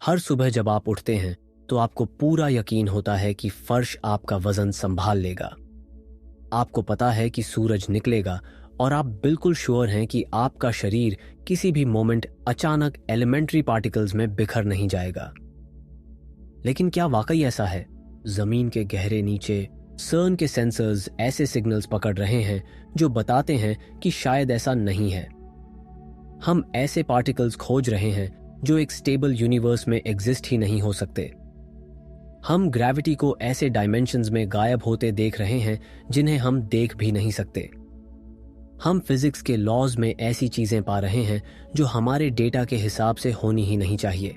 हर सुबह जब आप उठते हैं तो आपको पूरा यकीन होता है कि फर्श आपका वजन संभाल लेगा। आपको पता है कि सूरज निकलेगा और आप बिल्कुल श्योर हैं कि आपका शरीर किसी भी मोमेंट अचानक एलिमेंट्री पार्टिकल्स में बिखर नहीं जाएगा। लेकिन क्या वाकई ऐसा है? जमीन के गहरे नीचे सर्न के सेंसर्स ऐसे सिग्नल्स पकड़ रहे हैं जो बताते हैं कि शायद ऐसा नहीं है। हम ऐसे पार्टिकल्स खोज रहे हैं जो एक स्टेबल यूनिवर्स में एग्जिस्ट ही नहीं हो सकते। हम ग्रेविटी को ऐसे डायमेंशंस में गायब होते देख रहे हैं जिन्हें हम देख भी नहीं सकते। हम फिजिक्स के लॉज में ऐसी चीजें पा रहे हैं जो हमारे डेटा के हिसाब से होनी ही नहीं चाहिए।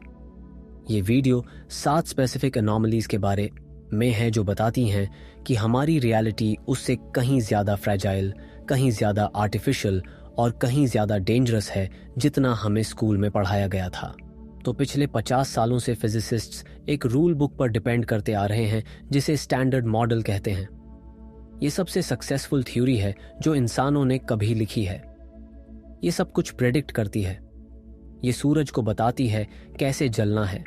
ये वीडियो 7 स्पेसिफिक एनॉमलीज के बारे में है जो बताती हैं कि हमारी रियलिटी उससे कहीं ज्यादा फ्रेजाइल, कहीं ज्यादा आर्टिफिशियल और कहीं ज्यादा डेंजरस है जितना हमें स्कूल में पढ़ाया गया था। तो पिछले 50 सालों से फिजिसिस्ट्स एक रूल बुक पर डिपेंड करते आ रहे हैं जिसे स्टैंडर्ड मॉडल कहते हैं। ये सबसे सक्सेसफुल थ्योरी है जो इंसानों ने कभी लिखी है। ये सब कुछ प्रेडिक्ट करती है। ये सूरज को बताती है कैसे जलना है।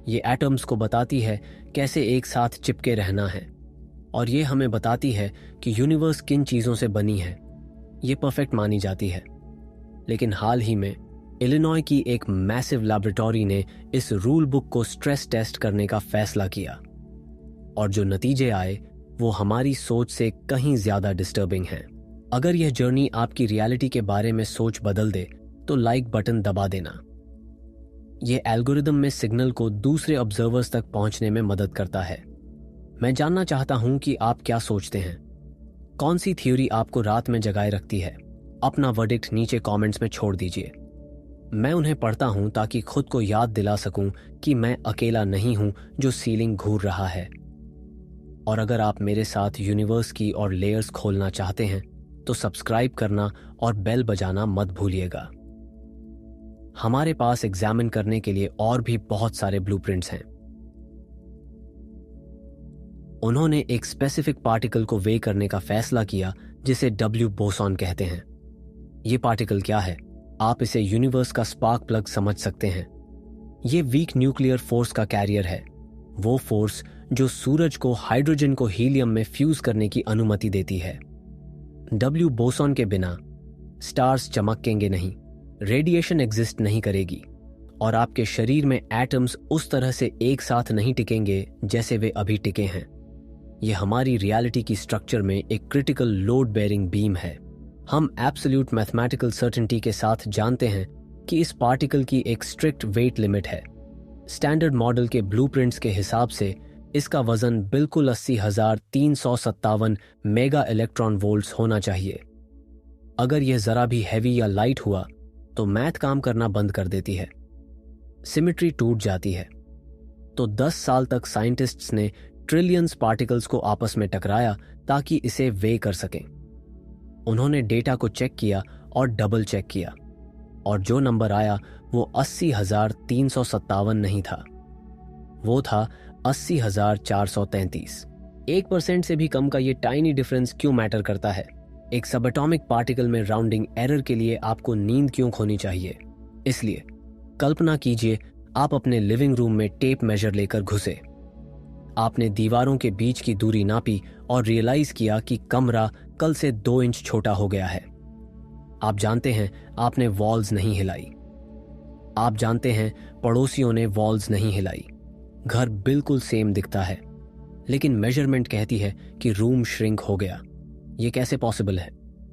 ये एटम्स को बताती है कैसे एक साथ चिपके रहना है। और ये हमें बताती है कि यूनिवर्स किन चीज़ों से बनी है। ये परफेक्ट मानी जाती है। लेकिन हाल ही में इलिनॉय की एक मैसिव लैबोरेटरी ने इस रूल बुक को स्ट्रेस टेस्ट करने का फैसला किया और जो नतीजे आए वो हमारी सोच से कहीं ज्यादा डिस्टर्बिंग हैं। अगर यह जर्नी आपकी रियलिटी के बारे में सोच बदल दे तो लाइक बटन दबा देना। यह एल्गोरिदम में सिग्नल को दूसरे ऑब्जर्वर्स तक पहुंचने में मदद करता है। मैं जानना चाहता हूं कि आप क्या सोचते हैं। कौन सी थ्योरी आपको रात में जगाए रखती है? अपना वर्डिक्ट नीचे कमेंट्स में छोड़ दीजिए। मैं उन्हें पढ़ता हूं ताकि खुद को याद दिला सकूं कि मैं अकेला नहीं हूं जो सीलिंग घूर रहा है। और अगर आप मेरे साथ यूनिवर्स की और लेयर्स खोलना चाहते हैं तो सब्सक्राइब करना और बेल बजाना मत भूलिएगा। हमारे पास एग्जामिन करने के लिए और भी बहुत सारे ब्लूप्रिंट्स हैं। उन्होंने एक स्पेसिफिक पार्टिकल को वे करने का फैसला किया जिसे डब्ल्यू बोसॉन कहते हैं। ये पार्टिकल क्या है? आप इसे यूनिवर्स का स्पार्क प्लग समझ सकते हैं। ये वीक न्यूक्लियर फोर्स का कैरियर है, वो फोर्स जो सूरज को हाइड्रोजन को हीलियम में फ्यूज करने की अनुमति देती है। डब्ल्यू बोसॉन के बिना स्टार्स चमकेंगे नहीं, रेडिएशन एग्जिस्ट नहीं करेगी और आपके शरीर में एटम्स उस तरह से एक साथ नहीं टिकेंगे जैसे वे अभी टिके हैं। यह हमारी रियलिटी की स्ट्रक्चर में एक क्रिटिकल लोड बेयरिंग बीम है। हम एब्सोल्यूट मैथमेटिकल सर्टेनिटी के साथ जानते हैं कि इस पार्टिकल की एक स्ट्रिक्ट वेट लिमिट है। स्टैंडर्ड मॉडल के ब्लूप्रिंट्स के हिसाब से इसका वजन बिल्कुल 80,357 मेगा इलेक्ट्रॉन वोल्ट्स होना चाहिए। अगर यह जरा भी हैवी या लाइट हुआ तो मैथ काम करना बंद कर देती है, सिमेट्री टूट जाती है। तो 10 साल तक साइंटिस्ट्स ने ट्रिलियंस पार्टिकल्स को आपस में टकराया ताकि इसे वे कर सकें। उन्होंने डेटा को चेक किया और डबल चेक किया और जो नंबर आया वो 80,357 नहीं था, वो था 80,433। 1% से भी कम का ये टाइनी डिफरेंस क्यों मैटर करता है? एक सबएटॉमिक पार्टिकल में राउंडिंग एरर के लिए आपको नींद क्यों खोनी चाहिए? इसलिए कल्पना कीजिए आप अपने लिविंग रूम में टेप मेजर लेकर घुसे। आपने दीवारों के बीच की दूरी नापी और रियलाइज किया कि कमरा कल से 2 इंच छोटा हो गया है। आप जानते हैं आपने वॉल्स नहीं हिलाई। आप जानते हैं पड़ोसियों ने वॉल्स नहीं हिलाई। घर बिल्कुल सेम दिखता है, लेकिन मेजरमेंट कहती है कि रूम श्रिंक हो गया। ये कैसे पॉसिबल है?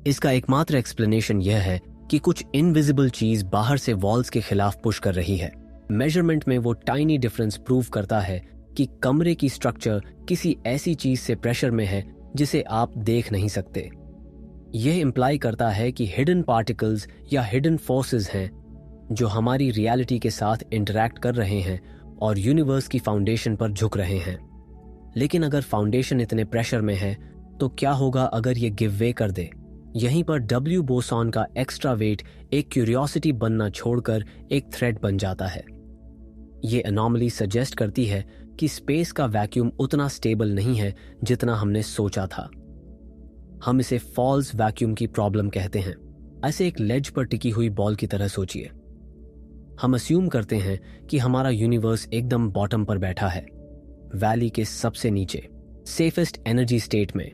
इसका एकमात्र एक्सप्लेनेशन यह है कि कुछ इनविजिबल चीज बाहर से वॉल्स के खिलाफ पुश कर रही है। मेजरमेंट में वो टाइनी डिफरेंस प्रूव करता है कि कमरे की स्ट्रक्चर किसी ऐसी चीज से प्रेशर में है जिसे आप देख नहीं सकते। यह इंप्लाई करता है कि हिडन पार्टिकल्स या हिडन फोर्सेस हैं जो हमारी रियलिटी के साथ इंटरैक्ट कर रहे हैं और यूनिवर्स की फाउंडेशन पर झुक रहे हैं। लेकिन अगर फाउंडेशन इतने प्रेशर में है तो क्या होगा अगर ये गिव वे कर दे? यहीं पर डब्ल्यू बोसॉन का एक्स्ट्रा वेट एक क्यूरियोसिटी बनना छोड़कर एक थ्रेट बन जाता है। ये एनॉमली सजेस्ट करती है कि स्पेस का वैक्यूम उतना स्टेबल नहीं है जितना हमने सोचा था। हम इसे फॉल्स वैक्यूम की प्रॉब्लम कहते हैं। ऐसे एक लेज पर टिकी हुई बॉल की तरह सोचिए। हम अस्यूम करते हैं कि हमारा यूनिवर्स एकदम बॉटम पर बैठा है, वैली के सबसे नीचे, सेफेस्ट एनर्जी स्टेट में।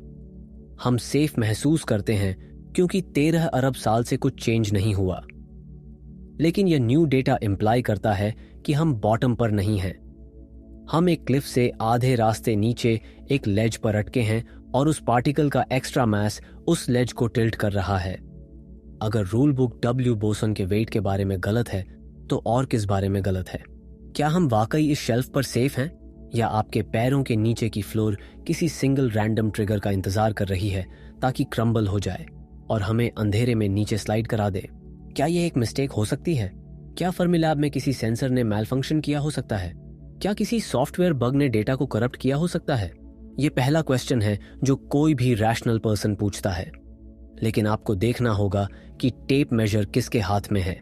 हम सेफ महसूस करते हैं क्योंकि 13 अरब साल से कुछ चेंज नहीं हुआ। लेकिन यह न्यू डेटा इंप्लाई करता है कि हम बॉटम पर नहीं हैं। हम एक क्लिफ से आधे रास्ते नीचे एक लेज पर अटके हैं और उस पार्टिकल का एक्स्ट्रा मास उस लेज को टिल्ट कर रहा है। अगर रूल बुक डब्ल्यू बोसन के वेट के बारे में गलत है तो और किस बारे में गलत है? क्या हम वाकई इस शेल्फ पर सेफ हैं, या आपके पैरों के नीचे की फ्लोर किसी सिंगल रैंडम ट्रिगर का इंतजार कर रही है ताकि क्रम्बल हो जाए और हमें अंधेरे में नीचे स्लाइड करा दे? क्या यह एक मिस्टेक हो सकती है? क्या फर्मीलैब में किसी सेंसर ने मैलफंक्शन किया हो सकता है? क्या किसी सॉफ्टवेयर बग ने डेटा को करप्ट किया हो सकता है? ये पहला क्वेश्चन है जो कोई भी रैशनल पर्सन पूछता है। लेकिन आपको देखना होगा कि टेप मेजर किसके हाथ में है।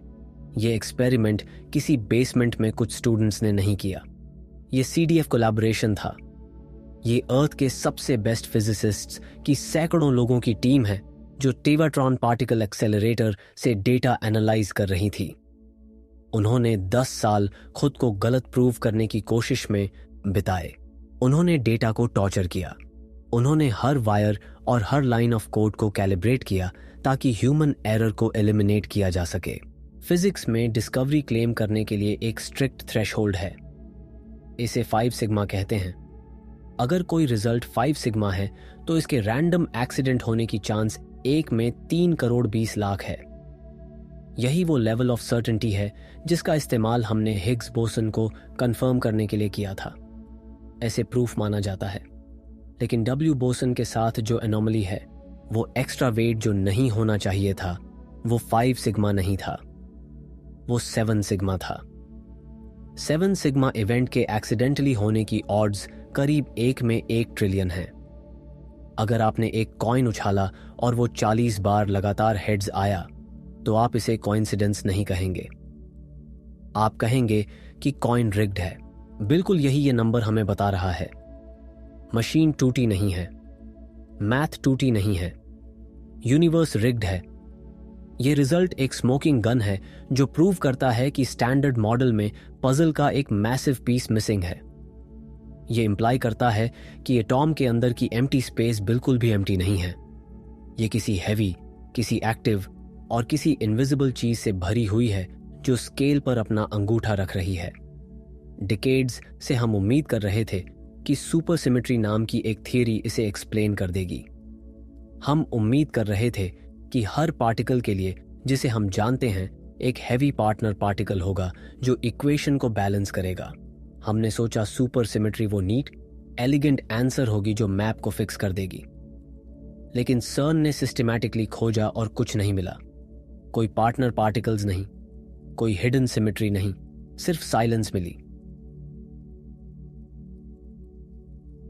ये एक्सपेरिमेंट किसी बेसमेंट में कुछ स्टूडेंट्स ने नहीं किया। ये CDF कोलैबोरेशन था। ये अर्थ के सबसे बेस्ट फिजिसिस्ट्स की सैकड़ों लोगों की टीम है जो टेवाट्रॉन पार्टिकल एक्सेलरेटर से डेटा एनालाइज कर रही थी। उन्होंने 10 साल खुद को गलत प्रूव करने की कोशिश में बिताए। उन्होंने डेटा को टॉर्चर किया। उन्होंने हर वायर और हर लाइन ऑफ कोड को कैलिब्रेट किया ताकि ह्यूमन एरर को एलिमिनेट किया जा सके। फिजिक्स में डिस्कवरी क्लेम करने के लिए एक स्ट्रिक्ट थ्रेशहोल्ड है। इसे 5 सिग्मा कहते हैं। अगर कोई रिजल्ट 5 सिग्मा है तो इसके रैंडम एक्सीडेंट होने की चांस 1 में 3 करोड़ 20 लाख है। यही वो लेवल ऑफ सर्टेनिटी है जिसका इस्तेमाल हमने हिग्स बोसन को कंफर्म करने के लिए किया था। ऐसे प्रूफ माना जाता है। लेकिन डब्ल्यू बोसन के साथ जो एनोमली है, वो एक्स्ट्रा वेट जो नहीं होना चाहिए था, वो 5 सिग्मा नहीं था, वो 7 सिग्मा था। 7 सिग्मा इवेंट के एक्सीडेंटली होने की ऑड्स करीब 1 में 1 ट्रिलियन है। अगर आपने एक कॉइन उछाला और वो 40 बार लगातार हेड्स आया तो आप इसे कोइंसिडेंस नहीं कहेंगे। आप कहेंगे कि कॉइन रिग्ड है। बिल्कुल यही ये नंबर हमें बता रहा है। मशीन टूटी नहीं है, मैथ टूटी नहीं है, यूनिवर्स रिग्ड है। ये रिजल्ट एक स्मोकिंग गन है जो प्रूव करता है कि स्टैंडर्ड मॉडल में पजल का एक मैसिव पीस मिसिंग है। ये इंप्लाई करता है कि एटॉम के अंदर की एम्प्टी स्पेस बिल्कुल भी एम्प्टी नहीं है। ये किसी हैवी, किसी एक्टिव और किसी इनविजिबल चीज से भरी हुई है जो स्केल पर अपना अंगूठा रख रही है। डिकेड्स से हम उम्मीद कर रहे थे कि सुपर सिमेट्री नाम की एक थियरी इसे एक्सप्लेन कर देगी। हम उम्मीद कर रहे थे कि हर पार्टिकल के लिए जिसे हम जानते हैं एक हैवी पार्टनर पार्टिकल होगा जो इक्वेशन को बैलेंस करेगा। हमने सोचा सुपर सिमेट्री वो नीट, एलिगेंट आंसर होगी जो मैप को फिक्स कर देगी। लेकिन सर्न ने सिस्टमैटिकली खोजा और कुछ नहीं मिला। कोई पार्टनर पार्टिकल्स नहीं, कोई हिडन सिमेट्री नहीं, सिर्फ साइलेंस मिली।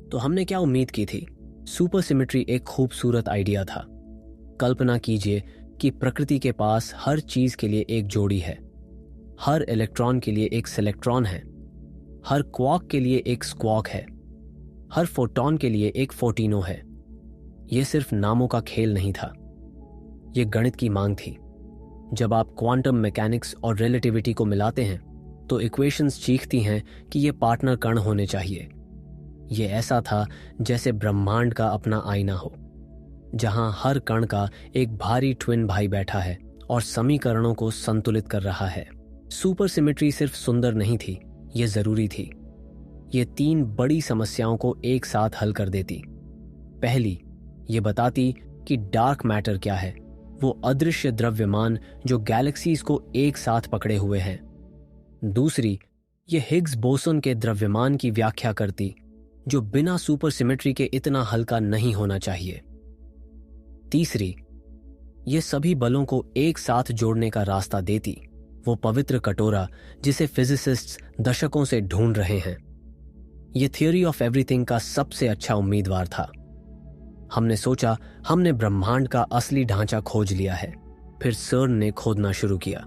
तो हमने क्या उम्मीद की थी? सुपर सिमेट्री एक खूबसूरत आइडिया था। कल्पना कीजिए कि प्रकृति के पास हर चीज के लिए एक जोड़ी है। हर इलेक्ट्रॉन के लिए एक सेलेक्ट्रॉन है, हर क्वार्क के लिए एक स्क्वार्क है, हर फोटॉन के लिए एक फोटिनो है। यह सिर्फ नामों का खेल नहीं था, यह गणित की मांग थी। जब आप क्वांटम मैकेनिक्स और रिलेटिविटी को मिलाते हैं तो इक्वेशंस चीखती हैं कि ये पार्टनर कण होने चाहिए। ये ऐसा था जैसे ब्रह्मांड का अपना आईना हो, जहां हर कण का एक भारी ट्विन भाई बैठा है और समीकरणों को संतुलित कर रहा है। सुपर सिमेट्री सिर्फ सुंदर नहीं थी, ये जरूरी थी। ये 3 बड़ी समस्याओं को एक साथ हल कर देती। पहली, ये बताती कि डार्क मैटर क्या है, वो अदृश्य द्रव्यमान जो गैलेक्सीज को एक साथ पकड़े हुए हैं। दूसरी, ये हिग्स बोसन के द्रव्यमान की व्याख्या करती जो बिना सुपर सिमेट्री के इतना हल्का नहीं होना चाहिए। तीसरी, ये सभी बलों को एक साथ जोड़ने का रास्ता देती, वो पवित्र कटोरा जिसे फिजिसिस्ट्स दशकों से ढूंढ रहे हैं। ये थियोरी ऑफ एवरीथिंग का सबसे अच्छा उम्मीदवार था। हमने सोचा हमने ब्रह्मांड का असली ढांचा खोज लिया है। फिर सर्न ने खोदना शुरू किया।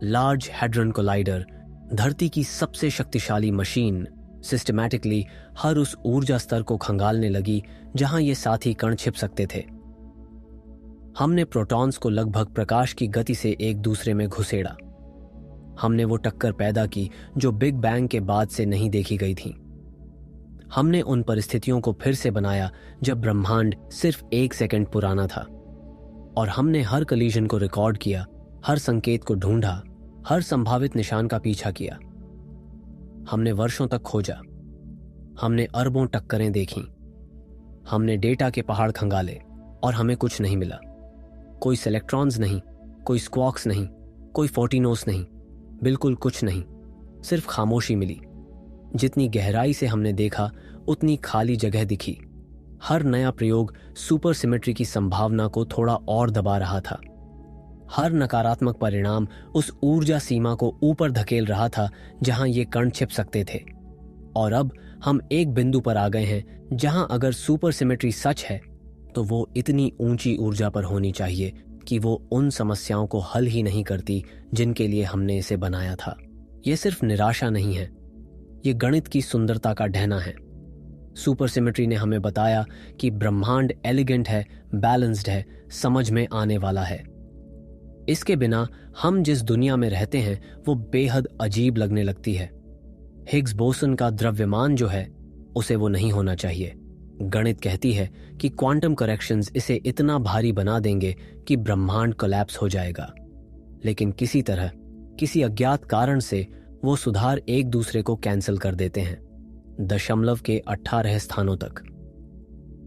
लार्ज हैड्रन कोलाइडर, धरती की सबसे शक्तिशाली मशीन, सिस्टमैटिकली हर उस ऊर्जा स्तर को खंगालने लगी जहां ये साथी कण छिप सकते थे। हमने प्रोटॉन्स को लगभग प्रकाश की गति से एक दूसरे में घुसेड़ा। हमने वो टक्कर पैदा की जो बिग बैंग के बाद से नहीं देखी गई थी। हमने उन परिस्थितियों को फिर से बनाया जब ब्रह्मांड सिर्फ 1 सेकंड पुराना था, और हमने हर कलीजन को रिकॉर्ड किया, हर संकेत को ढूंढा, हर संभावित निशान का पीछा किया। हमने वर्षों तक खोजा, हमने अरबों टक्करें देखी, हमने डेटा के पहाड़ खंगाले, और हमें कुछ नहीं मिला। कोई सेलेक्ट्रॉन्स नहीं, कोई स्क्वॉक्स नहीं, कोई फोर्टिनोस नहीं, बिल्कुल कुछ नहीं, सिर्फ खामोशी मिली। जितनी गहराई से हमने देखा उतनी खाली जगह दिखी। हर नया प्रयोग सुपर सिमेट्री की संभावना को थोड़ा और दबा रहा था। हर नकारात्मक परिणाम उस ऊर्जा सीमा को ऊपर धकेल रहा था जहां ये कण छिप सकते थे। और अब हम एक बिंदु पर आ गए हैं जहां अगर सुपर सिमेट्री सच है तो वो इतनी ऊंची ऊर्जा पर होनी चाहिए कि वो उन समस्याओं को हल ही नहीं करती जिनके लिए हमने इसे बनाया था। ये सिर्फ निराशा नहीं है, ये गणित की सुंदरता का ढहना है। सुपर सिमेट्री ने हमें बताया कि ब्रह्मांड एलिगेंट है, बैलेंस्ड है, समझ में आने वाला है। इसके बिना हम जिस दुनिया में रहते हैं वो बेहद अजीब लगने लगती है। हिग्स बोसन का द्रव्यमान जो है उसे वो नहीं होना चाहिए। गणित कहती है कि क्वांटम करेक्शंस इसे इतना भारी बना देंगे कि ब्रह्मांड कोलैप्स हो जाएगा, लेकिन किसी तरह, किसी अज्ञात कारण से वो सुधार एक दूसरे को कैंसिल कर देते हैं, दशमलव के 18 स्थानों तक।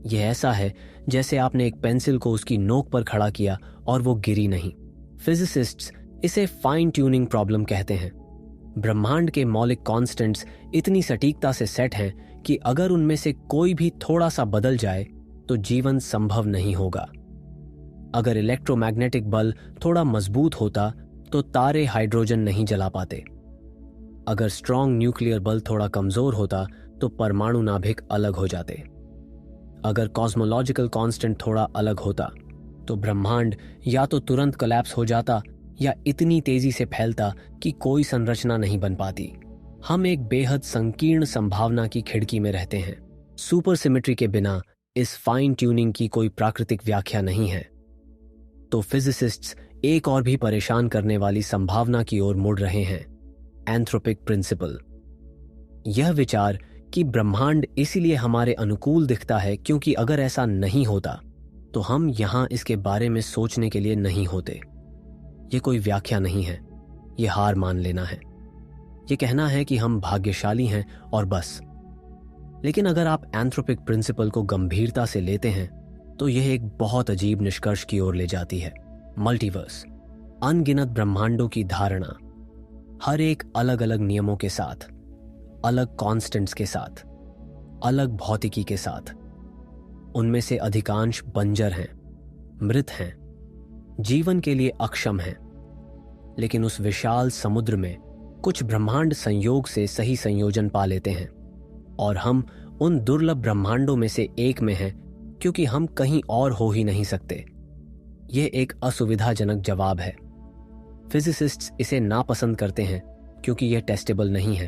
यह ऐसा है जैसे आपने एक पेंसिल को उसकी नोक पर खड़ा किया और वो गिरी नहीं। फिजिसिस्ट्स इसे फाइन ट्यूनिंग प्रॉब्लम कहते हैं। ब्रह्मांड के मौलिक कांस्टेंट्स इतनी सटीकता से सेट हैं कि अगर उनमें से कोई भी थोड़ा सा बदल जाए तो जीवन संभव नहीं होगा। अगर इलेक्ट्रोमैग्नेटिक बल थोड़ा मजबूत होता तो तारे हाइड्रोजन नहीं जला पाते। अगर स्ट्रॉन्ग न्यूक्लियर बल थोड़ा कमजोर होता तो परमाणु नाभिक अलग हो जाते। अगर कॉस्मोलॉजिकल कांस्टेंट थोड़ा अलग होता तो ब्रह्मांड या तो तुरंत कोलैप्स हो जाता या इतनी तेजी से फैलता कि कोई संरचना नहीं बन पाती। हम एक बेहद संकीर्ण संभावना की खिड़की में रहते हैं। सुपर सिमेट्री के बिना इस फाइन ट्यूनिंग की कोई प्राकृतिक व्याख्या नहीं है। तो फिजिसिस्ट्स एक और भी परेशान करने वाली संभावना की ओर मुड़ रहे हैं, एंथ्रोपिक प्रिंसिपल। यह विचार कि ब्रह्मांड इसीलिए हमारे अनुकूल दिखता है क्योंकि अगर ऐसा नहीं होता तो हम यहां इसके बारे में सोचने के लिए नहीं होते। यह कोई व्याख्या नहीं है, यह हार मान लेना है। यह कहना है कि हम भाग्यशाली हैं और बस। लेकिन अगर आप एंथ्रोपिक प्रिंसिपल को गंभीरता से लेते हैं तो यह एक बहुत अजीब निष्कर्ष की ओर ले जाती है। मल्टीवर्स, अनगिनत ब्रह्मांडों की धारणा, हर एक अलग अलग नियमों के साथ, अलग कांस्टेंट्स के साथ, अलग भौतिकी के साथ। उनमें से अधिकांश बंजर हैं, मृत हैं, जीवन के लिए अक्षम हैं। लेकिन उस विशाल समुद्र में कुछ ब्रह्मांड संयोग से सही संयोजन पा लेते हैं और हम उन दुर्लभ ब्रह्मांडों में से एक में हैं क्योंकि हम कहीं और हो ही नहीं सकते। यह एक असुविधाजनक जवाब है। फिजिसिस्ट्स इसे नापसंद करते हैं क्योंकि यह टेस्टेबल नहीं है।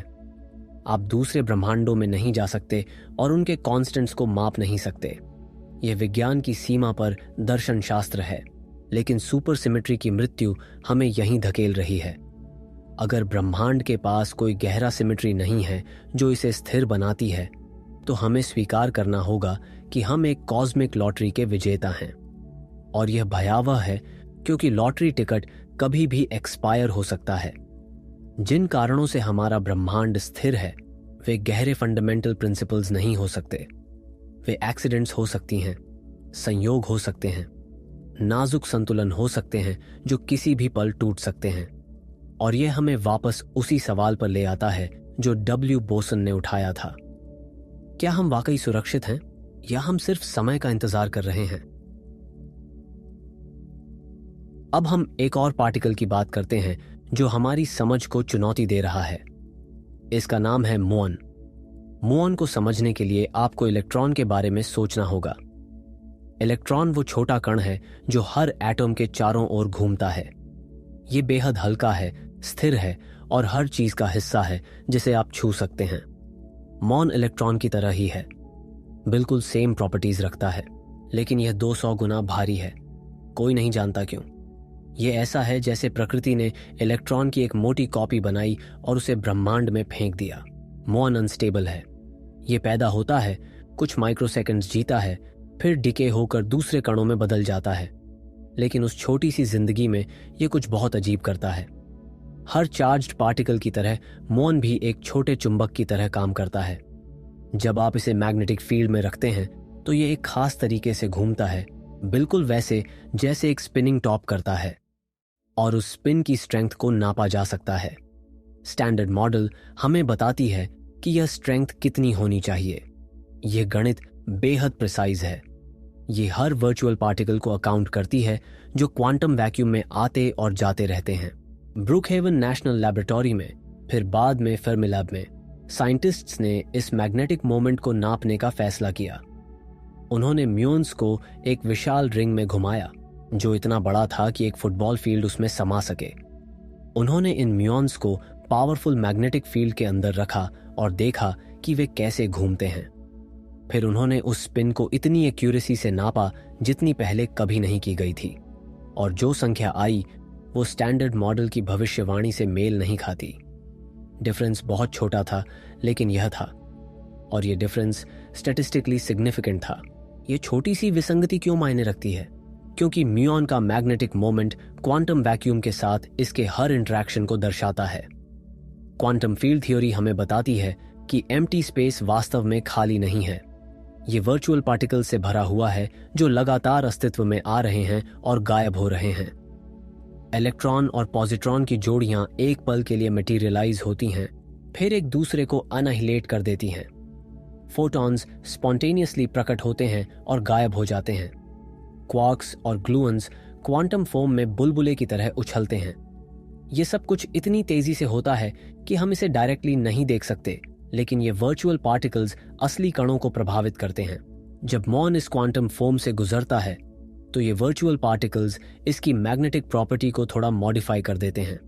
आप दूसरे ब्रह्मांडों में नहीं जा सकते और उनके कांस्टेंट्स को माप नहीं सकते। यह विज्ञान की सीमा पर दर्शन शास्त्र है, लेकिन सुपर सिमेट्री की मृत्यु हमें यहीं धकेल रही है। अगर ब्रह्मांड के पास कोई गहरा सिमेट्री नहीं है जो इसे स्थिर बनाती है, तो हमें स्वीकार करना होगा कि हम एक कॉस्मिक लॉटरी के विजेता हैं। और यह भयावह है क्योंकि लॉटरी टिकट कभी भी एक्सपायर हो सकता है। जिन कारणों से हमारा ब्रह्मांड स्थिर है वे गहरे फंडामेंटल प्रिंसिपल्स नहीं हो सकते। वे एक्सीडेंट्स हो सकती हैं, संयोग हो सकते हैं, नाजुक संतुलन हो सकते हैं जो किसी भी पल टूट सकते हैं। और यह हमें वापस उसी सवाल पर ले आता है जो डब्ल्यू बोसन ने उठाया था। क्या हम वाकई सुरक्षित हैं या हम सिर्फ समय का इंतजार कर रहे हैं? अब हम एक और पार्टिकल की बात करते हैं जो हमारी समझ को चुनौती दे रहा है। इसका नाम है मुऑन। मुऑन को समझने के लिए आपको इलेक्ट्रॉन के बारे में सोचना होगा। इलेक्ट्रॉन वो छोटा कण है जो हर एटम के चारों ओर घूमता है। ये बेहद हल्का है, स्थिर है और हर चीज का हिस्सा है जिसे आप छू सकते हैं। मुऑन इलेक्ट्रॉन की तरह ही है, बिल्कुल सेम प्रॉपर्टीज रखता है, लेकिन यह 200 गुना भारी है। कोई नहीं जानता क्यों। ये ऐसा है जैसे प्रकृति ने इलेक्ट्रॉन की एक मोटी कॉपी बनाई और उसे ब्रह्मांड में फेंक दिया। मॉन अनस्टेबल है। ये पैदा होता है, कुछ माइक्रोसेकंड्स जीता है, फिर डिके होकर दूसरे कणों में बदल जाता है। लेकिन उस छोटी सी जिंदगी में ये कुछ बहुत अजीब करता है। हर चार्ज्ड पार्टिकल की तरह मॉन भी एक छोटे चुंबक की तरह काम करता है। जब आप इसे मैग्नेटिक फील्ड में रखते हैं तो ये एक खास तरीके से घूमता है, बिल्कुल वैसे जैसे एक स्पिनिंग टॉप करता है, और उस स्पिन की स्ट्रेंथ को नापा जा सकता है। स्टैंडर्ड मॉडल हमें बताती है कि यह स्ट्रेंथ कितनी होनी चाहिए। यह गणित बेहद प्रिसाइज है। ये हर वर्चुअल पार्टिकल को अकाउंट करती है जो क्वांटम वैक्यूम में आते और जाते रहते हैं। ब्रुकहेवन नेशनल लैबोरेटरी में, फिर बाद में फर्मीलैब में, साइंटिस्ट्स ने इस मैग्नेटिक मोमेंट को नापने का फैसला किया। उन्होंने म्यून्स को एक विशाल रिंग में घुमाया जो इतना बड़ा था कि एक फुटबॉल फील्ड उसमें समा सके। उन्होंने इन म्यून्स को पावरफुल मैग्नेटिक फील्ड के अंदर रखा और देखा कि वे कैसे घूमते हैं। फिर उन्होंने उस स्पिन को इतनी एक्यूरेसी से नापा जितनी पहले कभी नहीं की गई थी, और जो संख्या आई वो स्टैंडर्ड मॉडल की भविष्यवाणी से मेल नहीं खाती। डिफरेंस बहुत छोटा था, लेकिन यह था, और यह डिफरेंस स्टैटिस्टिकली सिग्निफिकेंट था। यह छोटी सी विसंगति क्यों मायने रखती है? क्योंकि म्यून का मैग्नेटिक मोमेंट क्वांटम वैक्यूम के साथ इसके हर इंटरैक्शन को दर्शाता है। क्वांटम फील्ड थ्योरी हमें बताती है कि एम्प्टी स्पेस वास्तव में खाली नहीं है। ये वर्चुअल पार्टिकल से भरा हुआ है जो लगातार अस्तित्व में आ रहे हैं और गायब हो रहे हैं। इलेक्ट्रॉन और पॉजिट्रॉन की जोड़ियां एक पल के लिए मटेरियलाइज होती हैं, फिर एक दूसरे को अनहिलेट कर देती हैं। फोटॉन्स स्पॉन्टेनियसली प्रकट होते हैं और गायब हो जाते हैं। क्वार्क्स और ग्लूअन्स क्वांटम फोम में बुलबुले की तरह उछलते हैं। ये सब कुछ इतनी तेजी से होता है कि हम इसे डायरेक्टली नहीं देख सकते, लेकिन ये वर्चुअल पार्टिकल्स असली कणों को प्रभावित करते हैं। जब मॉन इस क्वांटम फोम से गुजरता है तो ये वर्चुअल पार्टिकल्स इसकी मैग्नेटिक प्रॉपर्टी को थोड़ा मॉडिफाई कर देते हैं।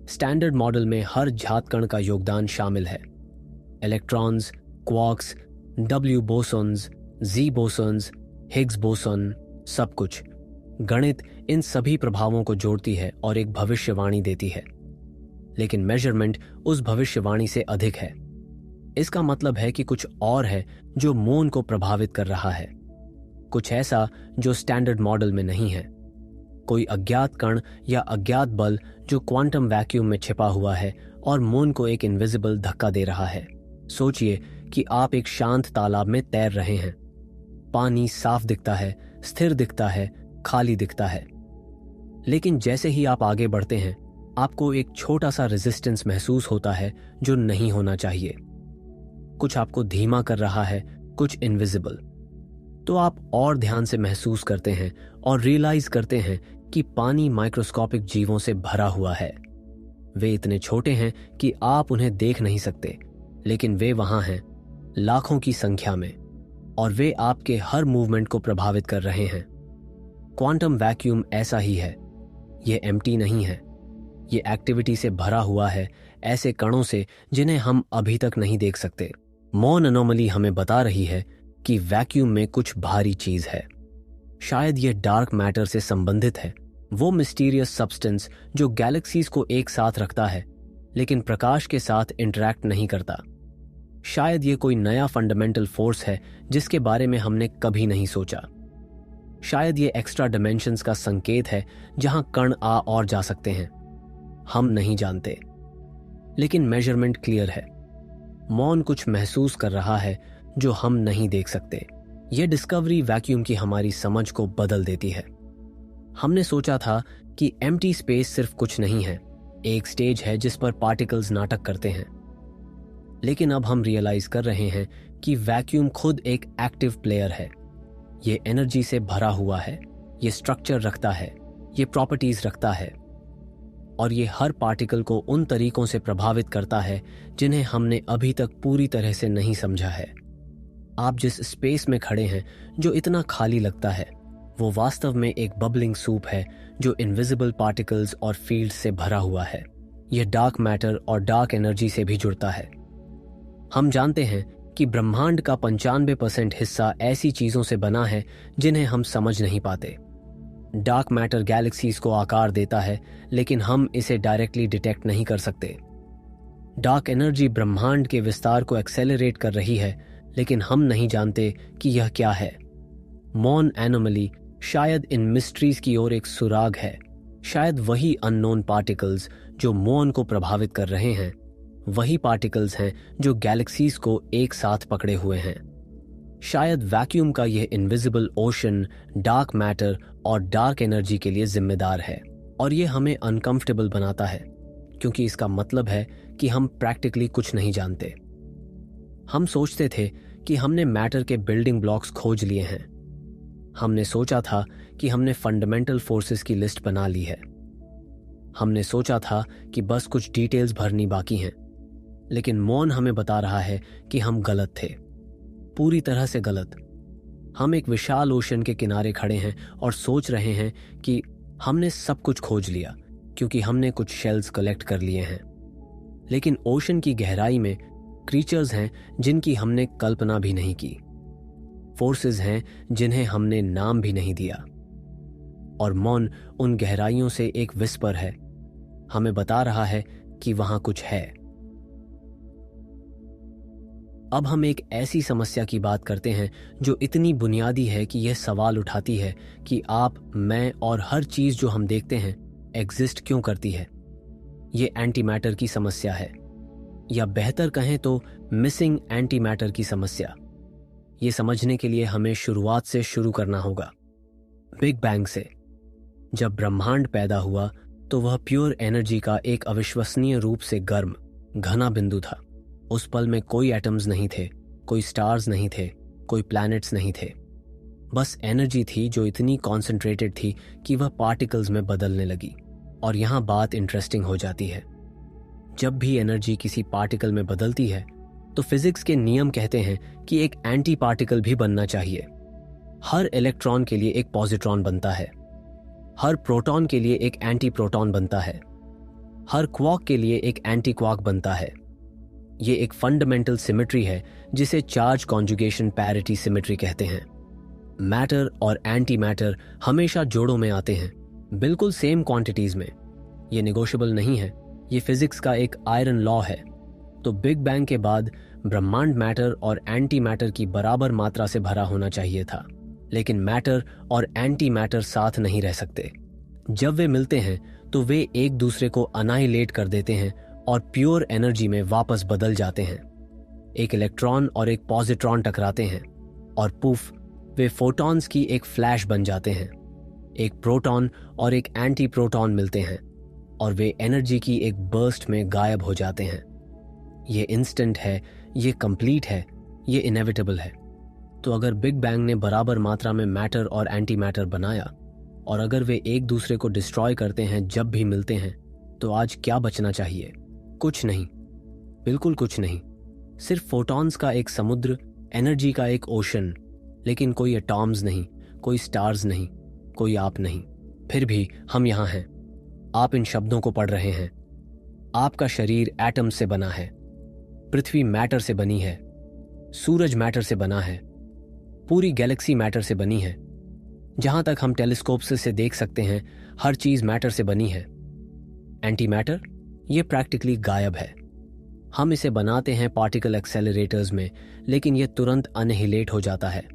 स्टैंडर्ड मॉडल में हर जात कण का योगदान शामिल है। इलेक्ट्रॉन्स, क्वार्क्स, डब्ल्यू बोसॉन्स, जी बोसॉन्स, हिग्स बोसॉन, सब कुछ। गणित इन सभी प्रभावों को जोड़ती है और एक भविष्यवाणी देती है, लेकिन मेजरमेंट उस भविष्यवाणी से अधिक है। इसका मतलब है कि कुछ और है जो मॉन को प्रभावित कर रहा है, कुछ ऐसा जो स्टैंडर्ड मॉडल में नहीं है। कोई अज्ञात कण या अज्ञात बल जो क्वांटम वैक्यूम में छिपा हुआ है और मॉन को एक इनविजिबल धक्का दे रहा है। सोचिए कि आप एक शांत तालाब में तैर रहे हैं। पानी साफ दिखता है, स्थिर दिखता है, खाली दिखता है, लेकिन जैसे ही आप आगे बढ़ते हैं आपको एक छोटा सा रेजिस्टेंस महसूस होता है जो नहीं होना चाहिए। कुछ आपको धीमा कर रहा है, कुछ इनविजिबल। तो आप और ध्यान से महसूस करते हैं और रियलाइज करते हैं कि पानी माइक्रोस्कोपिक जीवों से भरा हुआ है। वे इतने छोटे हैं कि आप उन्हें देख नहीं सकते, लेकिन वे वहां हैं, लाखों की संख्या में, और वे आपके हर मूवमेंट को प्रभावित कर रहे हैं। क्वांटम वैक्यूम ऐसा ही है। ये एम्प्टी नहीं है, ये एक्टिविटी से भरा हुआ है, ऐसे कणों से जिन्हें हम अभी तक नहीं देख सकते। मॉन एनोमली हमें बता रही है कि वैक्यूम में कुछ भारी चीज है। शायद यह डार्क मैटर से संबंधित है, वो मिस्टीरियस सब्सटेंस जो गैलेक्सीज को एक साथ रखता है लेकिन प्रकाश के साथ इंटरैक्ट नहीं करता। शायद ये कोई नया फंडामेंटल फोर्स है जिसके बारे में हमने कभी नहीं सोचा। शायद ये एक्स्ट्रा डिमेंशंस का संकेत है जहां कण आ और जा सकते हैं। हम नहीं जानते, लेकिन मेजरमेंट क्लियर है। मॉन कुछ महसूस कर रहा है जो हम नहीं देख सकते। यह डिस्कवरी वैक्यूम की हमारी समझ को बदल देती है। हमने सोचा था कि एम्प्टी स्पेस सिर्फ कुछ नहीं है, एक स्टेज है जिस पर पार्टिकल्स नाटक करते हैं, लेकिन अब हम रियलाइज कर रहे हैं कि वैक्यूम खुद एक एक्टिव प्लेयर है। ये एनर्जी से भरा हुआ है, ये स्ट्रक्चर रखता है, ये प्रॉपर्टीज रखता है, और ये हर पार्टिकल को उन तरीकों से प्रभावित करता है जिन्हें हमने अभी तक पूरी तरह से नहीं समझा है। आप जिस स्पेस में खड़े हैं जो इतना खाली लगता है, वो वास्तव में एक बबलिंग सूप है जो इनविजिबल पार्टिकल्स और फील्ड से भरा हुआ है। यह डार्क मैटर और डार्क एनर्जी से भी जुड़ता है। हम जानते हैं कि ब्रह्मांड का 95% हिस्सा ऐसी चीजों से बना है जिन्हें हम समझ नहीं पाते। डार्क मैटर गैलेक्सीज को आकार देता है, लेकिन हम इसे डायरेक्टली डिटेक्ट नहीं कर सकते। डार्क एनर्जी ब्रह्मांड के विस्तार को एक्सेलरेट कर रही है, लेकिन हम नहीं जानते कि यह क्या है। मॉन एनोमली शायद इन मिस्ट्रीज की ओर एक सुराग है। शायद वही अननोन पार्टिकल्स जो मॉन को प्रभावित कर रहे हैं, वही पार्टिकल्स हैं जो गैलेक्सीज को एक साथ पकड़े हुए हैं। शायद वैक्यूम का यह इनविजिबल ओशन डार्क मैटर और डार्क एनर्जी के लिए जिम्मेदार है, और यह हमें अनकंफर्टेबल बनाता है, क्योंकि इसका मतलब है कि हम प्रैक्टिकली कुछ नहीं जानते। हम सोचते थे कि हमने मैटर के बिल्डिंग ब्लॉक्स खोज लिए हैं। हमने सोचा था कि हमने फंडामेंटल फोर्सेस की लिस्ट बना ली है। हमने सोचा था कि बस कुछ डिटेल्स भरनी बाकी हैं, लेकिन मॉन हमें बता रहा है कि हम गलत थे, पूरी तरह से गलत। हम एक विशाल ओशन के किनारे खड़े हैं और सोच रहे हैं कि हमने सब कुछ खोज लिया क्योंकि हमने कुछ शेल्स कलेक्ट कर लिए हैं। लेकिन ओशन की गहराई में क्रीचर्स हैं जिनकी हमने कल्पना भी नहीं की, फोर्सेस हैं जिन्हें हमने नाम भी नहीं दिया। और मॉन उन गहराइयों से एक विस्पर है, हमें बता रहा है कि वहां कुछ है। अब हम एक ऐसी समस्या की बात करते हैं जो इतनी बुनियादी है कि यह सवाल उठाती है कि आप, मैं और हर चीज जो हम देखते हैं एग्जिस्ट क्यों करती है। ये एंटी मैटर की समस्या है, या बेहतर कहें तो मिसिंग एंटी मैटर की समस्या। ये समझने के लिए हमें शुरुआत से शुरू करना होगा, बिग बैंग से। जब ब्रह्मांड पैदा हुआ तो वह प्योर एनर्जी का एक अविश्वसनीय रूप से गर्म, घना बिंदु था। उस पल में कोई एटम्स नहीं थे, कोई स्टार्स नहीं थे, कोई प्लैनेट्स नहीं थे। बस एनर्जी थी जो इतनी कॉन्सेंट्रेटेड थी कि वह पार्टिकल्स में बदलने लगी। और यहां बात इंटरेस्टिंग हो जाती है। जब भी एनर्जी किसी पार्टिकल में बदलती है तो फिजिक्स के नियम कहते हैं कि एक एंटी पार्टिकल भी बनना चाहिए। हर इलेक्ट्रॉन के लिए एक पॉजिट्रॉन बनता है, हर प्रोटॉन के लिए एक एंटी प्रोटॉन बनता है, हर क्वार्क के लिए एक एंटी क्वार्क बनता है। ये एक फंडामेंटल सिमेट्री है जिसे चार्ज कॉन्जुगेशन पैरिटी सिमेट्री कहते हैं। मैटर और एंटी मैटर हमेशा जोड़ों में आते हैं, बिल्कुल सेम क्वांटिटीज में। ये नेगोशिएबल नहीं है, ये फिजिक्स का एक आयरन लॉ है। तो बिग बैंग के बाद ब्रह्मांड मैटर और एंटी मैटर की बराबर मात्रा से भरा होना चाहिए था, लेकिन मैटर और एंटी मैटर साथ नहीं रह सकते। जब वे मिलते हैं तो वे एक दूसरे को अनाइलेट कर देते हैं और प्योर एनर्जी में वापस बदल जाते हैं। एक इलेक्ट्रॉन और एक पॉजिट्रॉन टकराते हैं और पुफ, वे फोटॉन्स की एक फ्लैश बन जाते हैं। एक प्रोटॉन और एक एंटी प्रोटॉन मिलते हैं और वे एनर्जी की एक बर्स्ट में गायब हो जाते हैं। ये इंस्टेंट है, ये कंप्लीट है, ये इनेविटेबल है। तो अगर बिग बैंग ने बराबर मात्रा में मैटर और एंटी मैटर बनाया, और अगर वे एक दूसरे को डिस्ट्रॉय करते हैं जब भी मिलते हैं, तो आज क्या बचना चाहिए? कुछ नहीं, बिल्कुल कुछ नहीं। सिर्फ फोटॉन्स का एक समुद्र, एनर्जी का एक ओशन, लेकिन कोई एटॉम्स नहीं, कोई स्टार्स नहीं, कोई आप नहीं। फिर भी हम यहां हैं। आप इन शब्दों को पढ़ रहे हैं। आपका शरीर एटम से बना है, पृथ्वी मैटर से बनी है, सूरज मैटर से बना है, पूरी गैलेक्सी मैटर से बनी है। जहां तक हम टेलीस्कोप से देख सकते हैं, हर चीज मैटर से बनी है। एंटी मैटर, ये प्रैक्टिकली गायब है। हम इसे बनाते हैं पार्टिकल एक्सेलरेटर्स में, लेकिन यह तुरंत अनहिलेट हो जाता है।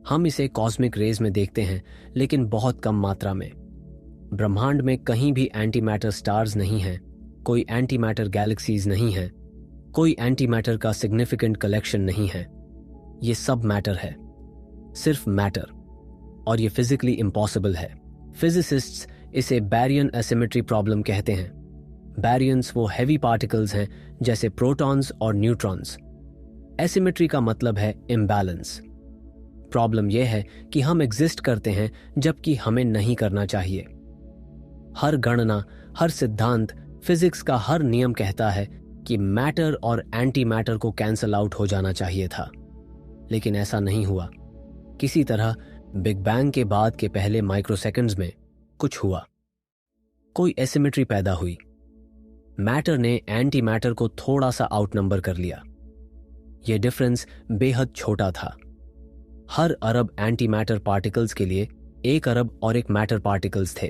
हम इसे कॉस्मिक रेज में देखते हैं, लेकिन बहुत कम मात्रा में। ब्रह्मांड में कहीं भी एंटी मैटर स्टार्स नहीं हैं, कोई एंटी मैटर गैलेक्सीज नहीं हैं, कोई एंटी मैटर का सिग्निफिकेंट कलेक्शन नहीं है। ये सब मैटर है, सिर्फ मैटर, और ये फिजिकली इम्पॉसिबल है। फिजिसिस्ट्स इसे बैरियन एसिमेट्री प्रॉब्लम कहते हैं। बैरियंस वो हैवी पार्टिकल्स हैं जैसे प्रोटॉन्स और न्यूट्रॉन्स। एसिमेट्री का मतलब है इम्बैलेंस। प्रॉब्लम यह है कि हम एग्जिस्ट करते हैं जबकि हमें नहीं करना चाहिए। हर गणना, हर सिद्धांत, फिजिक्स का हर नियम कहता है कि मैटर और एंटी मैटर को कैंसल आउट हो जाना चाहिए था, लेकिन ऐसा नहीं हुआ। किसी तरह बिग बैंग के बाद के पहले माइक्रोसेकंड्स में कुछ हुआ, कोई एसिमेट्री पैदा हुई। मैटर ने एंटी मैटर को थोड़ा सा आउटनंबर कर लिया। यह डिफरेंस बेहद छोटा था। हर अरब एंटी मैटर पार्टिकल्स के लिए 1 अरब और एक मैटर पार्टिकल्स थे।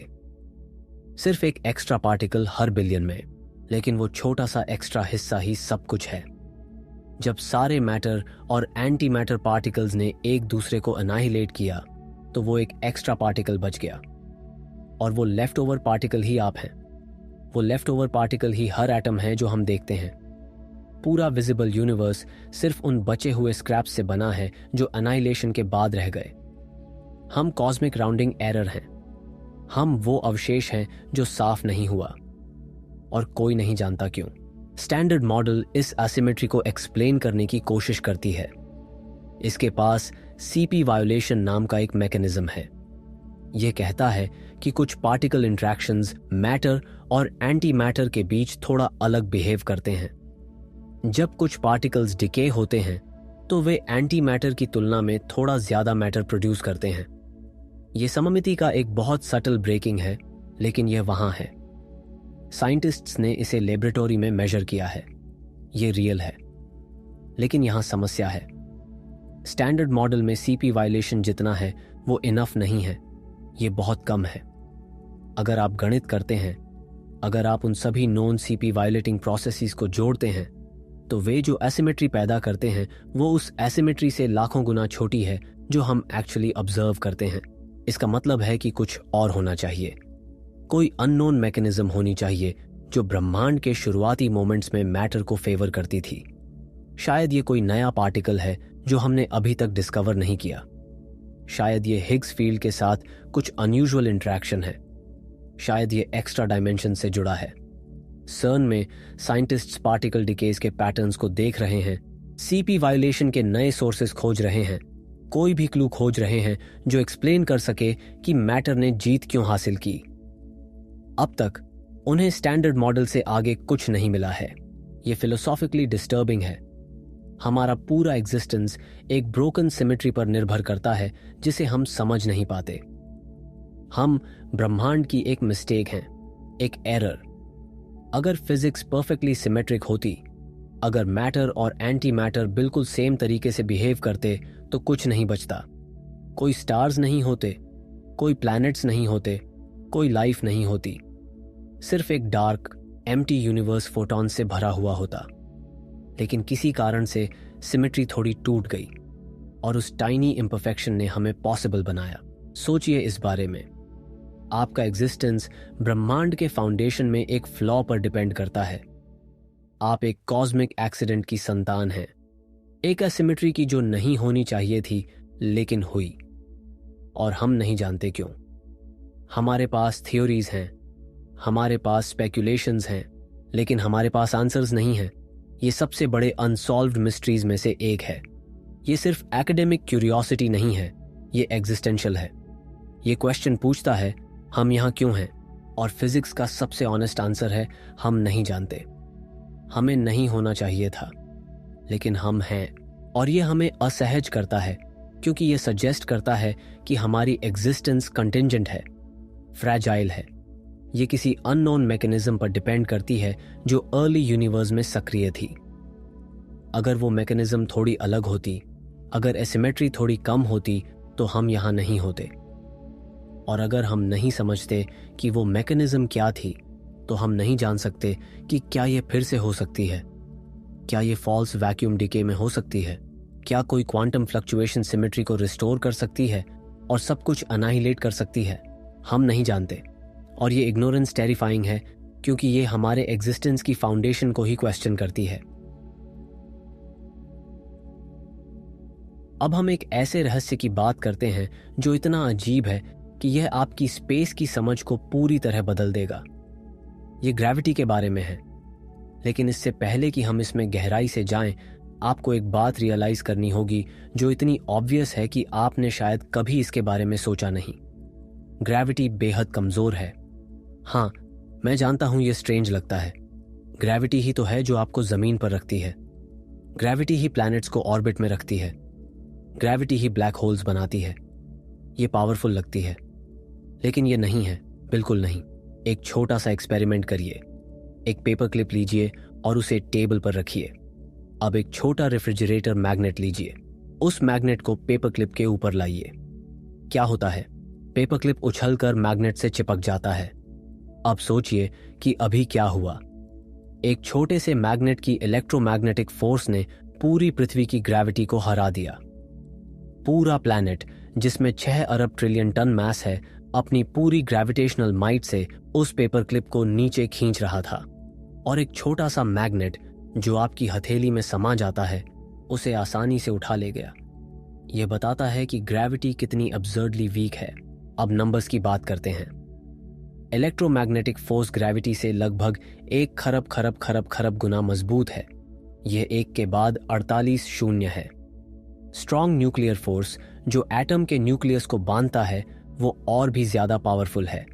सिर्फ एक एक्स्ट्रा पार्टिकल हर बिलियन में, लेकिन वो छोटा सा एक्स्ट्रा हिस्सा ही सब कुछ है। जब सारे मैटर और एंटी मैटर पार्टिकल्स ने एक दूसरे को अनाहिलेट किया तो वो एक एक्स्ट्रा पार्टिकल बच गया, और वो लेफ्ट ओवर पार्टिकल ही आप हैं। वो लेफ्ट ओवर पार्टिकल ही हर एटम है जो हम देखते हैं। पूरा विजिबल यूनिवर्स सिर्फ उन बचे हुए स्क्रैप्स से बना है जो अनाइलेशन के बाद रह गए। हम कॉस्मिक राउंडिंग एरर हैं। हम वो अवशेष हैं जो साफ नहीं हुआ, और कोई नहीं जानता क्यों। स्टैंडर्ड मॉडल इस एसिमेट्री को एक्सप्लेन करने की कोशिश करती है। इसके पास सीपी वायोलेशन नाम का एक मैकेनिज्म है। यह कहता है कि कुछ पार्टिकल इंटरैक्शंस मैटर और एंटी मैटर के बीच थोड़ा अलग बिहेव करते हैं। जब कुछ पार्टिकल्स डिके होते हैं तो वे एंटी मैटर की तुलना में थोड़ा ज्यादा मैटर प्रोड्यूस करते हैं। यह सममिति का एक बहुत सटल ब्रेकिंग है, लेकिन यह वहां है। साइंटिस्ट्स ने इसे लेबोरेटरी में मेजर किया है। यह रियल है, लेकिन यहां समस्या है। स्टैंडर्ड मॉडल में सीपी वायलेशन जितना है वो इनफ नहीं है, ये बहुत कम है। अगर आप गणित करते हैं, अगर आप उन सभी नॉन सीपी वायलेटिंग प्रोसेसेस को जोड़ते हैं, तो वे जो एसिमेट्री पैदा करते हैं वो उस एसिमेट्री से लाखों गुना छोटी है जो हम एक्चुअली ऑब्जर्व करते हैं। इसका मतलब है कि कुछ और होना चाहिए। कोई अननोन मैकेनिज्म होनी चाहिए जो ब्रह्मांड के शुरुआती मोमेंट्स में मैटर को फेवर करती थी। शायद ये कोई नया पार्टिकल है जो हमने अभी तक डिस्कवर नहीं किया। शायद ये हिग्स फील्ड के साथ कुछ अनयूजुअल इंटरैक्शन है। शायद ये एक्स्ट्रा डायमेंशन से जुड़ा है। सर्न में साइंटिस्ट्स पार्टिकल डिकेज के पैटर्न्स को देख रहे हैं, सीपी वायलेशन के नए सोर्सेस खोज रहे हैं, कोई भी क्लू खोज रहे हैं जो एक्सप्लेन कर सके कि मैटर ने जीत क्यों हासिल की। अब तक उन्हें स्टैंडर्ड मॉडल से आगे कुछ नहीं मिला है। यह फिलोसॉफिकली डिस्टर्बिंग है। हमारा पूरा एग्जिस्टेंस एक ब्रोकन सिमेट्री पर निर्भर करता है जिसे हम समझ नहीं पाते। हम ब्रह्मांड की एक मिस्टेक हैं, एक एरर। अगर फिजिक्स परफेक्टली सिमेट्रिक होती, अगर मैटर और एंटी मैटर बिल्कुल सेम तरीके से बिहेव करते, तो कुछ नहीं बचता। कोई स्टार्स नहीं होते, कोई प्लैनेट्स नहीं होते, कोई लाइफ नहीं होती। सिर्फ एक डार्क एम्प्टी यूनिवर्स फोटॉन से भरा हुआ होता। लेकिन किसी कारण से सिमेट्री थोड़ी टूट गई, और उस टाइनी इम्परफेक्शन ने हमें पॉसिबल बनाया। सोचिए इस बारे में। आपका एग्जिस्टेंस ब्रह्मांड के फाउंडेशन में एक फ्लॉ पर डिपेंड करता है। आप एक कॉस्मिक एक्सीडेंट की संतान हैं, एक एसिमेट्री की जो नहीं होनी चाहिए थी लेकिन हुई, और हम नहीं जानते क्यों। हमारे पास थ्योरीज हैं, हमारे पास स्पेक्यूलेशंस हैं, लेकिन हमारे पास आंसर्स नहीं हैं। ये सबसे बड़े अनसॉल्व्ड मिस्ट्रीज में से एक है। ये सिर्फ एकेडमिक क्यूरियोसिटी नहीं है, ये एग्जिस्टेंशियल है। ये क्वेश्चन पूछता है हम यहाँ क्यों हैं, और फिजिक्स का सबसे ऑनेस्ट आंसर है हम नहीं जानते। हमें नहीं होना चाहिए था, लेकिन हम हैं, और ये हमें असहज करता है क्योंकि ये सजेस्ट करता है कि हमारी एग्जिस्टेंस कंटिंजेंट है, फ्रैजाइल है। ये किसी अननोन मैकेनिज्म पर डिपेंड करती है जो अर्ली यूनिवर्स में सक्रिय थी। अगर वो मैकेनिज्म थोड़ी अलग होती, अगर एसिमेट्री थोड़ी कम होती, तो हम यहाँ नहीं होते। और अगर हम नहीं समझते कि वो मैकेनिज्म क्या थी, तो हम नहीं जान सकते कि क्या ये फिर से हो सकती है, क्या ये फॉल्स वैक्यूम डिके में हो सकती है, क्या कोई क्वांटम फ्लक्चुएशन सिमेट्री को रिस्टोर कर सकती है और सब कुछ अनाहिलेट कर सकती है। हम नहीं जानते, और ये इग्नोरेंस टेरिफाइंग है क्योंकि ये हमारे एग्जिस्टेंस की फाउंडेशन को ही क्वेश्चन करती है। अब हम एक ऐसे रहस्य की बात करते हैं जो इतना अजीब है कि यह आपकी स्पेस की समझ को पूरी तरह बदल देगा। यह ग्रेविटी के बारे में है, लेकिन इससे पहले कि हम इसमें गहराई से जाएं, आपको एक बात रियलाइज करनी होगी जो इतनी ऑब्वियस है कि आपने शायद कभी इसके बारे में सोचा नहीं। ग्रेविटी बेहद कमजोर है। हाँ, मैं जानता हूं यह स्ट्रेंज लगता है। ग्रेविटी ही तो है जो आपको जमीन पर रखती है। ग्रेविटी ही प्लैनेट्स को ऑर्बिट में रखती है। ग्रेविटी ही ब्लैक होल्स बनाती है। ये पावरफुल लगती है, लेकिन ये नहीं है, बिल्कुल नहीं। एक छोटा सा एक्सपेरिमेंट करिए। एक पेपर क्लिप लीजिए और उसे टेबल पर रखिए। अब एक छोटा रेफ्रिजरेटर मैग्नेट लीजिए। उस मैग्नेट को पेपर क्लिप के ऊपर लाइए। क्या होता है? पेपर क्लिप उछलकर मैग्नेट से चिपक जाता है। अब सोचिए कि अभी क्या हुआ। एक छोटे से मैग्नेट की इलेक्ट्रोमैग्नेटिक फोर्स ने पूरी पृथ्वी की ग्रेविटी को हरा दिया। पूरा प्लैनेट, जिसमें 6 अरब ट्रिलियन टन मास है, अपनी पूरी ग्रेविटेशनल माइट से उस पेपर क्लिप को नीचे खींच रहा था, और एक छोटा सा मैग्नेट जो आपकी हथेली में समा जाता है उसे आसानी से उठा ले गया। यह बताता है कि ग्रेविटी कितनी अब्सर्डली वीक है। अब नंबर्स की बात करते हैं। इलेक्ट्रोमैग्नेटिक फोर्स ग्रेविटी से लगभग 1 खरब खरब खरब खरब गुना मजबूत है। यह 1 के बाद 48 शून्य है। स्ट्रॉन्ग न्यूक्लियर फोर्स जो एटम के न्यूक्लियस को बांधता है वो और भी ज्यादा पावरफुल है।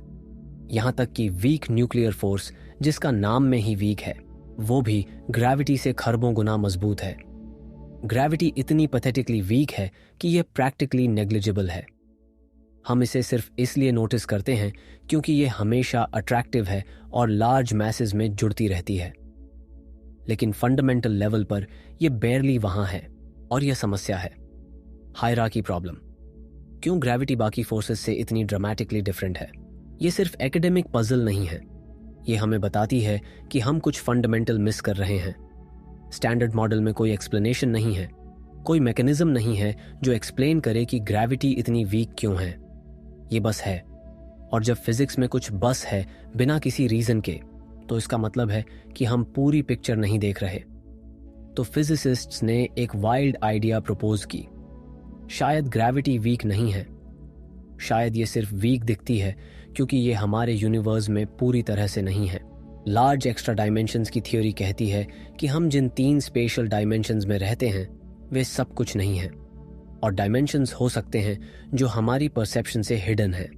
यहां तक कि वीक न्यूक्लियर फोर्स, जिसका नाम में ही वीक है, वो भी ग्रेविटी से खरबों गुना मजबूत है। ग्रेविटी इतनी पैथेटिकली वीक है कि यह प्रैक्टिकली नेग्लिजिबल है। हम इसे सिर्फ इसलिए नोटिस करते हैं क्योंकि यह हमेशा अट्रैक्टिव है और लार्ज मैसेज में जुड़ती रहती है, लेकिन फंडामेंटल लेवल पर यह बेयरली वहां है। और यह समस्या है, हायरार्की प्रॉब्लम। क्यों ग्रेविटी बाकी फोर्सेस से इतनी ड्रामेटिकली डिफरेंट है? यह सिर्फ एकेडमिक पजल नहीं है, यह हमें बताती है कि हम कुछ फंडामेंटल मिस कर रहे हैं। स्टैंडर्ड मॉडल में कोई एक्सप्लेनेशन नहीं है, कोई मैकेनिज्म नहीं है जो एक्सप्लेन करे कि ग्रेविटी इतनी वीक क्यों है। ये बस है, और जब फिजिक्स में कुछ बस है बिना किसी रीजन के, तो इसका मतलब है कि हम पूरी पिक्चर नहीं देख रहे। तो फिजिसिस्ट्स ने एक वाइल्ड आइडिया प्रपोज की। शायद ग्रेविटी वीक नहीं है, शायद ये सिर्फ वीक दिखती है क्योंकि ये हमारे यूनिवर्स में पूरी तरह से नहीं है। लार्ज एक्स्ट्रा डायमेंशंस की थ्योरी कहती है कि हम जिन 3 स्पेशल डायमेंशंस में रहते हैं वे सब कुछ नहीं है, और डायमेंशंस हो सकते हैं जो हमारी परसेप्शन से हिडन है,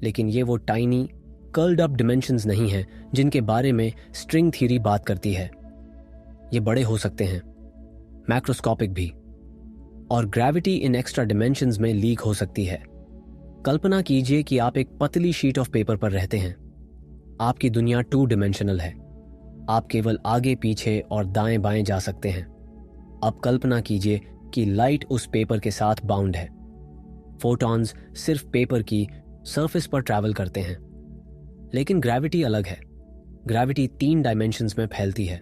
लेकिन ये वो टाइनी कर्ल्ड अप डिमेंशंस नहीं है जिनके बारे में स्ट्रिंग थ्योरी बात करती है। ये बड़े हो सकते हैं, मैक्रोस्कोपिक भी, और ग्रेविटी इन एक्स्ट्रा डिमेंशंस में लीक हो सकती है। कल्पना कीजिए कि आप एक पतली शीट ऑफ पेपर पर रहते हैं। आपकी दुनिया 2 डिमेंशनल है। आप केवल आगे पीछे और दाएं बाएं जा सकते हैं। अब कल्पना कीजिए कि लाइट उस पेपर के साथ बाउंड है। फोटॉन्स सिर्फ पेपर की सरफेस पर ट्रैवल करते हैं, लेकिन ग्रेविटी अलग है। ग्रेविटी 3 डायमेंशंस में फैलती है।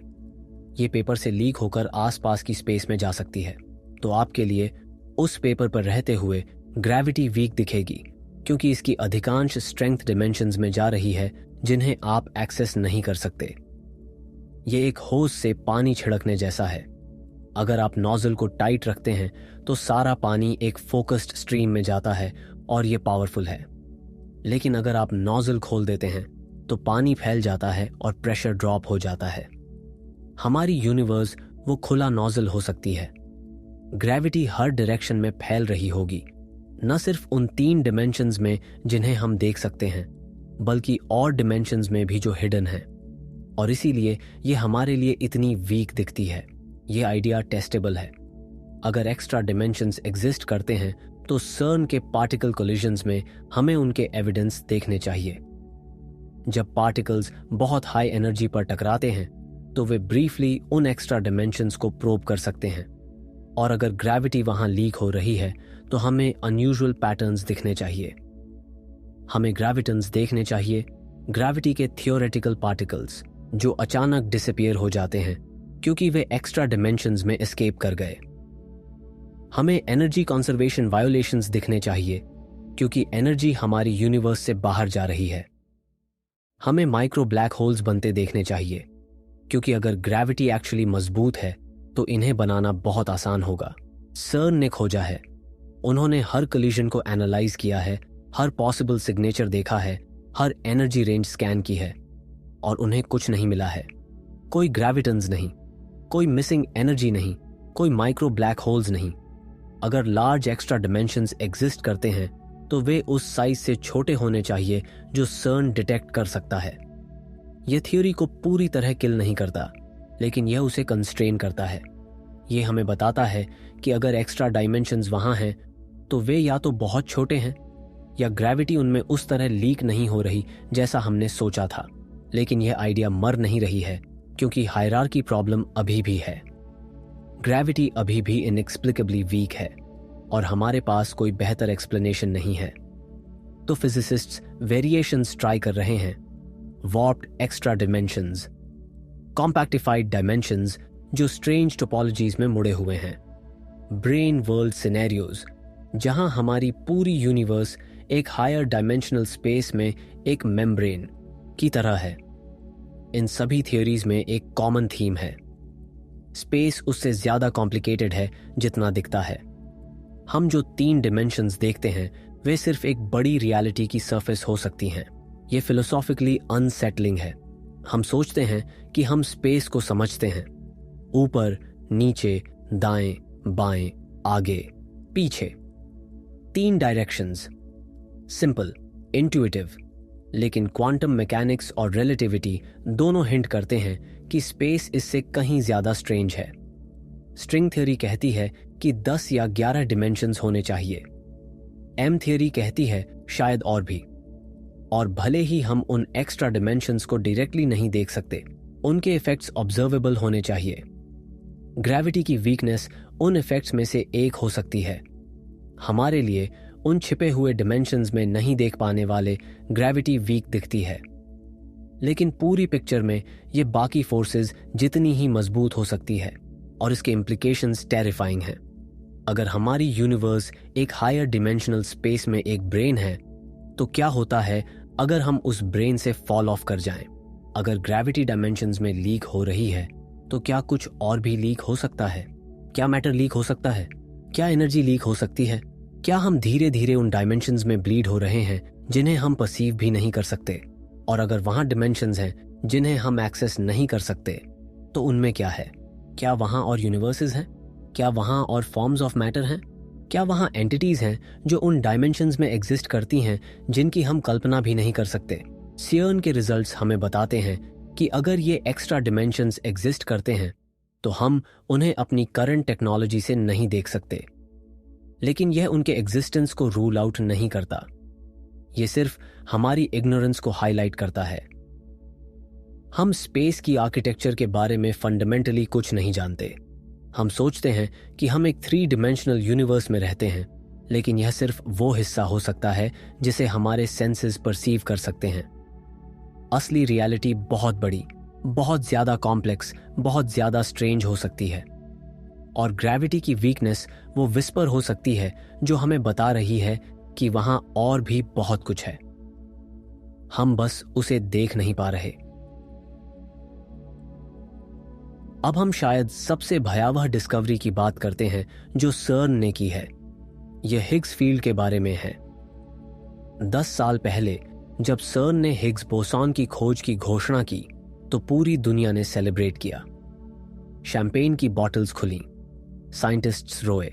ये पेपर से लीक होकर आसपास की स्पेस में जा सकती है। तो आपके लिए उस पेपर पर रहते हुए ग्रेविटी वीक दिखेगी क्योंकि इसकी अधिकांश स्ट्रेंथ डिमेंशंस में जा रही है जिन्हें आप एक्सेस नहीं कर सकते। ये एक होस से पानी छिड़कने जैसा है। अगर आप नोजल को टाइट रखते हैं तो सारा पानी एक फोकस्ड स्ट्रीम में जाता है और ये पावरफुल है। लेकिन अगर आप नोजल खोल देते हैं तो पानी फैल जाता है और प्रेशर ड्रॉप हो जाता है। हमारी यूनिवर्स वो खुला नोजल हो सकती है। ग्रेविटी हर डायरेक्शन में फैल रही होगी, न सिर्फ उन 3 डिमेंशंस में जिन्हें हम देख सकते हैं, बल्कि और डिमेंशंस में भी जो हिडन है, और इसीलिए ये हमारे लिए इतनी वीक दिखती है। ये आइडिया टेस्टेबल है। अगर एक्स्ट्रा डिमेंशंस एग्जिस्ट करते हैं तो सर्न के पार्टिकल कोलिजन्स में हमें उनके एविडेंस देखने चाहिए। जब पार्टिकल्स बहुत हाई एनर्जी पर टकराते हैं तो वे ब्रीफली उन एक्स्ट्रा डिमेंशंस को प्रोब कर सकते हैं, और अगर ग्रेविटी वहां लीक हो रही है तो हमें अनयूजुअल पैटर्न्स दिखने चाहिए। हमें ग्रेविटन्स देखने चाहिए, ग्रेविटी के थियोरेटिकल पार्टिकल्स जो अचानक डिसअपीयर हो जाते हैं क्योंकि वे एक्स्ट्रा डिमेंशंस में एस्केप कर गए। हमें एनर्जी कंजर्वेशन वायोलेशंस दिखने चाहिए क्योंकि एनर्जी हमारी यूनिवर्स से बाहर जा रही है। हमें माइक्रो ब्लैक होल्स बनते देखने चाहिए क्योंकि अगर ग्रेविटी एक्चुअली मजबूत है तो इन्हें बनाना बहुत आसान होगा। सर्न ने खोजा है। उन्होंने हर कोलिजन को एनालाइज किया है, हर पॉसिबल सिग्नेचर देखा है, हर एनर्जी रेंज स्कैन की है, और उन्हें कुछ नहीं मिला है। कोई ग्रेविटन्स नहीं, कोई मिसिंग एनर्जी नहीं, कोई माइक्रो ब्लैक होल्स नहीं। अगर लार्ज एक्स्ट्रा डिमेंशंस एग्जिस्ट करते हैं तो वे उस साइज से छोटे होने चाहिए जो सर्न डिटेक्ट कर सकता है। यह थ्योरी को पूरी तरह किल नहीं करता, लेकिन यह उसे कंस्ट्रेन करता है। यह हमें बताता है कि अगर एक्स्ट्रा डायमेंशंस वहां हैं तो वे या तो बहुत छोटे हैं या ग्रेविटी उनमें उस तरह लीक नहीं हो रही जैसा हमने सोचा था। लेकिन यह आइडिया मर नहीं रही है क्योंकि हायरार्की प्रॉब्लम अभी भी है। ग्रेविटी अभी भी इनएक्सप्लिकेबली वीक है और हमारे पास कोई बेहतर एक्सप्लेनेशन नहीं है। तो फिजिसिस्ट्स वेरिएशंस ट्राई कर रहे हैं, वार्प्ड एक्स्ट्रा डिमेंशंस, कॉम्पैक्टिफाइड डायमेंशंस जो स्ट्रेंज टोपोलॉजीज में मुड़े हुए हैं, ब्रेन वर्ल्ड सिनेरियोज जहां हमारी पूरी यूनिवर्स एक हायर डायमेंशनल स्पेस में एक मेम्ब्रेन की तरह है। इन सभी थियोरीज में एक कॉमन थीम है, स्पेस उससे ज्यादा कॉम्प्लिकेटेड है जितना दिखता है। हम जो 3 डिमेंशंस देखते हैं वे सिर्फ एक बड़ी रियलिटी की सरफेस हो सकती हैं। ये फिलोसॉफिकली अनसेटलिंग है। हम सोचते हैं कि हम स्पेस को समझते हैं, ऊपर, नीचे, दाएं, बाएं, आगे, पीछे, 3 डायरेक्शंस, सिंपल, इंट्यूटिव। लेकिन क्वांटम मैकेनिक्स और रिलेटिविटी दोनों हिंट करते हैं कि स्पेस इससे कहीं ज्यादा स्ट्रेंज है। स्ट्रिंग थ्योरी कहती है कि 10 या 11 डिमेंशंस होने चाहिए। एम थ्योरी कहती है शायद और भी। और भले ही हम उन एक्स्ट्रा डिमेंशंस को डायरेक्टली नहीं देख सकते, उनके इफेक्ट्स ऑब्जर्वेबल होने चाहिए। ग्रेविटी की वीकनेस उन इफेक्ट्स में से एक हो सकती है। हमारे लिए उन छिपे हुए डिमेंशंस में नहीं देख पाने वाले ग्रेविटी वीक दिखती है, लेकिन पूरी पिक्चर में ये बाकी फोर्सेस जितनी ही मजबूत हो सकती है और इसके इम्प्लीकेशंस टेरिफाइंग हैं। अगर हमारी यूनिवर्स एक हायर डिमेंशनल स्पेस में एक ब्रेन है, तो क्या होता है अगर हम उस ब्रेन से फॉल ऑफ कर जाएं? अगर ग्रेविटी डायमेंशंस में लीक हो रही है, तो क्या कुछ और भी लीक हो सकता है? क्या मैटर लीक हो सकता है? क्या एनर्जी लीक हो सकती है? क्या हम धीरे धीरे उन डायमेंशंस में ब्लीड हो रहे हैं जिन्हें हम परसीव भी नहीं कर सकते? और अगर वहां डिमेंशंस हैं जिन्हें हम एक्सेस नहीं कर सकते, तो उनमें क्या है? क्या वहां और यूनिवर्सेस हैं? क्या वहां और फॉर्म्स ऑफ मैटर हैं? क्या वहां एंटिटीज हैं जो उन डायमेंशंस में एग्जिस्ट करती हैं जिनकी हम कल्पना भी नहीं कर सकते? सियर्न के रिजल्ट्स हमें बताते हैं कि अगर ये एक्स्ट्रा डिमेंशंस एग्जिस्ट करते हैं तो हम उन्हें अपनी करंट टेक्नोलॉजी से नहीं देख सकते। लेकिन यह उनके एग्जिस्टेंस को रूल आउट नहीं करता। यह सिर्फ हमारी इग्नोरेंस को हाईलाइट करता है। हम स्पेस की आर्किटेक्चर के बारे में फंडामेंटली कुछ नहीं जानते। हम सोचते हैं कि हम एक 3 डिमेंशनल यूनिवर्स में रहते हैं, लेकिन यह सिर्फ वो हिस्सा हो सकता है जिसे हमारे सेंसेस परसीव कर सकते हैं। असली रियलिटी बहुत बड़ी, बहुत ज्यादा कॉम्प्लेक्स, बहुत ज्यादा स्ट्रेंज हो सकती है। और ग्रेविटी की वीकनेस वो विस्पर हो सकती है जो हमें बता रही है कि वहां और भी बहुत कुछ है, हम बस उसे देख नहीं पा रहे। अब हम शायद सबसे भयावह डिस्कवरी की बात करते हैं जो सर्न ने की है। यह हिग्स फील्ड के बारे में है। 10 साल पहले जब सर्न ने हिग्स बोसॉन की खोज की घोषणा की, तो पूरी दुनिया ने सेलिब्रेट किया। शैंपेन की बॉटल्स खुली, साइंटिस्ट्स रोए,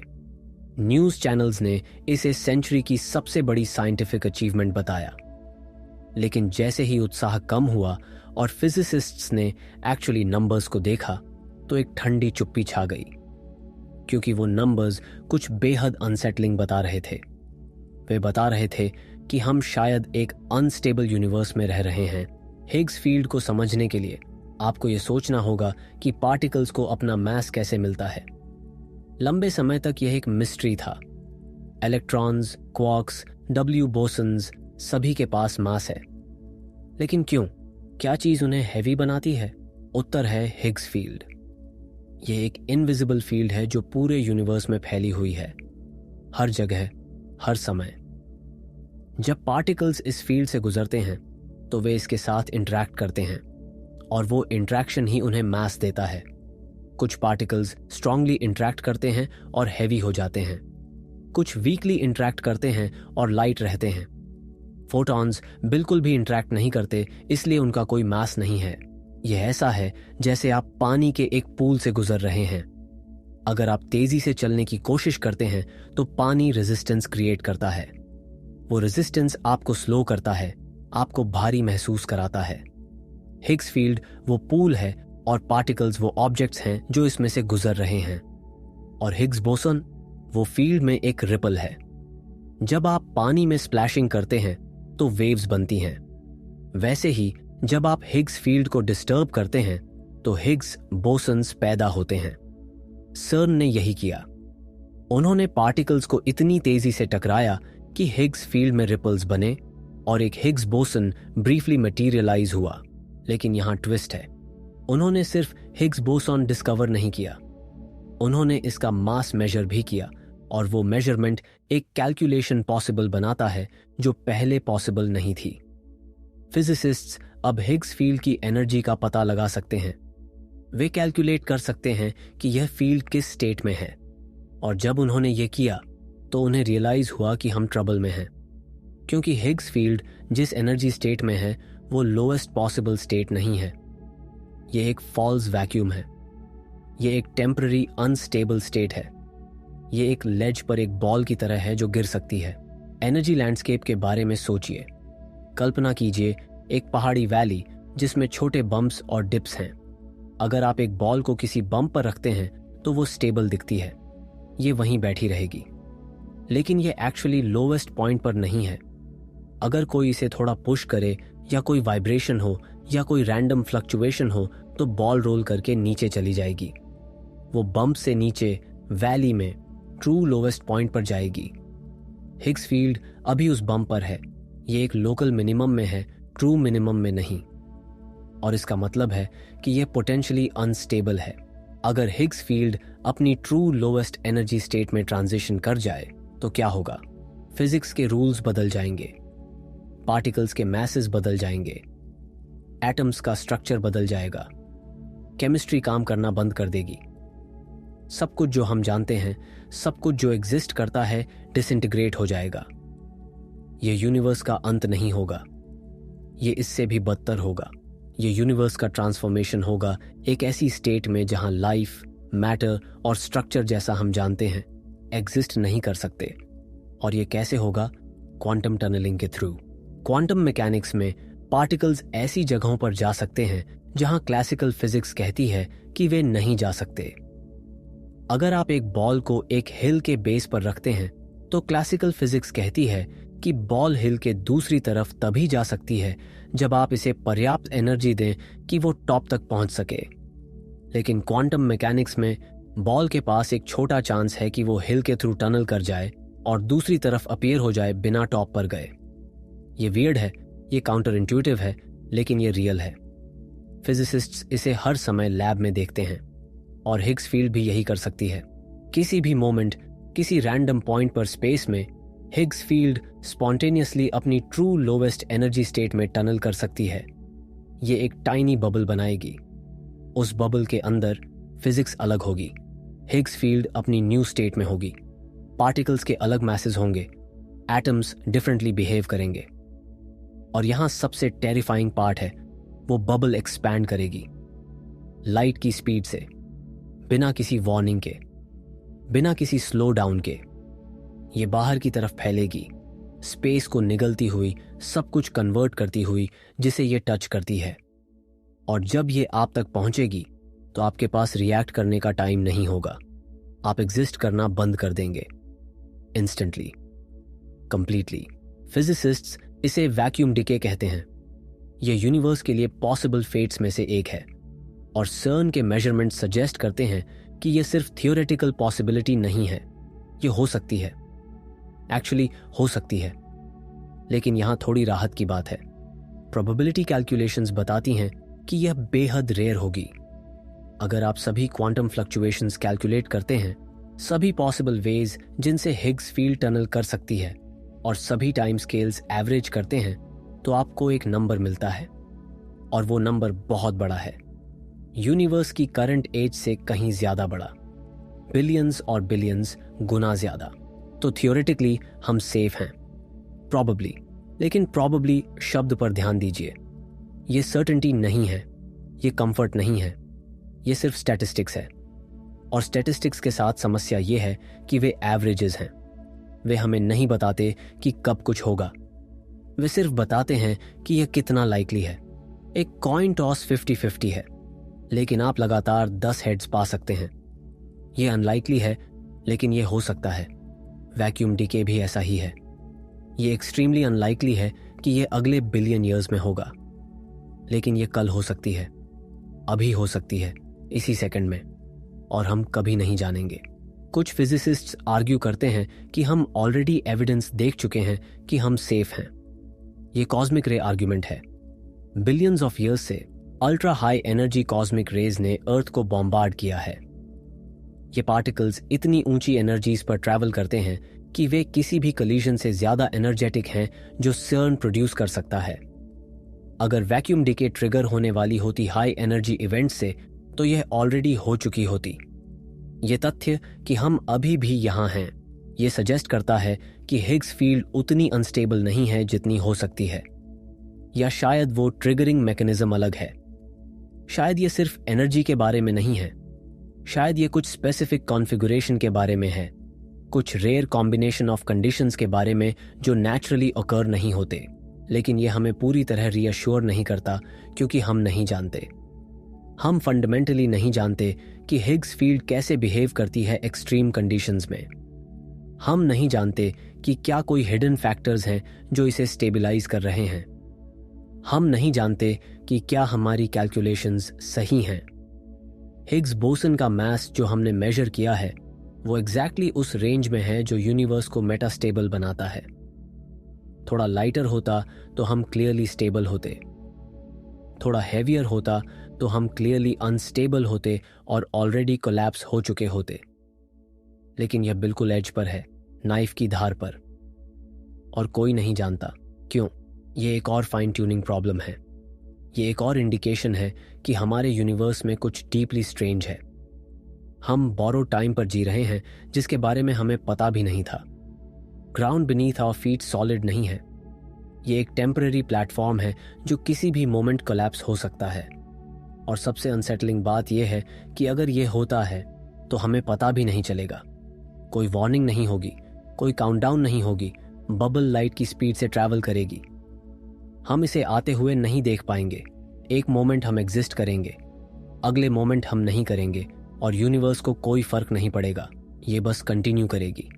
न्यूज चैनल्स ने इसे सेंचुरी की सबसे बड़ी साइंटिफिक अचीवमेंट बताया। लेकिन जैसे ही उत्साह कम हुआ और फिजिसिस्ट्स ने एक्चुअली नंबर्स को देखा, तो एक ठंडी चुप्पी छा गई, क्योंकि वो नंबर्स कुछ बेहद अनसेटलिंग बता रहे थे। वे बता रहे थे कि हम शायद एक अनस्टेबल यूनिवर्स में रह रहे हैं। हिग्स फील्ड को समझने के लिए आपको यह सोचना होगा कि पार्टिकल्स को अपना मास कैसे मिलता है। लंबे समय तक यह एक मिस्ट्री था। इलेक्ट्रॉन्स, क्वार्क्स, डब्ल्यू बोसन्स सभी के पास मास है, लेकिन क्यों? क्या चीज उन्हें हैवी बनाती है? उत्तर है हिग्स फील्ड। यह एक इनविजिबल फील्ड है जो पूरे यूनिवर्स में फैली हुई है, हर जगह, हर समय। जब पार्टिकल्स इस फील्ड से गुजरते हैं तो वे इसके साथ इंटरैक्ट करते हैं, और वो इंटरैक्शन ही उन्हें मास देता है। कुछ पार्टिकल्स स्ट्रांगली इंटरैक्ट करते हैं और हैवी हो जाते हैं, कुछ वीकली इंटरैक्ट करते हैं और लाइट रहते हैं। फोटॉन्स बिल्कुल भी इंटरैक्ट नहीं करते, इसलिए उनका कोई मास नहीं है। यह ऐसा है जैसे आप पानी के एक पूल से गुजर रहे हैं। अगर आप तेजी से चलने की कोशिश करते हैं तो पानी रेजिस्टेंस क्रिएट करता है। वो रेजिस्टेंस आपको स्लो करता है, आपको भारी महसूस कराता है। हिग्स फील्ड वो पूल है और पार्टिकल्स वो ऑब्जेक्ट्स हैं जो इसमें से गुजर रहे हैं। और हिग्स बोसन वो फील्ड में एक रिपल है। जब आप पानी में स्प्लैशिंग करते हैं तो वेव्स बनती हैं। वैसे ही जब आप हिग्स फील्ड को डिस्टर्ब करते हैं तो हिग्स बोसन्स पैदा होते हैं। सर्न ने यही किया। उन्होंने पार्टिकल्स को इतनी तेजी से टकराया कि हिग्स फील्ड में रिपल्स बने और एक हिग्स बोसन ब्रीफली मटीरियलाइज हुआ। लेकिन यहां ट्विस्ट है, उन्होंने सिर्फ हिग्स बोसॉन डिस्कवर नहीं किया, उन्होंने इसका मास मेजर भी किया, और वो मेजरमेंट एक कैलकुलेशन पॉसिबल बनाता है जो पहले पॉसिबल नहीं थी। फिजिसिस्ट्स अब हिग्स फील्ड की एनर्जी का पता लगा सकते हैं। वे कैलकुलेट कर सकते हैं कि यह फील्ड किस स्टेट में है, और जब उन्होंने ये किया तो उन्हें रियलाइज हुआ कि हम ट्रबल में हैं, क्योंकि हिग्स फील्ड जिस एनर्जी स्टेट में है वो लोएस्ट पॉसिबल स्टेट नहीं है। ये एक फॉल्स वैक्यूम है, ये एक टेम्पररी अनस्टेबल स्टेट है, ये एक लेज पर एक बॉल की तरह है जो गिर सकती है। एनर्जी लैंडस्केप के बारे में सोचिए। कल्पना कीजिए एक पहाड़ी वैली जिसमें छोटे बम्प्स और डिप्स हैं। अगर आप एक बॉल को किसी बम्प पर रखते हैं तो वो स्टेबल दिखती है, ये वहीं बैठी रहेगी, लेकिन ये एक्चुअली लोवेस्ट पॉइंट पर नहीं है। अगर कोई इसे थोड़ा पुश करे या कोई वाइब्रेशन हो या कोई रैंडम फ्लक्चुएशन हो तो बॉल रोल करके नीचे चली जाएगी। वो बम्प से नीचे वैली में ट्रू लोवेस्ट पॉइंट पर जाएगी। हिग्स फील्ड अभी उस बम्प पर है, ये एक लोकल मिनिमम में है, ट्रू मिनिमम में नहीं। और इसका मतलब है कि यह पोटेंशियली अनस्टेबल है। अगर हिग्स फील्ड अपनी ट्रू लोवेस्ट एनर्जी स्टेट में ट्रांजिशन कर जाए तो क्या होगा? फिजिक्स के रूल्स बदल जाएंगे, पार्टिकल्स के मैसेस बदल जाएंगे, एटम्स का स्ट्रक्चर बदल जाएगा, केमिस्ट्री काम करना बंद कर देगी। सब कुछ जो हम जानते हैं, सब कुछ जो एग्जिस्ट करता है, डिसइंटीग्रेट हो जाएगा। ये यूनिवर्स का अंत नहीं होगा, ये इससे भी बदतर होगा। ये यूनिवर्स का ट्रांसफॉर्मेशन होगा एक ऐसी स्टेट में जहां लाइफ, मैटर और स्ट्रक्चर जैसा हम जानते हैं एग्जिस्ट नहीं कर सकते। और ये कैसे होगा? क्वांटम टनलिंग के थ्रू। क्वांटम मैकेनिक्स में पार्टिकल्स ऐसी जगहों पर जा सकते हैं जहां क्लासिकल फिजिक्स कहती है कि वे नहीं जा सकते। अगर आप एक बॉल को एक हिल के बेस पर रखते हैं तो क्लासिकल फिजिक्स कहती है कि बॉल हिल के दूसरी तरफ तभी जा सकती है जब आप इसे पर्याप्त एनर्जी दें कि वो टॉप तक पहुंच सके। लेकिन क्वांटम मैकेनिक्स में बॉल के पास एक छोटा चांस है कि वो हिल के थ्रू टनल कर जाए और दूसरी तरफ अपीयर हो जाए बिना टॉप पर गए। ये वियर्ड है, ये काउंटर इंट्यूटिव है, लेकिन ये रियल है। फिजिसिस्ट्स इसे हर समय लैब में देखते हैं और हिग्स फील्ड भी यही कर सकती है। किसी भी मोमेंट, किसी रैंडम पॉइंट पर स्पेस में हिग्स फील्ड स्पॉन्टेनियसली अपनी ट्रू लोवेस्ट एनर्जी स्टेट में टनल कर सकती है। ये एक टाइनी बबल बनाएगी। उस बबल के अंदर फिजिक्स अलग होगी, हिग्स फील्ड अपनी न्यू स्टेट में होगी, पार्टिकल्स के अलग मैसेज होंगे, एटम्स डिफरेंटली बिहेव करेंगे। और यहां सबसे टेरिफाइंग पार्ट है, वो बबल एक्सपैंड करेगी लाइट की स्पीड से, बिना किसी वार्निंग के, बिना किसी स्लो डाउन के। ये बाहर की तरफ फैलेगी, स्पेस को निगलती हुई, सब कुछ कन्वर्ट करती हुई जिसे ये टच करती है। और जब ये आप तक पहुंचेगी तो आपके पास रिएक्ट करने का टाइम नहीं होगा। आप एग्जिस्ट करना बंद कर देंगे, इंस्टेंटली, कंप्लीटली। फिजिसिस्ट्स इसे वैक्यूम डिके कहते हैं। ये यूनिवर्स के लिए पॉसिबल फेट्स में से एक है, और सर्न के मेजरमेंट सजेस्ट करते हैं कि ये सिर्फ थियोरेटिकल पॉसिबिलिटी नहीं है, ये हो सकती है, एक्चुअली हो सकती है। लेकिन यहां थोड़ी राहत की बात है। प्रोबेबिलिटी कैलकुलेशंस बताती हैं कि यह बेहद रेयर होगी। अगर आप सभी क्वांटम फ्लक्चुएशंस कैलकुलेट करते हैं, सभी पॉसिबल वेज जिनसे हिग्स फील्ड टनल कर सकती है, और सभी टाइम स्केल्स एवरेज करते हैं, तो आपको एक नंबर मिलता है, और वो नंबर बहुत बड़ा है, यूनिवर्स की करंट एज से कहीं ज्यादा बड़ा, बिलियंस और बिलियंस गुना ज्यादा। तो थियोरेटिकली हम सेफ हैं, प्रॉबेबली। लेकिन प्रॉबेबली शब्द पर ध्यान दीजिए। ये सर्टेनिटी नहीं है, ये कंफर्ट नहीं है, ये सिर्फ स्टैटिस्टिक्स है। और स्टैटिस्टिक्स के साथ समस्या ये है कि वे एवरेजेस हैं। वे हमें नहीं बताते कि कब कुछ होगा, वे सिर्फ बताते हैं कि यह कितना लाइकली है। एक कॉइन टॉस 50-50 है, लेकिन आप लगातार 10 हेड्स पा सकते हैं। यह अनलाइकली है, लेकिन यह हो सकता है। वैक्यूम डिके भी ऐसा ही है। ये एक्सट्रीमली अनलाइकली है कि यह अगले बिलियन ईयर्स में होगा, लेकिन यह कल हो सकती है, अभी हो सकती है, इसी सेकंड में, और हम कभी नहीं जानेंगे। कुछ फिजिसिस्ट्स आर्ग्यू करते हैं कि हम ऑलरेडी एविडेंस देख चुके हैं कि हम सेफ हैं। ये कॉस्मिक रे आर्ग्यूमेंट है। बिलियंस ऑफ ईयर्स से ultra high energy cosmic rays ने अर्थ को बॉम्बार्ड किया है। ये पार्टिकल्स इतनी ऊंची एनर्जीज पर ट्रैवल करते हैं कि वे किसी भी कलीजन से ज्यादा एनर्जेटिक हैं जो सर्न प्रोड्यूस कर सकता है। अगर वैक्यूम डिके ट्रिगर होने वाली होती हाई एनर्जी इवेंट से तो यह ऑलरेडी हो चुकी होती। यह तथ्य कि हम अभी भी यहां हैं, यह सजेस्ट करता है कि हिग्स फील्ड उतनी अनस्टेबल नहीं है जितनी हो सकती है, या शायद वो ट्रिगरिंग मैकेनिज्म अलग है। शायद ये सिर्फ एनर्जी के बारे में नहीं है, शायद ये कुछ स्पेसिफिक कॉन्फ़िगरेशन के बारे में है, कुछ रेयर कॉम्बिनेशन ऑफ कंडीशंस के बारे में जो नेचुरली ऑकर नहीं होते। लेकिन ये हमें पूरी तरह रीअश्योर नहीं करता क्योंकि हम नहीं जानते। हम फंडामेंटली नहीं जानते कि हिग्स फील्ड कैसे बिहेव करती है एक्सट्रीम कंडीशंस में। हम नहीं जानते कि क्या कोई हिडन फैक्टर्स हैं जो इसे स्टेबलाइज कर रहे हैं। हम नहीं जानते कि क्या हमारी कैलकुलेशंस सही हैं। हिग्स बोसन का मास जो हमने मेजर किया है वो एग्जैक्टली उस रेंज में है जो यूनिवर्स को मेटास्टेबल बनाता है। थोड़ा लाइटर होता तो हम क्लियरली स्टेबल होते, थोड़ा हैवियर होता तो हम क्लियरली अनस्टेबल होते और ऑलरेडी कोलैप्स हो चुके होते। लेकिन यह बिल्कुल एज पर है, नाइफ की धार पर, और कोई नहीं जानता क्यों। यह एक और फाइन ट्यूनिंग प्रॉब्लम है। ये एक और इंडिकेशन है कि हमारे यूनिवर्स में कुछ डीपली स्ट्रेंज है। हम बोरो टाइम पर जी रहे हैं जिसके बारे में हमें पता भी नहीं था। Ground beneath our feet solid नहीं है। ये एक टेम्पररी प्लेटफॉर्म है जो किसी भी मोमेंट कोलैप्स हो सकता है। और सबसे अनसेटलिंग बात यह है कि अगर ये होता है तो हमें पता भी नहीं चलेगा। कोई वार्निंग नहीं होगी, कोई काउंटडाउन नहीं होगी, बबल लाइट की स्पीड से ट्रैवल करेगी। हम इसे आते हुए नहीं देख पाएंगे। एक मोमेंट हम एग्जिस्ट करेंगे, अगले मोमेंट हम नहीं करेंगे, और यूनिवर्स को कोई फर्क नहीं पड़ेगा। ये बस कंटिन्यू करेगी,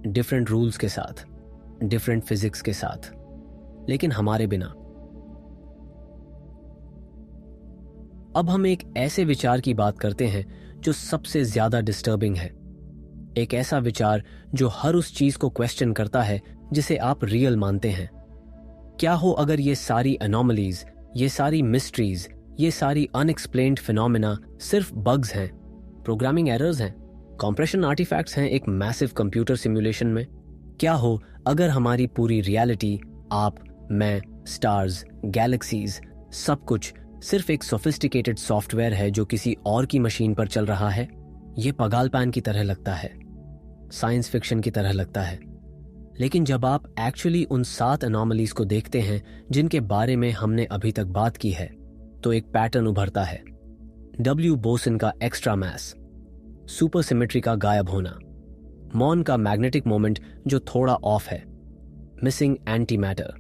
डिफरेंट रूल्स के साथ, डिफरेंट फिजिक्स के साथ, लेकिन हमारे बिना। अब हम एक ऐसे विचार की बात करते हैं जो सबसे ज्यादा डिस्टर्बिंग है। एक ऐसा विचार जो हर उस चीज को क्वेश्चन करता है जिसे आप रियल मानते हैं। क्या हो अगर ये सारी एनोमलीज, ये सारी मिस्ट्रीज, ये सारी अनएक्सप्लेन्ड फिनोमेना सिर्फ बग्स हैं, प्रोग्रामिंग एरर्स हैं, कॉम्प्रेशन आर्टिफैक्ट्स हैं एक मैसिव कंप्यूटर सिमुलेशन में? क्या हो अगर हमारी पूरी रियलिटी, आप, मैं, स्टार्स, गैलेक्सीज, सब कुछ सिर्फ एक सोफिस्टिकेटेड सॉफ्टवेयर है जो किसी और की मशीन पर चल रहा है? ये पगालपैन की तरह लगता है, साइंस फिक्शन की तरह लगता है। लेकिन जब आप एक्चुअली उन 7 एनोमलीज को देखते हैं जिनके बारे में हमने अभी तक बात की है, तो एक पैटर्न उभरता है। डब्ल्यू बोसन का एक्स्ट्रा मैस, सुपर सिमेट्री का गायब होना, मॉन का मैग्नेटिक मोमेंट जो थोड़ा ऑफ है, मिसिंग एंटी मैटर,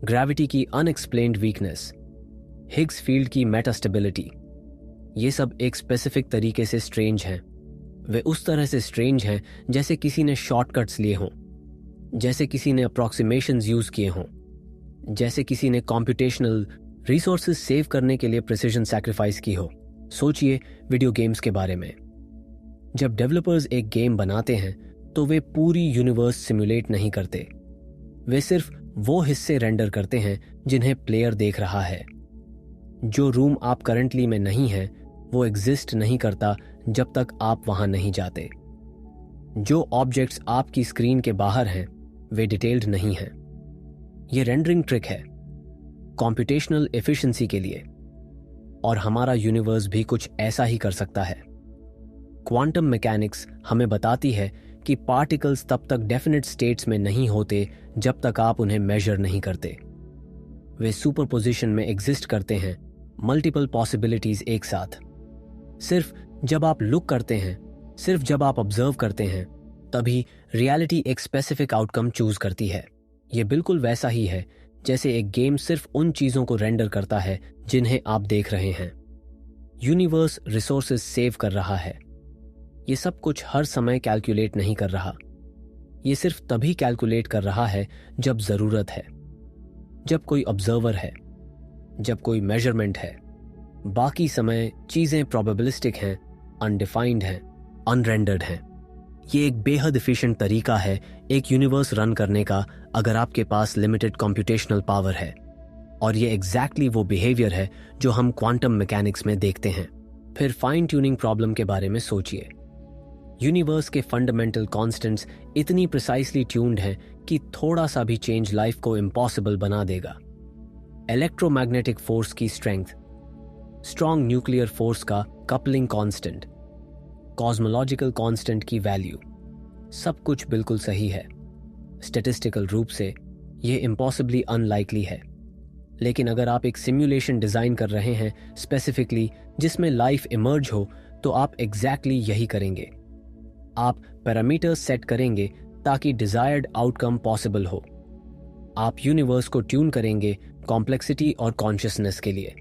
ग्रेविटी की अनएक्सप्लेन्ड वीकनेस, हिग्स फील्ड की मेटास्टेबिलिटी। ये सब एक स्पेसिफिक तरीके से स्ट्रेंज हैं। वे उस तरह से स्ट्रेंज हैं जैसे किसी ने शॉर्टकट्स लिए हों, जैसे किसी ने अप्रॉक्सीमेशंस यूज किए हों, जैसे किसी ने कॉम्प्यूटेशनल रिसोर्सेज सेव करने के लिए प्रिसिजन सैक्रिफाइस की हो। सोचिए वीडियो गेम्स के बारे में। जब डेवलपर्स एक गेम बनाते हैं तो वे पूरी यूनिवर्स सिमुलेट नहीं करते। वे सिर्फ वो हिस्से रेंडर करते हैं जिन्हें प्लेयर देख रहा है। जो रूम आप करंटली में नहीं है वो एग्जिस्ट नहीं करता जब तक आप वहां नहीं जाते। जो ऑब्जेक्ट्स आपकी स्क्रीन के बाहर हैं वे डिटेल्ड नहीं हैं। ये रेंडरिंग ट्रिक है कॉम्प्यूटेशनल एफिशिएंसी के लिए, और हमारा यूनिवर्स भी कुछ ऐसा ही कर सकता है। क्वांटम मैकेनिक्स हमें बताती है कि पार्टिकल्स तब तक डेफिनेट स्टेट्स में नहीं होते जब तक आप उन्हें मेजर नहीं करते। वे सुपरपोजिशन में एग्जिस्ट करते हैं, मल्टीपल पॉसिबिलिटीज एक साथ। सिर्फ जब आप लुक करते हैं, सिर्फ जब आप ऑब्जर्व करते हैं, तभी रियलिटी एक स्पेसिफिक आउटकम चूज करती है। यह बिल्कुल वैसा ही है जैसे एक गेम सिर्फ उन चीजों को रेंडर करता है जिन्हें आप देख रहे हैं। यूनिवर्स रिसोर्सेज सेव कर रहा है। यह सब कुछ हर समय कैलकुलेट नहीं कर रहा। यह सिर्फ तभी कैलकुलेट कर रहा है जब जरूरत है, जब कोई ऑब्जर्वर है, जब कोई मेजरमेंट है। बाकी समय चीजें प्रोबेबिलिस्टिक हैं, अनडिफाइंड हैं, अनरेंडर्ड हैं। ये एक बेहद एफिशिएंट तरीका है एक यूनिवर्स रन करने का अगर आपके पास लिमिटेड कंप्यूटेशनल पावर है, और ये एग्जैक्टली वो बिहेवियर है जो हम क्वांटम मैकेनिक्स में देखते हैं। फिर फाइन ट्यूनिंग प्रॉब्लम के बारे में सोचिए। यूनिवर्स के फंडामेंटल कांस्टेंट्स इतनी प्रिसाइसली ट्यून्ड हैं कि थोड़ा सा भी चेंज लाइफ को इम्पॉसिबल बना देगा। इलेक्ट्रोमैग्नेटिक फोर्स की स्ट्रेंथ, स्ट्रॉन्ग न्यूक्लियर फोर्स का कपलिंग कांस्टेंट, कॉस्मोलॉजिकल कांस्टेंट की वैल्यू, सब कुछ बिल्कुल सही है। स्टैटिस्टिकल रूप से ये इम्पॉसिबली अनलाइकली है। लेकिन अगर आप एक सिमुलेशन डिजाइन कर रहे हैं स्पेसिफिकली जिसमें लाइफ इमर्ज हो, तो आप एग्जैक्टली यही करेंगे। आप पैरामीटर्स सेट करेंगे ताकि डिजायर्ड आउटकम पॉसिबल हो। आप यूनिवर्स को ट्यून करेंगे कॉम्प्लेक्सिटी और कॉन्शियसनेस के लिए,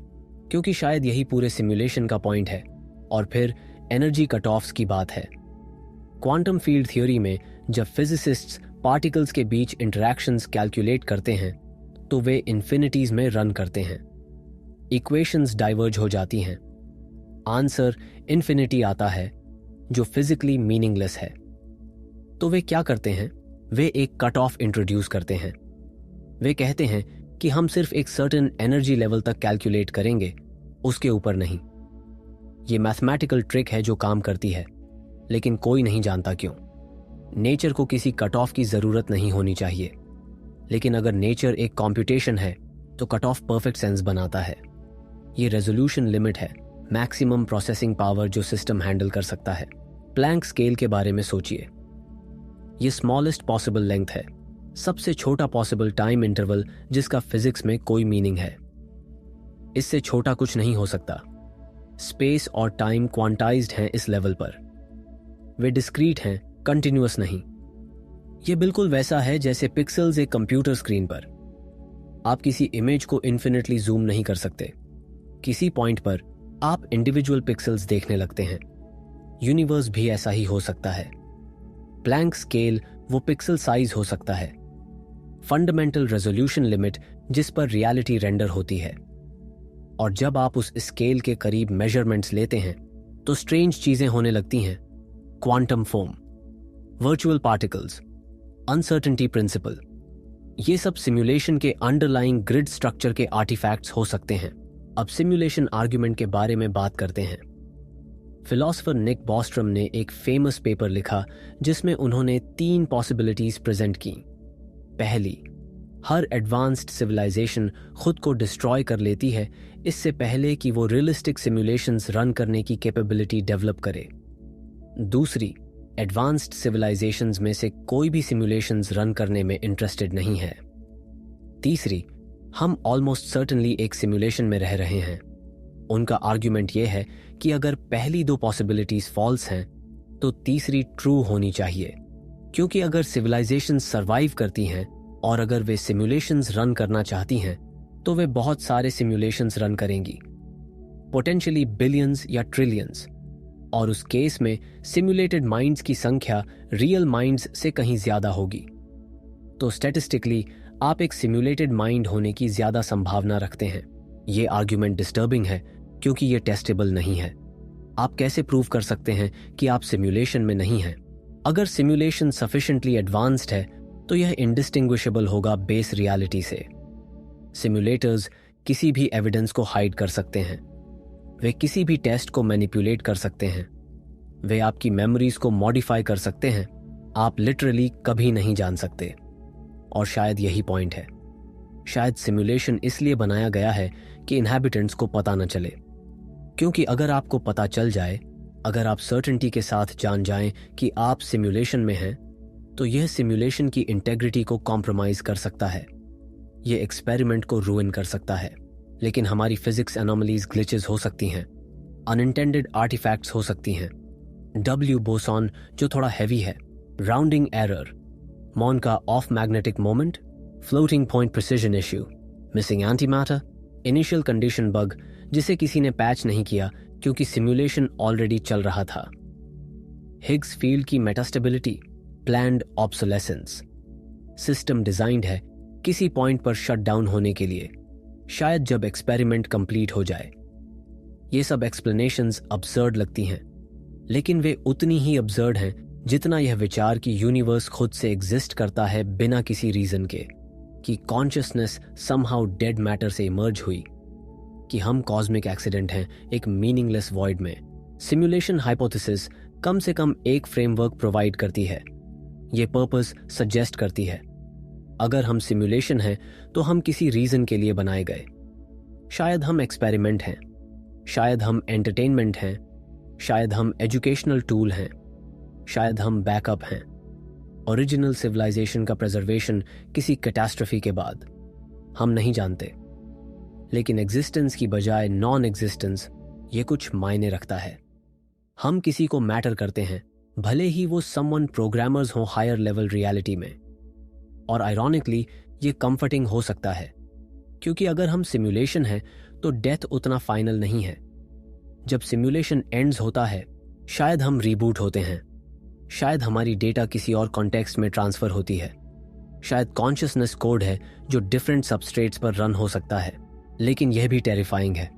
क्योंकि शायद यही पूरे सिमुलेशन का पॉइंट है। और फिर एनर्जी कट ऑफ्स की बात है। क्वांटम फील्ड थ्योरी में जब फिजिसिस्ट्स पार्टिकल्स के बीच इंटरैक्शंस कैलकुलेट करते हैं तो वे इन्फिनिटीज में रन करते हैं। इक्वेशंस डाइवर्ज हो जाती हैं, आंसर इन्फिनिटी आता है जो फिजिकली मीनिंगलेस है। तो वे क्या करते हैं? वे एक कट ऑफ इंट्रोड्यूस करते हैं। वे कहते हैं कि हम सिर्फ एक सर्टेन एनर्जी लेवल तक कैलकुलेट करेंगे, उसके ऊपर नहीं। ये मैथमेटिकल ट्रिक है जो काम करती है, लेकिन कोई नहीं जानता क्यों। नेचर को किसी कट ऑफ की जरूरत नहीं होनी चाहिए, लेकिन अगर नेचर एक कंप्यूटेशन है तो कट ऑफ परफेक्ट सेंस बनाता है। ये रेजोल्यूशन लिमिट है, मैक्सिमम प्रोसेसिंग पावर जो सिस्टम हैंडल कर सकता है। प्लैंक स्केल के बारे में सोचिए। ये स्मॉलेस्ट पॉसिबल लेंथ है, सबसे छोटा पॉसिबल टाइम इंटरवल जिसका फिजिक्स में कोई मीनिंग है। इससे छोटा कुछ नहीं हो सकता। स्पेस और टाइम क्वांटाइज्ड हैं इस लेवल पर। वे डिस्क्रीट हैं, कंटिन्यूअस नहीं। यह बिल्कुल वैसा है जैसे पिक्सेल्स एक कंप्यूटर स्क्रीन पर। आप किसी इमेज को इन्फिनिटली जूम नहीं कर सकते। किसी पॉइंट पर आप इंडिविजुअल पिक्सेल्स देखने लगते हैं। यूनिवर्स भी ऐसा ही हो सकता है। प्लैंक स्केल वो पिक्सल साइज हो सकता है, फंडामेंटल रेजोल्यूशन लिमिट जिस पर रियलिटी रेंडर होती है। और जब आप उस स्केल के करीब मेजरमेंट्स लेते हैं तो स्ट्रेंज चीजें होने लगती हैं। Quantum foam, virtual particles, uncertainty principle, ये सब सिमुलेशन के अंडरलाइंग ग्रिड स्ट्रक्चर के आर्टिफैक्ट्स हो सकते हैं। अब सिमुलेशन आर्ग्यूमेंट के बारे में बात करते हैं। फिलोसोफर निक बॉस्ट्रम ने एक फेमस पेपर लिखा जिसमें उन्होंने 3 पॉसिबिलिटीज प्रेजेंट की। पहली, हर एडवांस्ड सिविलाइजेशन खुद को डिस्ट्रॉय कर लेती है इससे पहले कि वो रियलिस्टिक सिमुलेशंस रन करने की कैपेबिलिटी डेवलप करे। दूसरी, एडवांस्ड सिविलाइजेशंस में से कोई भी सिमुलेशंस रन करने में इंटरेस्टेड नहीं है। तीसरी, हम ऑलमोस्ट सर्टेनली एक सिमुलेशन में रह रहे हैं। उनका आर्ग्यूमेंट यह है कि अगर पहली 2 पॉसिबिलिटीज फॉल्स हैं तो तीसरी ट्रू होनी चाहिए, क्योंकि अगर सिविलाइजेशंस सरवाइव करती हैं और अगर वे सिमुलेशंस रन करना चाहती हैं तो वे बहुत सारे सिमुलेशंस रन करेंगी, पोटेंशियली बिलियंस या ट्रिलियंस। और उस केस में सिमुलेटेड माइंड्स की संख्या रियल माइंड्स से कहीं ज्यादा होगी। तो स्टैटिस्टिकली आप एक सिमुलेटेड माइंड होने की ज्यादा संभावना रखते हैं। ये आर्ग्यूमेंट डिस्टर्बिंग है क्योंकि ये टेस्टेबल नहीं है। आप कैसे प्रूव कर सकते हैं कि आप सिमुलेशन में नहीं हैं? अगर सिमुलेशन सफिशिएंटली एडवांस्ड है तो यह इंडिस्टिंग्विशेबल होगा बेस रियलिटी से। सिमुलेटर्स किसी भी एविडेंस को हाइड कर सकते हैं। वे किसी भी टेस्ट को मैनिपुलेट कर सकते हैं। वे आपकी मेमोरीज को मॉडिफाई कर सकते हैं। आप लिटरली कभी नहीं जान सकते। और शायद यही पॉइंट है। शायद सिमुलेशन इसलिए बनाया गया है कि इनहैबिटेंट्स को पता न चले, क्योंकि अगर आपको पता चल जाए, अगर आप सर्टेनिटी के साथ जान जाएं कि आप सिमुलेशन में हैं, तो यह सिमुलेशन की इंटेग्रिटी को कॉम्प्रोमाइज कर सकता है। यह एक्सपेरिमेंट को रूइन कर सकता है। लेकिन हमारी फिजिक्स एनोमलीज ग्लिचेस हो सकती हैं, अनइंटेंडेड आर्टिफैक्ट्स हो सकती हैं। डब्ल्यू बोसॉन जो थोड़ा हैवी है, राउंडिंग एरर, मॉन का of magnetic moment, floating point precision issue, missing antimatter, initial condition bug जिसे किसी ने पैच नहीं किया क्योंकि सिमुलेशन ऑलरेडी चल रहा था, हिग्स फील्ड की मेटास्टेबिलिटी, प्लान्ड ऑब्सोलेसेंस। सिस्टम डिजाइंड है किसी पॉइंट पर शट डाउन होने के लिए, शायद जब एक्सपेरिमेंट कंप्लीट हो जाए। ये सब एक्सप्लेनेशंस अब्सर्ड लगती हैं, लेकिन वे उतनी ही अब्सर्ड हैं जितना यह विचार कि यूनिवर्स खुद से एग्जिस्ट करता है बिना किसी रीजन के, कि कॉन्शियसनेस समहाउ डेड मैटर से इमर्ज हुई, कि हम कॉस्मिक एक्सीडेंट हैं एक मीनिंगलेस वॉइड में। सिमुलेशन हाइपोथेसिस कम से कम एक फ्रेमवर्क प्रोवाइड करती है। ये पर्पस सजेस्ट करती है अगर हम सिमुलेशन हैं तो हम किसी रीजन के लिए बनाए गए। शायद हम एक्सपेरिमेंट हैं, शायद हम एंटरटेनमेंट हैं, शायद हम एजुकेशनल टूल हैं, शायद हम बैकअप हैं, ओरिजिनल सिविलाइजेशन का प्रिजर्वेशन किसी कैटास्ट्रोफी के बाद। हम नहीं जानते, लेकिन एग्जिस्टेंस की बजाय नॉन एग्जिस्टेंस ये कुछ मायने रखता है। हम किसी को मैटर करते हैं, भले ही वो समवन प्रोग्रामर्स हों हायर लेवल रियलिटी में। और आयरॉनिकली ये कंफर्टिंग हो सकता है, क्योंकि अगर हम सिमुलेशन हैं तो डेथ उतना फाइनल नहीं है। जब सिमुलेशन एंड्स होता है, शायद हम रीबूट होते हैं, शायद हमारी डेटा किसी और कॉन्टेक्स्ट में ट्रांसफर होती है, शायद कॉन्शियसनेस कोड है जो डिफरेंट सबस्ट्रेट्स पर रन हो सकता है। लेकिन यह भी टेरिफाइंग है,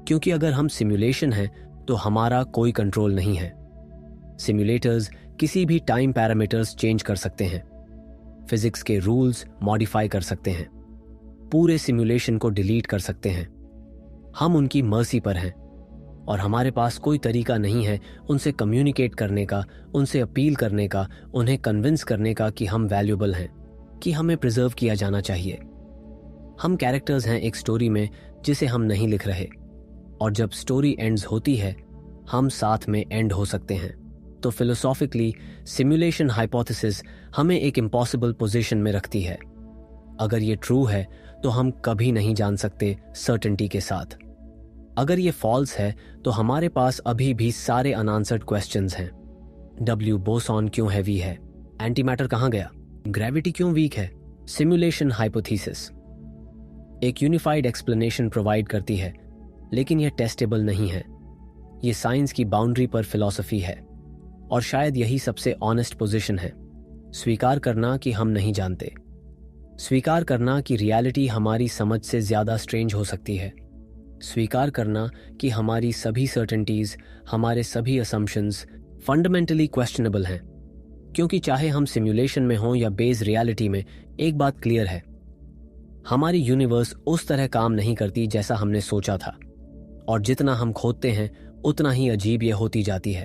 क्योंकि अगर हम सिमुलेशन हैं तो हमारा कोई कंट्रोल नहीं है। सिमुलेटर्स किसी भी टाइम पैरामीटर्स चेंज कर सकते हैं, फिजिक्स के रूल्स मॉडिफाई कर सकते हैं, पूरे सिमुलेशन को डिलीट कर सकते हैं। हम उनकी मर्जी पर हैं और हमारे पास कोई तरीका नहीं है उनसे कम्युनिकेट करने का, उनसे अपील करने का, उन्हें कन्विंस करने का कि हम वैल्यूएबल हैं, कि हमें प्रिजर्व किया जाना चाहिए। हम कैरेक्टर्स हैं एक स्टोरी में जिसे हम नहीं लिख रहे, और जब स्टोरी एंड्स होती है हम साथ में एंड हो सकते हैं। तो फिलोसॉफिकली सिमुलेशन हाइपोथेसिस हमें एक इम्पॉसिबल पोजीशन में रखती है। अगर ये ट्रू है तो हम कभी नहीं जान सकते सर्टेनिटी के साथ। अगर ये फॉल्स है तो हमारे पास अभी भी सारे अनआंसर्ड क्वेश्चंस हैं। डब्ल्यू बोसॉन क्यों हैवी है? एंटी मैटर कहाँ गया? ग्रेविटी क्यों वीक है? सिमुलेशन हाइपोथेसिस एक यूनिफाइड एक्सप्लेनेशन प्रोवाइड करती है, लेकिन यह टेस्टेबल नहीं है। ये साइंस की बाउंड्री पर फिलॉसफी है, और शायद यही सबसे ऑनेस्ट पोजीशन है। स्वीकार करना कि हम नहीं जानते, स्वीकार करना कि रियलिटी हमारी समझ से ज्यादा स्ट्रेंज हो सकती है, स्वीकार करना कि हमारी सभी सर्टेनिटीज, हमारे सभी असम्पशंस फंडामेंटली क्वेश्चनेबल हैं। क्योंकि चाहे हम सिमुलेशन में हों या बेस रियलिटी में, एक बात क्लियर है, हमारी यूनिवर्स उस तरह काम नहीं करती जैसा हमने सोचा था, और जितना हम खोदते हैं उतना ही अजीब ये होती जाती है।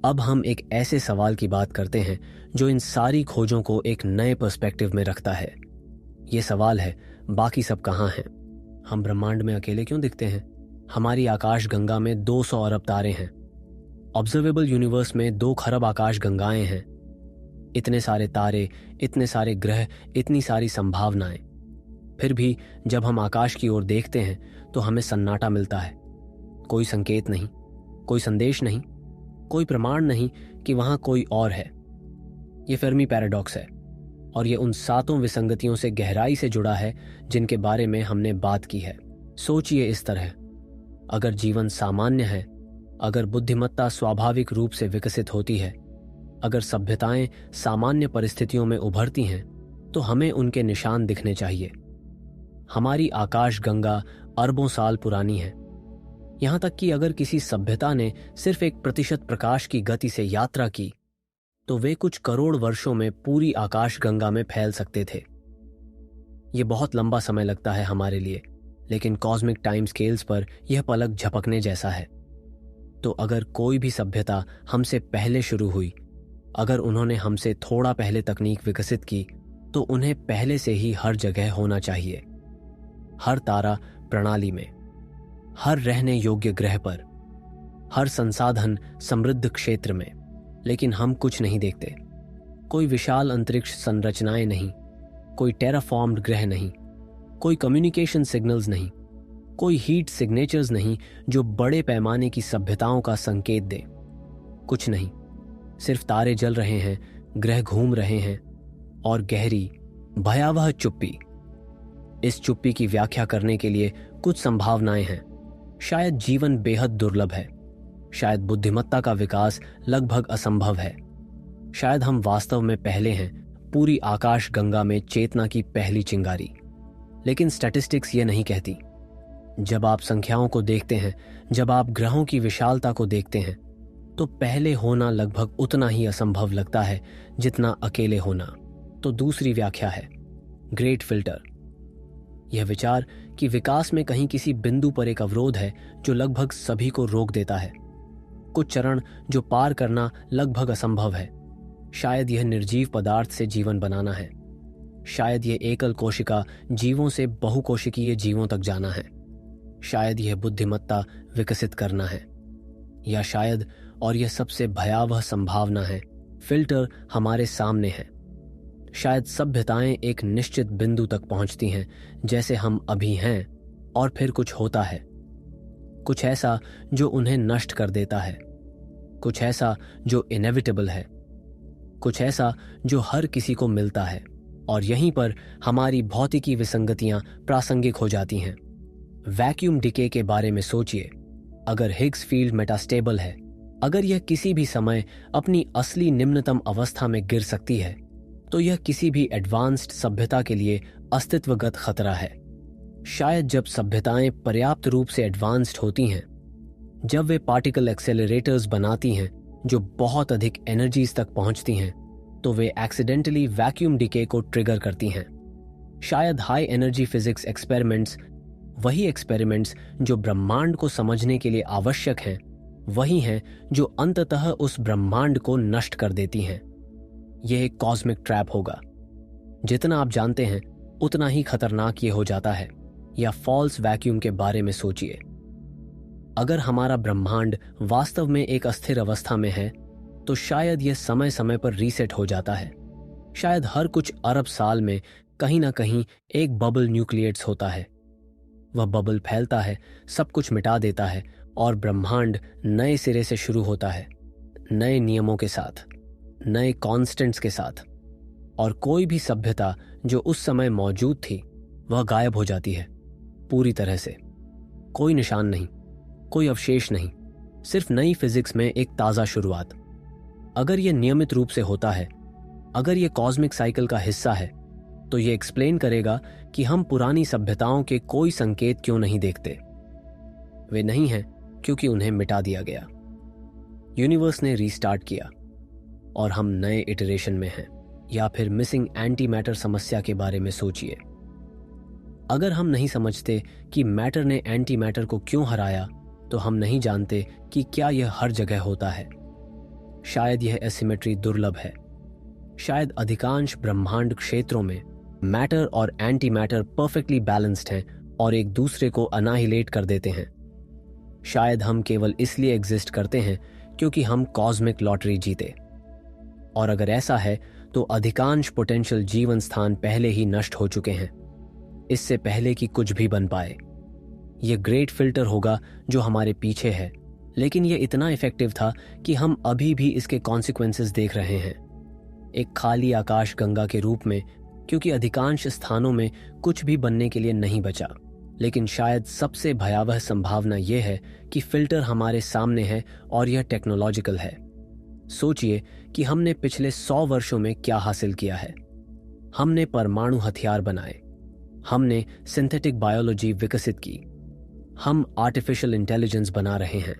अब हम एक ऐसे सवाल की बात करते हैं जो इन सारी खोजों को एक नए पर्सपेक्टिव में रखता है। ये सवाल है, बाकी सब कहाँ हैं? हम ब्रह्मांड में अकेले क्यों दिखते हैं? हमारी आकाश गंगा में 200 अरब तारे हैं। ऑब्जर्वेबल यूनिवर्स में 2 खरब आकाश गंगाएं हैं। इतने सारे तारे, इतने सारे ग्रह, इतनी सारी संभावनाएं। फिर भी जब हम आकाश की ओर देखते हैं तो हमें सन्नाटा मिलता है। कोई संकेत नहीं, कोई संदेश नहीं, कोई प्रमाण नहीं कि वहां कोई और है। ये फेर्मी पैराडॉक्स है, और ये उन 7 विसंगतियों से गहराई से जुड़ा है जिनके बारे में हमने बात की है। सोचिए इस तरह, अगर जीवन सामान्य है, अगर बुद्धिमत्ता स्वाभाविक रूप से विकसित होती है, अगर सभ्यताएं सामान्य परिस्थितियों में उभरती हैं, तो हमें उनके निशान दिखने चाहिए। हमारी आकाश गंगा अरबों साल पुरानी है। यहां तक कि अगर किसी सभ्यता ने सिर्फ 1% प्रकाश की गति से यात्रा की, तो वे कुछ करोड़ वर्षों में पूरी आकाश गंगा में फैल सकते थे। यह बहुत लंबा समय लगता है हमारे लिए, लेकिन कॉस्मिक टाइम स्केल्स पर यह पलक झपकने जैसा है। तो अगर कोई भी सभ्यता हमसे पहले शुरू हुई, अगर उन्होंने हमसे थोड़ा पहले तकनीक विकसित की, तो उन्हें पहले से ही हर जगह होना चाहिए, हर तारा प्रणाली में, हर रहने योग्य ग्रह पर, हर संसाधन समृद्ध क्षेत्र में। लेकिन हम कुछ नहीं देखते। कोई विशाल अंतरिक्ष संरचनाएं नहीं, कोई टेराफॉर्म्ड ग्रह नहीं, कोई कम्युनिकेशन सिग्नल्स नहीं, कोई हीट सिग्नेचर्स नहीं जो बड़े पैमाने की सभ्यताओं का संकेत दे। कुछ नहीं, सिर्फ तारे जल रहे हैं, ग्रह घूम रहे हैं, और गहरी भयावह चुप्पी। इस चुप्पी की व्याख्या करने के लिए कुछ संभावनाएं हैं। शायद जीवन बेहद दुर्लभ है, शायद बुद्धिमत्ता का विकास लगभग असंभव है, शायद हम वास्तव में पहले हैं, पूरी आकाश गंगा में चेतना की पहली चिंगारी। लेकिन स्टैटिस्टिक्स ये नहीं कहती। जब आप संख्याओं को देखते हैं, जब आप ग्रहों की विशालता को देखते हैं, तो पहले होना लगभग उतना ही असंभव लगता है जितना अकेले होना। तो दूसरी व्याख्या है ग्रेट फिल्टर। यह विचार कि विकास में कहीं किसी बिंदु पर एक अवरोध है जो लगभग सभी को रोक देता है, कुछ चरण जो पार करना लगभग असंभव है। शायद यह निर्जीव पदार्थ से जीवन बनाना है, शायद यह एकल कोशिका जीवों से बहुकोशिकीय जीवों तक जाना है, शायद यह बुद्धिमत्ता विकसित करना है, या शायद, और यह सबसे भयावह संभावना है, फिल्टर हमारे सामने है। शायद सभ्यताएं एक निश्चित बिंदु तक पहुंचती हैं जैसे हम अभी हैं, और फिर कुछ होता है, कुछ ऐसा जो उन्हें नष्ट कर देता है, कुछ ऐसा जो इनेविटेबल है, कुछ ऐसा जो हर किसी को मिलता है, और यहीं पर हमारी भौतिकी विसंगतियां प्रासंगिक हो जाती हैं। वैक्यूम डिके के बारे में सोचिए। अगर हिग्स फील्ड मेटास्टेबल है, अगर यह किसी भी समय अपनी असली निम्नतम अवस्था में गिर सकती है, तो यह किसी भी एडवांस्ड सभ्यता के लिए अस्तित्वगत खतरा है। शायद जब सभ्यताएं पर्याप्त रूप से एडवांस्ड होती हैं, जब वे पार्टिकल एक्सेलरेटर्स बनाती हैं जो बहुत अधिक एनर्जीज तक पहुंचती हैं, तो वे एक्सीडेंटली वैक्यूम डिके को ट्रिगर करती हैं। शायद हाई एनर्जी फिजिक्स एक्सपेरिमेंट्स, वही एक्सपेरिमेंट्स जो ब्रह्मांड को समझने के लिए आवश्यक हैं, वही हैं जो अंततः उस ब्रह्मांड को नष्ट कर देती हैं। यह एक कॉस्मिक ट्रैप होगा। जितना आप जानते हैं उतना ही खतरनाक ये हो जाता है। या फॉल्स वैक्यूम के बारे में सोचिए। अगर हमारा ब्रह्मांड वास्तव में एक अस्थिर अवस्था में है, तो शायद यह समय समय पर रीसेट हो जाता है। शायद हर कुछ अरब साल में कहीं ना कहीं एक बबल न्यूक्लिएट्स होता है। वह बबल फैलता है, सब कुछ मिटा देता है, और ब्रह्मांड नए सिरे से शुरू होता है, नए नियमों के साथ, नए कॉन्स्टेंट्स के साथ। और कोई भी सभ्यता जो उस समय मौजूद थी वह गायब हो जाती है पूरी तरह से। कोई निशान नहीं, कोई अवशेष नहीं, सिर्फ नई फिजिक्स में एक ताज़ा शुरुआत। अगर यह नियमित रूप से होता है, अगर यह कॉस्मिक साइकिल का हिस्सा है, तो यह एक्सप्लेन करेगा कि हम पुरानी सभ्यताओं के कोई संकेत क्यों नहीं देखते। वे नहीं हैं क्योंकि उन्हें मिटा दिया गया। यूनिवर्स ने रीस्टार्ट किया और हम नए इटरेशन में हैं। या फिर मिसिंग एंटी मैटर समस्या के बारे में सोचिए। अगर हम नहीं समझते कि मैटर ने एंटी मैटर को क्यों हराया, तो हम नहीं जानते कि क्या यह हर जगह होता है। शायद यह एसिमेट्री दुर्लभ है। शायद अधिकांश ब्रह्मांड क्षेत्रों में मैटर और एंटी मैटर परफेक्टली बैलेंस्ड हैं और एक दूसरे को अनाहिलेट कर देते हैं। शायद हम केवल इसलिए एग्जिस्ट करते हैं क्योंकि हम कॉस्मिक लॉटरी जीते। और अगर ऐसा है तो अधिकांश पोटेंशियल जीवन स्थान पहले ही नष्ट हो चुके हैं, इससे पहले कि कुछ भी बन पाए। यह ग्रेट फिल्टर होगा जो हमारे पीछे है, लेकिन यह इतना इफेक्टिव था कि हम अभी भी इसके कॉन्सिक्वेंसेस देख रहे हैं। एक खाली आकाश गंगा के रूप में, क्योंकि अधिकांश स्थानों में कुछ भी बनने के लिए नहीं बचा। लेकिन शायद सबसे भयावह संभावना यह है कि फिल्टर हमारे सामने है और यह टेक्नोलॉजिकल है। सोचिए कि हमने पिछले 100 वर्षों में क्या हासिल किया है। हमने परमाणु हथियार बनाए, हमने सिंथेटिक बायोलॉजी विकसित की, हम आर्टिफिशियल इंटेलिजेंस बना रहे हैं।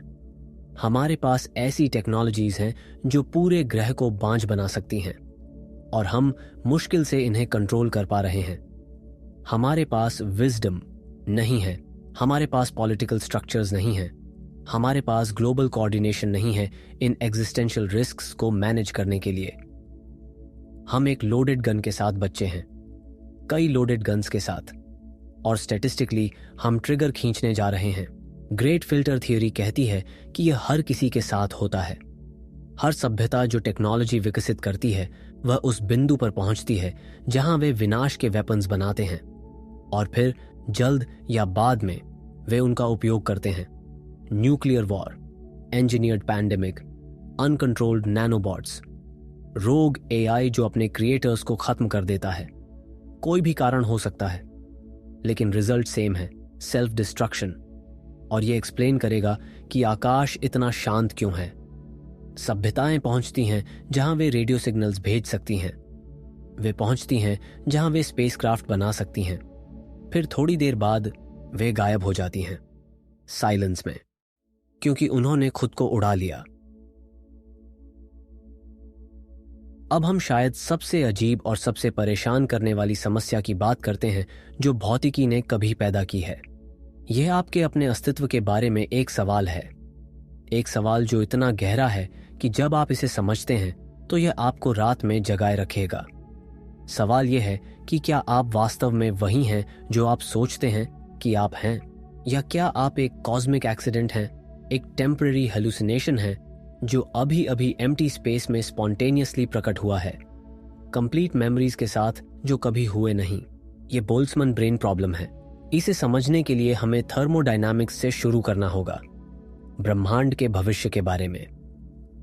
हमारे पास ऐसी टेक्नोलॉजीज हैं जो पूरे ग्रह को बांझ बना सकती हैं, और हम मुश्किल से इन्हें कंट्रोल कर पा रहे हैं। हमारे पास विजडम नहीं है, हमारे पास पॉलिटिकल स्ट्रक्चर्स नहीं हैं, हमारे पास ग्लोबल कोऑर्डिनेशन नहीं है इन एग्जिस्टेंशियल रिस्क्स को मैनेज करने के लिए। हम एक लोडेड गन के साथ बच्चे हैं, कई लोडेड गन्स के साथ, और स्टैटिस्टिकली हम ट्रिगर खींचने जा रहे हैं। ग्रेट फिल्टर थ्योरी कहती है कि यह हर किसी के साथ होता है। हर सभ्यता जो टेक्नोलॉजी विकसित करती है वह उस बिंदु पर पहुंचती है जहां वे विनाश के वेपन्स बनाते हैं, और फिर जल्द या बाद में वे उनका उपयोग करते हैं। Nuclear war, engineered pandemic, uncontrolled nanobots, रोग एआई जो अपने क्रिएटर्स को खत्म कर देता है। कोई भी कारण हो सकता है, लेकिन रिजल्ट सेम है, सेल्फ डिस्ट्रक्शन। और यह एक्सप्लेन करेगा कि आकाश इतना शांत क्यों है। सभ्यताएं पहुंचती हैं जहां वे रेडियो सिग्नल्स भेज सकती हैं, वे पहुंचती हैं जहां वे स्पेसक्राफ्ट बना सकती हैं। फिर थोड़ी देर बाद वे गायब हो जाती हैं साइलेंस में, क्योंकि उन्होंने खुद को उड़ा लिया। अब हम शायद सबसे अजीब और सबसे परेशान करने वाली समस्या की बात करते हैं जो भौतिकी ने कभी पैदा की है। यह आपके अपने अस्तित्व के बारे में एक सवाल है, एक सवाल जो इतना गहरा है कि जब आप इसे समझते हैं तो यह आपको रात में जगाए रखेगा। सवाल यह है कि क्या आप वास्तव में वही हैं जो आप सोचते हैं कि आप हैं, या क्या आप एक कॉस्मिक एक्सीडेंट हैं, एक टेम्पररी हेलुसिनेशन है जो अभी अभी एम्प्टी स्पेस में स्पॉन्टेनियसली प्रकट हुआ है, कंप्लीट मेमोरीज के साथ जो कभी हुए नहीं। ये बोल्ट्जमैन ब्रेन प्रॉब्लम है। इसे समझने के लिए हमें थर्मोडायनामिक्स से शुरू करना होगा, ब्रह्मांड के भविष्य के बारे में।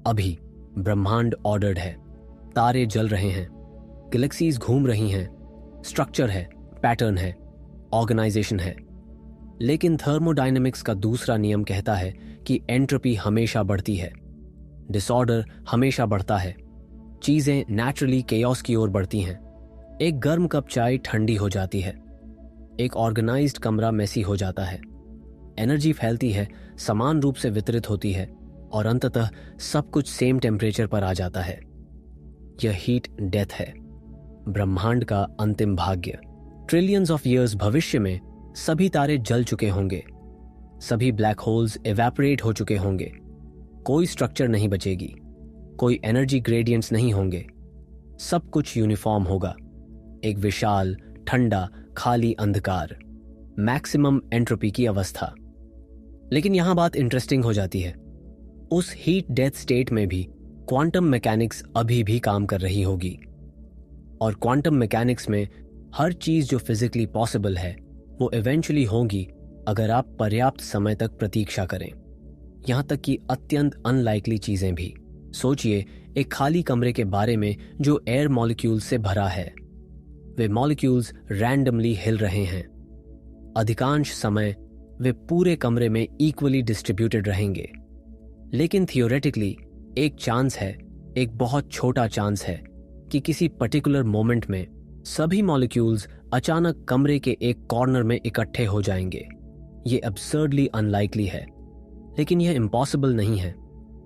अभी ब्रह्मांड ऑर्डर्ड है, तारे जल रहे हैं, गैलेक्सीज घूम रही हैं, स्ट्रक्चर है, पैटर्न है, ऑर्गेनाइजेशन है। लेकिन थर्मोडायनामिक्स का दूसरा नियम कहता है कि एंट्रोपी हमेशा बढ़ती है, डिसऑर्डर हमेशा बढ़ता है, चीजें नेचुरली केओस की ओर बढ़ती हैं। एक गर्म कप चाय ठंडी हो जाती है, एक ऑर्गेनाइज्ड कमरा मेसी हो जाता है, एनर्जी फैलती है, समान रूप से वितरित होती है और अंततः सब कुछ सेम टेम्परेचर पर आ जाता है। यह हीट डेथ है, ब्रह्मांड का अंतिम भाग्य। ट्रिलियंस ऑफ ईयर्स भविष्य में सभी तारे जल चुके होंगे, सभी ब्लैक होल्स इवेपोरेट हो चुके होंगे, कोई स्ट्रक्चर नहीं बचेगी, कोई एनर्जी ग्रेडियंट्स नहीं होंगे, सब कुछ यूनिफॉर्म होगा, एक विशाल ठंडा खाली अंधकार, मैक्सिमम एंट्रोपी की अवस्था। लेकिन यहां बात इंटरेस्टिंग हो जाती है। उस हीट डेथ स्टेट में भी क्वांटम मैकेनिक्स अभी भी काम कर रही होगी, और क्वांटम मैकेनिक्स में हर चीज जो फिजिकली पॉसिबल है वो इवेंचुअली होगी अगर आप पर्याप्त समय तक प्रतीक्षा करें, यहां तक कि अत्यंत अनलाइकली चीजें भी। सोचिए एक खाली कमरे के बारे में जो एयर मॉलिक्यूल्स से भरा है। वे मॉलिक्यूल्स रैंडमली हिल रहे हैं, अधिकांश समय वे पूरे कमरे में इक्वली डिस्ट्रीब्यूटेड रहेंगे। लेकिन थियोरेटिकली एक चांस है, एक बहुत छोटा चांस है कि किसी पर्टिकुलर मोमेंट में सभी मॉलिक्यूल्स अचानक कमरे के एक कॉर्नर में इकट्ठे हो जाएंगे। ये अब्सर्डली अनलाइकली है, लेकिन यह इम्पॉसिबल नहीं है।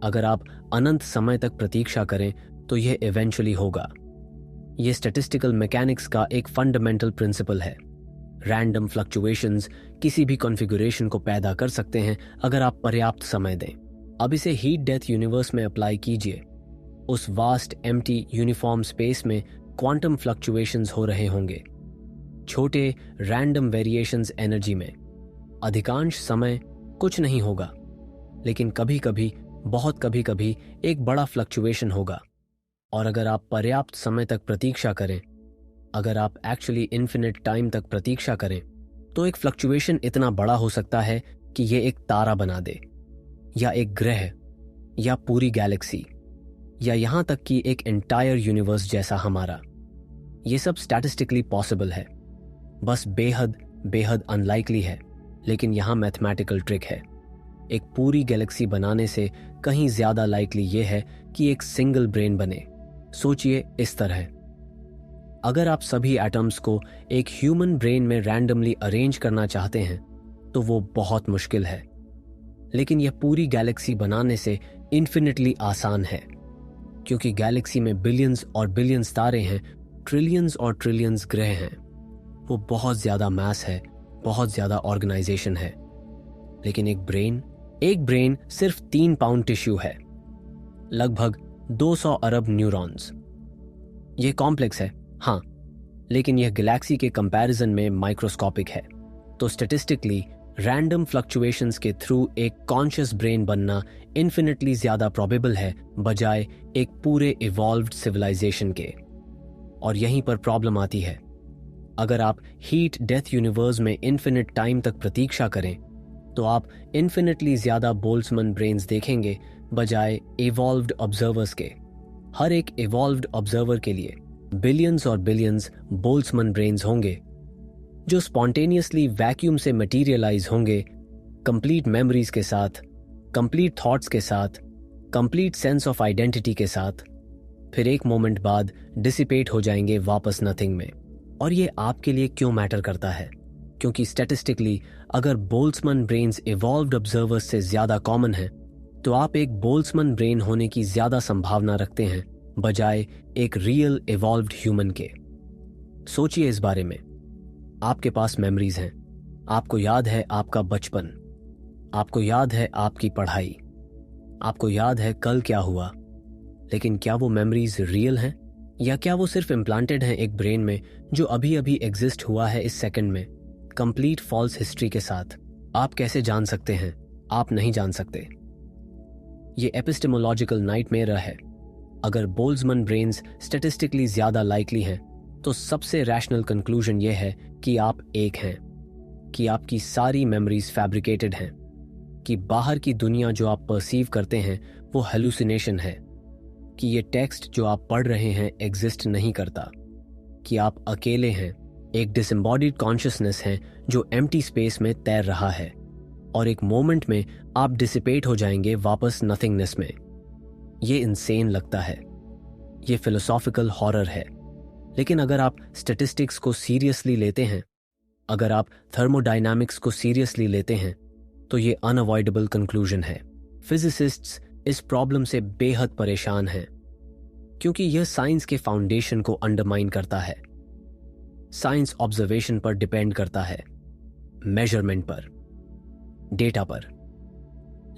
अगर आप अनंत समय तक प्रतीक्षा करें तो यह इवेंचुअली होगा। यह स्टैटिस्टिकल मैकेनिक्स का एक फंडामेंटल प्रिंसिपल है। रैंडम फ्लक्चुएशंस किसी भी कॉन्फ़िगरेशन को पैदा कर सकते हैं अगर आप पर्याप्त समय दें। अब इसे हीट डेथ यूनिवर्स में अप्लाई कीजिए। उस वास्ट एम्प्टी यूनिफॉर्म स्पेस में क्वांटम फ्लक्चुएशंस हो रहे होंगे, छोटे रैंडम वेरिएशंस एनर्जी में। अधिकांश समय कुछ नहीं होगा, लेकिन कभी कभी, बहुत कभी कभी एक बड़ा फ्लक्चुएशन होगा। और अगर आप पर्याप्त समय तक प्रतीक्षा करें, अगर आप एक्चुअली इन्फिनिट टाइम तक प्रतीक्षा करें, तो एक फ्लक्चुएशन इतना बड़ा हो सकता है कि यह एक तारा बना दे, या एक ग्रह, या पूरी गैलेक्सी, या यहां तक कि एक एंटायर यूनिवर्स जैसा हमारा। ये सब स्टैटिस्टिकली पॉसिबल है, बस बेहद बेहद अनलाइकली है। लेकिन यहां मैथमेटिकल ट्रिक है। एक पूरी गैलेक्सी बनाने से कहीं ज्यादा लाइकली यह है कि एक सिंगल ब्रेन बने। सोचिए इस तरह, अगर आप सभी एटम्स को एक ह्यूमन ब्रेन में रैंडमली अरेंज करना चाहते हैं तो वो बहुत मुश्किल है। लेकिन यह पूरी गैलेक्सी बनाने से इन्फिनिटली आसान है, क्योंकि गैलेक्सी में बिलियंस और बिलियंस तारे हैं, ट्रिलियंस और ट्रिलियंस ग्रह हैं। वो बहुत ज्यादा मैस है, बहुत ज्यादा ऑर्गेनाइजेशन है। लेकिन एक ब्रेन सिर्फ 3 पाउंड टिश्यू है, लगभग 200 अरब न्यूरॉन्स। यह कॉम्प्लेक्स है, हाँ, लेकिन यह गैलेक्सी के कंपैरिजन में माइक्रोस्कोपिक है। तो स्टैटिस्टिकली रैंडम फ्लक्चुएशंस के थ्रू एक कॉन्शियस ब्रेन बनना इन्फिनिटली ज्यादा प्रोबेबल है बजाय एक पूरे इवॉल्व्ड सिविलाइजेशन के। और यहीं पर प्रॉब्लम आती है। अगर आप हीट डेथ यूनिवर्स में इन्फिनिट टाइम तक प्रतीक्षा करें तो आप इन्फिनिटली ज्यादा बोल्ट्जमैन ब्रेन्स देखेंगे बजाय इवॉल्व्ड ऑब्जर्वर्स के। हर एक इवॉल्व्ड ऑब्जर्वर के लिए बिलियंस और बिलियंस बोल्ट्जमैन ब्रेन्स होंगे जो स्पॉन्टेनियसली वैक्यूम से मटीरियलाइज होंगे, कंप्लीट मेमोरीज के साथ, कंप्लीट थॉट्स के साथ, कंप्लीट सेंस ऑफ आइडेंटिटी के साथ, फिर एक मोमेंट बाद डिसिपेट हो जाएंगे वापस नथिंग में। और ये आपके लिए क्यों मैटर करता है? क्योंकि स्टैटिस्टिकली अगर बोल्ट्जमैन ब्रेन्स इवॉल्व्ड ऑब्जर्वर्स से ज्यादा कॉमन है तो आप एक बोल्ट्जमैन ब्रेन होने की ज्यादा संभावना रखते हैं बजाय एक रियल इवॉल्व्ड ह्यूमन के। सोचिए इस बारे में। आपके पास मेमोरीज हैं, आपको याद है आपका बचपन, आपको याद है आपकी पढ़ाई, आपको याद है कल क्या हुआ, लेकिन क्या वो मेमोरीज रियल हैं या क्या वो सिर्फ इम्प्लांटेड हैं एक ब्रेन में जो अभी अभी एग्जिस्ट हुआ है इस सेकंड में, कंप्लीट फॉल्स हिस्ट्री के साथ? आप कैसे जान सकते हैं? आप नहीं जान सकते। ये एपिस्टेमोलॉजिकल नाइटमेयर है। अगर बोल्ट्जमैन ब्रेन्स स्टैटिस्टिकली ज्यादा लाइकली हैं तो सबसे रैशनल कंक्लूजन ये है कि आप एक हैं, कि आपकी सारी मेमोरीज फैब्रिकेटेड हैं, कि बाहर की दुनिया जो आप परसीव करते हैं वो हेलुसिनेशन है, कि ये टेक्स्ट जो आप पढ़ रहे हैं एग्जिस्ट नहीं करता, कि आप अकेले हैं, एक डिसएम्बॉडीड कॉन्शियसनेस है जो एम्प्टी स्पेस में तैर रहा है और एक मोमेंट में आप डिसिपेट हो जाएंगे वापस नथिंगनेस में। ये इनसेन लगता है, ये फिलोसॉफिकल हॉरर है, लेकिन अगर आप स्टैटिस्टिक्स को सीरियसली लेते हैं, अगर आप थर्मोडायनामिक्स को सीरियसली लेते हैं तो ये अनअवॉइडेबल कंक्लूजन है। फिजिसिस्ट्स इस प्रॉब्लम से बेहद परेशान हैं क्योंकि यह साइंस के फाउंडेशन को अंडरमाइन करता है। साइंस ऑब्जर्वेशन पर डिपेंड करता है, मेजरमेंट पर, डेटा पर।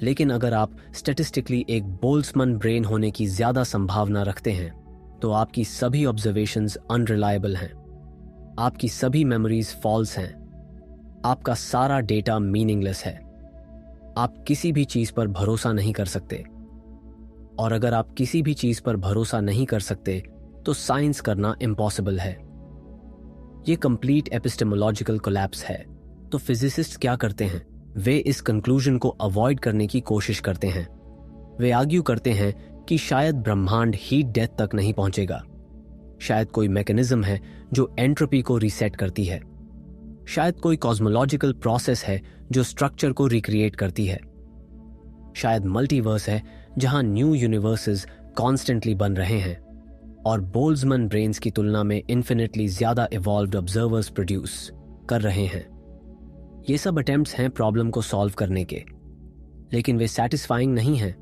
लेकिन अगर आप स्टैटिस्टिकली एक बोल्ट्जमैन ब्रेन होने की ज्यादा संभावना रखते हैं तो आपकी सभी ऑब्जर्वेशंस अनरिलायबल हैं, आपकी सभी मेमोरीज फॉल्स हैं, आपका सारा डेटा मीनिंगलेस है, आप किसी भी चीज पर भरोसा नहीं कर सकते। और अगर आप किसी भी चीज पर भरोसा नहीं कर सकते तो साइंस करना इम्पॉसिबल है। ये कंप्लीट एपिस्टेमोलॉजिकल कोलैप्स है। तो फिजिसिस्ट क्या करते हैं? वे इस कंक्लूजन को अवॉइड करने की कोशिश करते हैं। वे आर्ग्यू करते हैं कि शायद ब्रह्मांड हीट डेथ तक नहीं पहुंचेगा, शायद कोई मैकेनिज्म है जो एंट्रोपी को रीसेट करती है, शायद कोई कॉस्मोलॉजिकल प्रोसेस है जो स्ट्रक्चर को रिक्रिएट करती है, शायद मल्टीवर्स है जहां न्यू यूनिवर्सेस कॉन्स्टेंटली बन रहे हैं और बोल्ट्जमैन ब्रेन्स की तुलना में इन्फिनिटली ज्यादा इवॉल्व्ड ऑब्जर्वर्स प्रोड्यूस कर रहे हैं। ये सब अटेम्प्ट्स हैं प्रॉब्लम को सॉल्व करने के, लेकिन वे सैटिस्फाइंग नहीं हैं।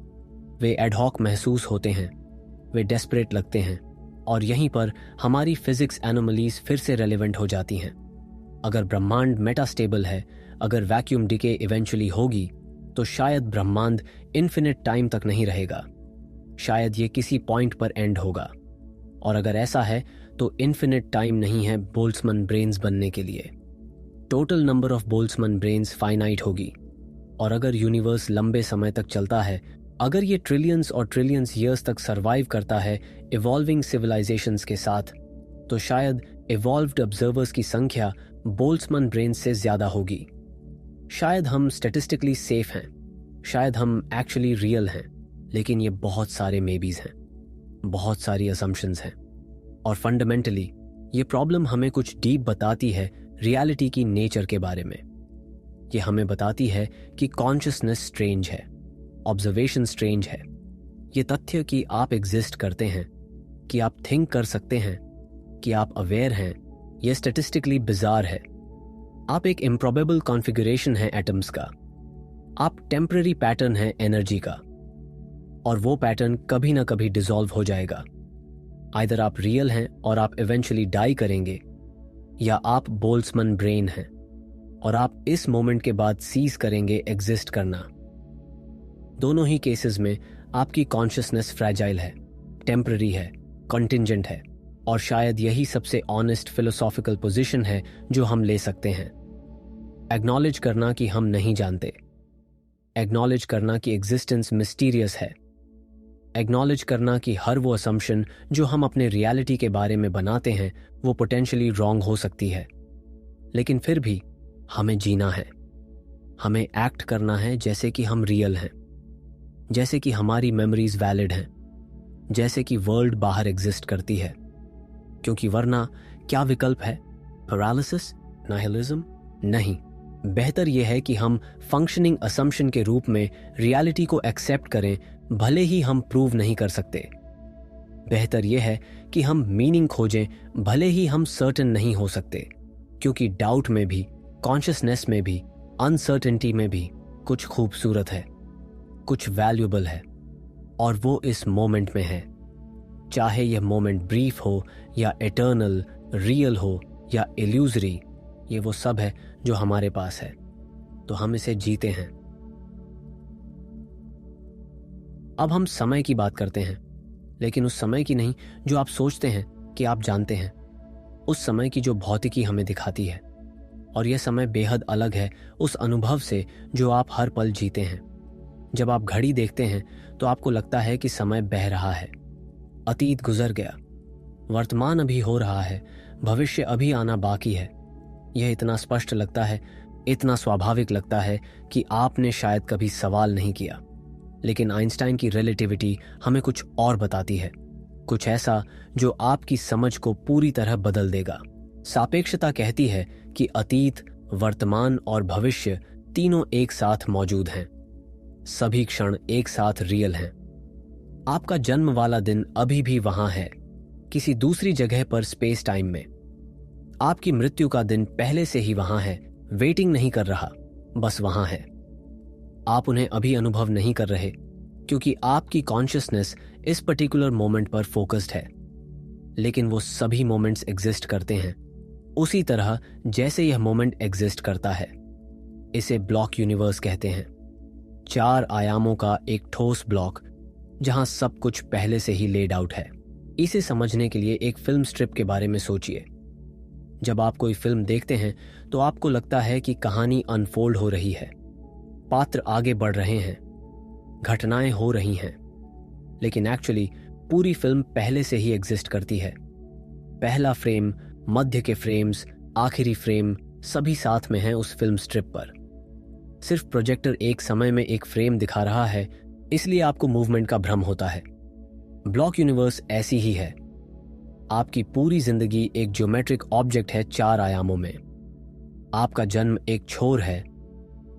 वे एडहॉक महसूस होते हैं, वे डेस्परेट लगते हैं और यहीं पर हमारी फिजिक्स एनोमलीज फिर से रेलेवेंट हो जाती हैं। अगर ब्रह्मांड मेटास्टेबल है, अगर वैक्यूम डिके इवेंचुअली होगी तो शायद ब्रह्मांड इन्फिनिट टाइम तक नहीं रहेगा, शायद ये किसी पॉइंट पर एंड होगा। और अगर ऐसा है तो इन्फिनिट टाइम नहीं है बोल्ट्जमैन ब्रेन्स बनने के लिए। Total number of Boltzmann brains finite होगी और अगर यूनिवर्स लंबे समय तक चलता है, अगर ये ट्रिलियंस और ट्रिलियंस ईयर्स तक सरवाइव करता है इवॉल्विंग सिविलाइजेशंस के साथ, तो शायद इवॉल्व्ड ऑब्जर्वर्स की संख्या बोल्ट्जमैन ब्रेन्स से ज्यादा होगी। शायद हम स्टैटिस्टिकली सेफ हैं, शायद हम एक्चुअली रियल हैं, लेकिन ये बहुत सारे मेबीज हैं, बहुत सारी असम्पशंस हैं। और फंडामेंटली ये प्रॉब्लम हमें कुछ डीप बताती है रियलिटी की नेचर के बारे में। ये हमें बताती है कि कॉन्शियसनेस स्ट्रेंज है, ऑब्जर्वेशन स्ट्रेंज है। ये तथ्य कि आप एग्जिस्ट करते हैं, कि आप थिंक कर सकते हैं, कि आप अवेयर हैं, ये स्टैटिस्टिकली बिजार है। आप एक इम्प्रॉबेबल कॉन्फ़िगरेशन है एटम्स का, आप टेम्पररी पैटर्न है एनर्जी का, और वो पैटर्न कभी ना कभी डिसॉल्व हो जाएगा। आइदर आप रियल हैं और आप इवेंचुअली डाई करेंगे, या आप बोल्ट्जमैन ब्रेन हैं और आप इस मोमेंट के बाद सीज करेंगे एग्जिस्ट करना। दोनों ही केसेस में आपकी कॉन्शियसनेस फ्रैजाइल है, टेम्पररी है, कंटिंजेंट है, और शायद यही सबसे ऑनेस्ट फिलोसॉफिकल पोजीशन है जो हम ले सकते हैं। एक्नॉलेज करना कि हम नहीं जानते, एक्नॉलेज करना कि एग्जिस्टेंस मिस्टीरियस है, एक्नॉलेज करना कि हर वो असम्पशन जो हम अपने रियलिटी के बारे में बनाते हैं वो पोटेंशियली रॉन्ग हो सकती है। लेकिन फिर भी हमें जीना है, हमें एक्ट करना है जैसे कि हम रियल हैं, जैसे कि हमारी मेमोरीज वैलिड हैं, जैसे कि वर्ल्ड बाहर एग्जिस्ट करती है। क्योंकि वरना क्या विकल्प है? पैरालिसिस, नाइहिलिज्म? नहीं। बेहतर यह है कि हम फंक्शनिंग असम्पशन के रूप में रियलिटी को एक्सेप्ट करें, भले ही हम प्रूव नहीं कर सकते। बेहतर यह है कि हम मीनिंग खोजें, भले ही हम सर्टेन नहीं हो सकते, क्योंकि डाउट में भी कॉन्शियसनेस में भी, अनसर्टेनिटी में भी कुछ खूबसूरत है, कुछ वैल्यूएबल है, और वो इस मोमेंट में है। चाहे यह मोमेंट ब्रीफ हो या एटर्नल, रियल हो या इल्यूजरी, ये वो सब है जो हमारे पास है, तो हम इसे जीते हैं। अब हम समय की बात करते हैं, लेकिन उस समय की नहीं जो आप सोचते हैं कि आप जानते हैं, उस समय की जो भौतिकी हमें दिखाती है। और यह समय बेहद अलग है उस अनुभव से जो आप हर पल जीते हैं। जब आप घड़ी देखते हैं तो आपको लगता है कि समय बह रहा है, अतीत गुजर गया, वर्तमान अभी हो रहा है, भविष्य अभी आना बाकी है। यह इतना स्पष्ट लगता है, इतना स्वाभाविक लगता है कि आपने शायद कभी सवाल नहीं किया। लेकिन आइंस्टाइन की रिलेटिविटी हमें कुछ और बताती है, कुछ ऐसा जो आपकी समझ को पूरी तरह बदल देगा। सापेक्षता कहती है कि अतीत, वर्तमान और भविष्य तीनों एक साथ मौजूद हैं। सभी क्षण एक साथ रियल हैं। आपका जन्म वाला दिन अभी भी वहां है, किसी दूसरी जगह पर स्पेस टाइम में। आपकी मृत्यु का दिन पहले से ही वहां है, वेटिंग नहीं कर रहा, बस वहां है। आप उन्हें अभी अनुभव नहीं कर रहे क्योंकि आपकी कॉन्शियसनेस इस पर्टिकुलर मोमेंट पर फोकस्ड है। लेकिन वो सभी मोमेंट्स एग्जिस्ट करते हैं उसी तरह जैसे यह मोमेंट एग्जिस्ट करता है। इसे ब्लॉक यूनिवर्स कहते हैं, 4 आयामों का एक ठोस ब्लॉक जहां सब कुछ पहले से ही लेड आउट है। इसे समझने के लिए एक फिल्म स्ट्रिप के बारे में सोचिए। जब आप कोई फिल्म देखते हैं तो आपको लगता है कि कहानी अनफोल्ड हो रही है, पात्र आगे बढ़ रहे हैं, घटनाएं हो रही हैं, लेकिन एक्चुअली पूरी फिल्म पहले से ही एग्जिस्ट करती है। पहला फ्रेम, मध्य के फ्रेम्स, आखिरी फ्रेम सभी साथ में हैं उस फिल्म स्ट्रिप पर। सिर्फ प्रोजेक्टर एक समय में एक फ्रेम दिखा रहा है, इसलिए आपको मूवमेंट का भ्रम होता है। ब्लॉक यूनिवर्स ऐसी ही है। आपकी पूरी जिंदगी एक ज्योमेट्रिक ऑब्जेक्ट है 4 आयामों में। आपका जन्म एक छोर है,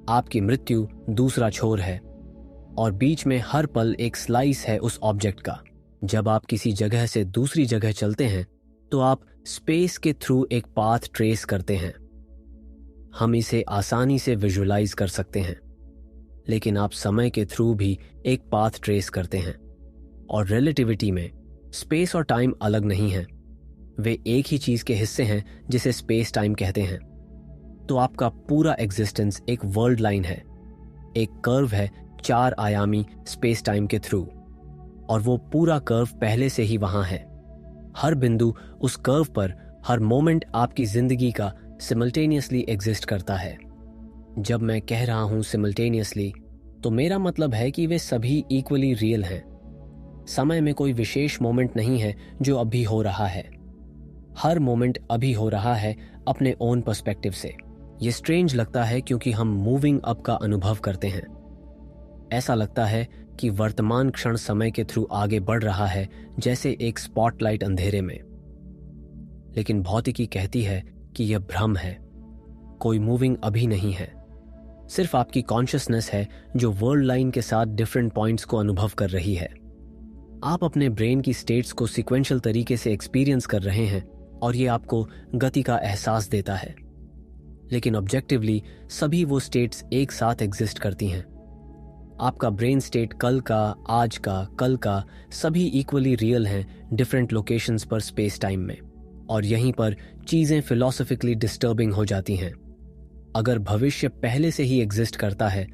आपकी मृत्यु दूसरा छोर है, और बीच में हर पल एक स्लाइस है उस ऑब्जेक्ट का। जब आप किसी जगह से दूसरी जगह चलते हैं तो आप स्पेस के थ्रू एक पाथ ट्रेस करते हैं। हम इसे आसानी से विजुअलाइज कर सकते हैं, लेकिन आप समय के थ्रू भी एक पाथ ट्रेस करते हैं। और रिलेटिविटी में स्पेस और टाइम अलग नहीं है, वे एक ही चीज के हिस्से हैं जिसे स्पेस टाइम कहते हैं। तो आपका पूरा एग्जिस्टेंस एक वर्ल्ड लाइन है, एक कर्व है 4 आयामी स्पेस टाइम के थ्रू, और वो पूरा कर्व पहले से ही वहां है। हर बिंदु उस कर्व पर, हर मोमेंट आपकी जिंदगी का सिमल्टेनियसली एग्जिस्ट करता है। जब मैं कह रहा हूं सिमल्टेनियसली, तो मेरा मतलब है कि वे सभी इक्वली रियल हैं। समय में कोई विशेष मोमेंट नहीं है जो अभी हो रहा है। हर मोमेंट अभी हो रहा है अपने ओन पर्सपेक्टिव से। ये स्ट्रेंज लगता है क्योंकि हम मूविंग अप का अनुभव करते हैं। ऐसा लगता है कि वर्तमान क्षण समय के थ्रू आगे बढ़ रहा है, जैसे एक स्पॉटलाइट अंधेरे में। लेकिन भौतिकी कहती है कि यह भ्रम है, कोई मूविंग अभी नहीं है। सिर्फ आपकी कॉन्शियसनेस है जो वर्ल्ड लाइन के साथ डिफरेंट पॉइंट्स को अनुभव कर रही है। आप अपने ब्रेन की स्टेट्स को सीक्वेंशियल तरीके से एक्सपीरियंस कर रहे हैं और ये आपको गति का एहसास देता है। लेकिन ऑब्जेक्टिवली सभी वो स्टेट्स एक साथ एग्जिस्ट करती हैं। आपका ब्रेन स्टेट कल का, आज का, कल का सभी इक्वली रियल हैं डिफरेंट लोकेशंस पर स्पेस टाइम में। और यहीं पर चीजें फिलोसॉफिकली डिस्टर्बिंग हो जाती हैं। अगर भविष्य पहले से ही एग्जिस्ट करता है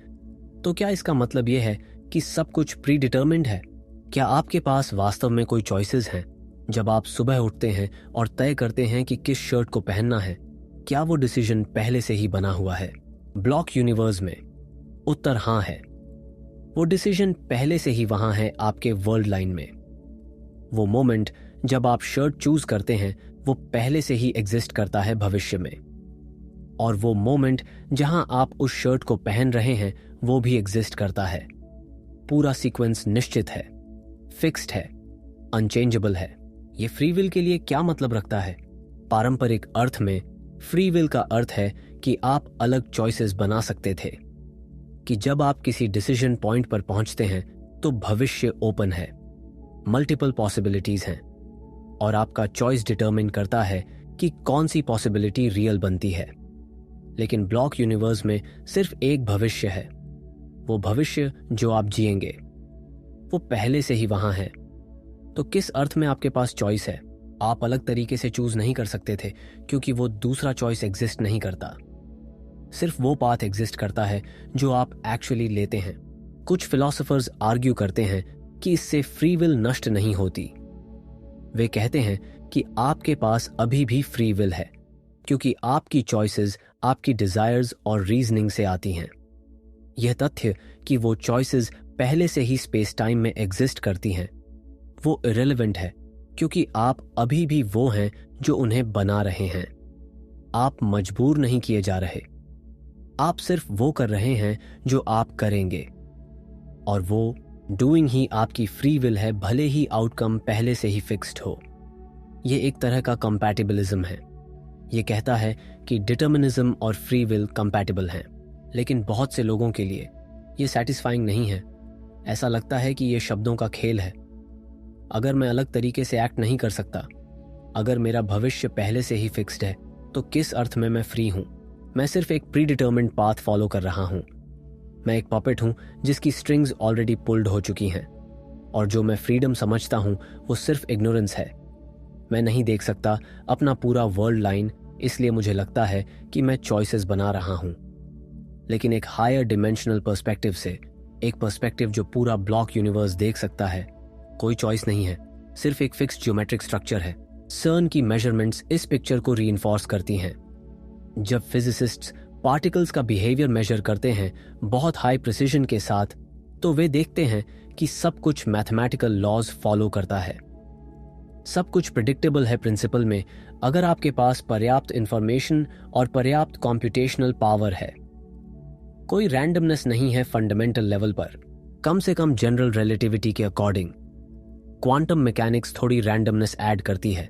तो क्या इसका मतलब यह है कि सब कुछ प्री डिटर्मिन्ड है? क्या आपके पास वास्तव में कोई चॉइसेस हैं? जब आप सुबह उठते हैं और तय करते हैं कि किस शर्ट को पहनना है, क्या वो डिसीजन पहले से ही बना हुआ है? ब्लॉक यूनिवर्स में उत्तर हां है। वो डिसीजन पहले से ही वहां है आपके वर्ल्ड लाइन में। वो मोमेंट जब आप शर्ट चूज करते हैं वो पहले से ही एग्जिस्ट करता है भविष्य में। और वो मोमेंट जहां आप उस शर्ट को पहन रहे हैं वो भी एग्जिस्ट करता है। पूरा सीक्वेंस निश्चित है, फिक्स्ड है, अनचेंजेबल है। ये फ्री विल के लिए क्या मतलब रखता है? पारंपरिक अर्थ में फ्री विल का अर्थ है कि आप अलग चॉइसेस बना सकते थे, कि जब आप किसी डिसीजन पॉइंट पर पहुंचते हैं तो भविष्य ओपन है, मल्टीपल पॉसिबिलिटीज हैं, और आपका चॉइस डिटरमिन करता है कि कौन सी पॉसिबिलिटी रियल बनती है। लेकिन ब्लॉक यूनिवर्स में सिर्फ एक भविष्य है। वो भविष्य जो आप जिएंगे वो पहले से ही वहां है। तो किस अर्थ में आपके पास चॉइस है? आप अलग तरीके से चूज नहीं कर सकते थे क्योंकि वो दूसरा चॉइस एग्जिस्ट नहीं करता। सिर्फ वो पाथ एग्जिस्ट करता है जो आप एक्चुअली लेते हैं। कुछ फिलोसोफर्स आर्ग्यू करते हैं कि इससे फ्री विल नष्ट नहीं होती। वे कहते हैं कि आपके पास अभी भी फ्री विल है क्योंकि आपकी चॉइसेस आपकी डिजायर्स और रीजनिंग से आती हैं। यह तथ्य कि वो चॉइसेस पहले से ही स्पेस टाइम में एग्जिस्ट करती हैं वो इरेलेवेंट है क्योंकि आप अभी भी वो हैं जो उन्हें बना रहे हैं। आप मजबूर नहीं किए जा रहे, आप सिर्फ वो कर रहे हैं जो आप करेंगे, और वो डूइंग ही आपकी फ्री विल है, भले ही आउटकम पहले से ही फिक्स्ड हो। ये एक तरह का कंपैटिबिलिज्म है। ये कहता है कि डिटर्मिनिज्म और फ्री विल कंपैटिबल हैं, लेकिन बहुत से लोगों के लिए ये सैटिस्फाइंग नहीं है। ऐसा लगता है कि ये शब्दों का खेल है। अगर मैं अलग तरीके से एक्ट नहीं कर सकता, अगर मेरा भविष्य पहले से ही फिक्स्ड है, तो किस अर्थ में मैं फ्री हूं? मैं सिर्फ एक प्री डिटर्मिन्ड पाथ फॉलो कर रहा हूं। मैं एक पपेट हूं जिसकी स्ट्रिंग्स ऑलरेडी पुल्ड हो चुकी हैं, और जो मैं फ्रीडम समझता हूं वो सिर्फ इग्नोरेंस है। मैं नहीं देख सकता अपना पूरा वर्ल्ड लाइन, इसलिए मुझे लगता है कि मैं चॉइसेस बना रहा हूं। लेकिन एक हायर डिमेंशनल पर्सपेक्टिव से, एक पर्सपेक्टिव जो पूरा ब्लॉक यूनिवर्स देख सकता है, कोई चॉइस नहीं है, सिर्फ एक फिक्स्ड ज्योमेट्रिक स्ट्रक्चर है। सर्न की मेजरमेंट्स इस पिक्चर को रीइंफोर्स करती हैं। जब फिजिसिस्ट्स पार्टिकल्स का बिहेवियर मेजर करते हैं बहुत हाई प्रिसीजन के साथ, तो वे देखते हैं कि सब कुछ मैथमेटिकल लॉज फॉलो करता है। सब कुछ प्रिडिक्टेबल है प्रिंसिपल में, अगर आपके पास पर्याप्त इंफॉर्मेशन और पर्याप्त कॉम्प्यूटेशनल पावर है। कोई रैंडमनेस नहीं है फंडामेंटल लेवल पर, कम से कम जनरल रिलेटिविटी के अकॉर्डिंग। क्वांटम मैकेनिक्स थोड़ी रैंडमनेस ऐड करती है,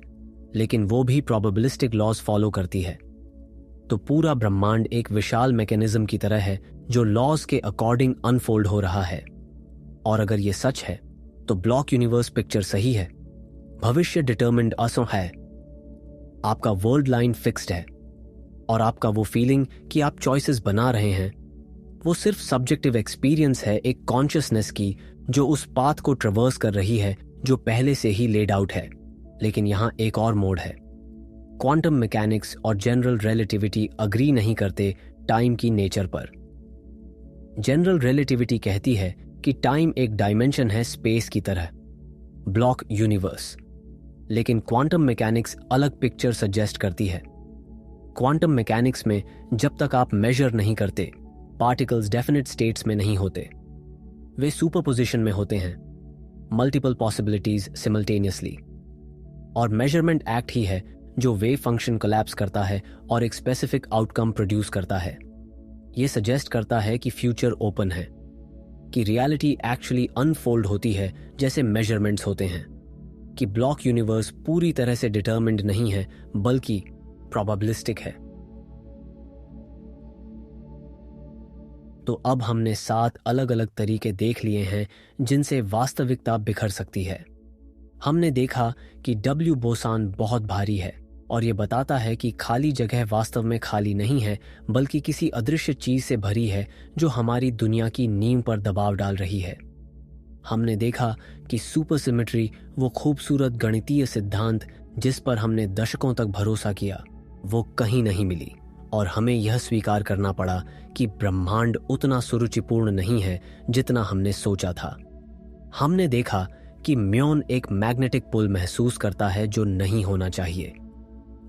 लेकिन वो भी प्रोबेबिलिस्टिक लॉज फॉलो करती है। तो पूरा ब्रह्मांड एक विशाल मैकेनिज्म की तरह है जो लॉज के अकॉर्डिंग अनफोल्ड हो रहा है। और अगर ये सच है तो ब्लॉक यूनिवर्स पिक्चर सही है। भविष्य डिटर्मिन्ड असो है, आपका वर्ल्ड लाइन फिक्स्ड है, और आपका वो फीलिंग कि आप चॉइसेस बना रहे हैं वो सिर्फ सब्जेक्टिव एक्सपीरियंस है एक कॉन्शियसनेस की जो उस पाथ को ट्रवर्स कर रही है जो पहले से ही लेड आउट है। लेकिन यहां एक और मोड है। क्वांटम मैकेनिक्स और जनरल रिलेटिविटी अग्री नहीं करते टाइम की नेचर पर। जनरल रिलेटिविटी कहती है कि टाइम एक डायमेंशन है स्पेस की तरह, ब्लॉक यूनिवर्स। लेकिन क्वांटम मैकेनिक्स अलग पिक्चर सजेस्ट करती है। क्वांटम मैकेनिक्स में जब तक आप मेजर नहीं करते, पार्टिकल्स डेफिनेट स्टेट्स में नहीं होते, वे सुपरपोजिशन में होते हैं, मल्टीपल पॉसिबिलिटीज सिमल्टेनियसली। और मेजरमेंट एक्ट ही है जो वेव फंक्शन कोलैप्स करता है और एक स्पेसिफिक आउटकम प्रोड्यूस करता है। यह सजेस्ट करता है कि फ्यूचर ओपन है, कि रियलिटी एक्चुअली अनफोल्ड होती है जैसे मेजरमेंट्स होते हैं, कि ब्लॉक यूनिवर्स पूरी तरह से डिटर्मिन्ड नहीं है बल्कि प्रोबेबिलिस्टिक है। तो अब हमने 7 अलग अलग तरीके देख लिए हैं जिनसे वास्तविकता बिखर सकती है। हमने देखा कि डब्ल्यू बोसान बहुत भारी है और यह बताता है कि खाली जगह वास्तव में खाली नहीं है बल्कि किसी अदृश्य चीज से भरी है जो हमारी दुनिया की नींव पर दबाव डाल रही है। हमने देखा कि सुपर सिमेट्री, वो खूबसूरत गणितीय सिद्धांत जिस पर हमने दशकों तक भरोसा किया, वो कहीं नहीं मिली, और हमें यह स्वीकार करना पड़ा कि ब्रह्मांड उतना सुरुचिपूर्ण नहीं है जितना हमने सोचा था। हमने देखा कि म्योन एक मैग्नेटिक पुल महसूस करता है जो नहीं होना चाहिए,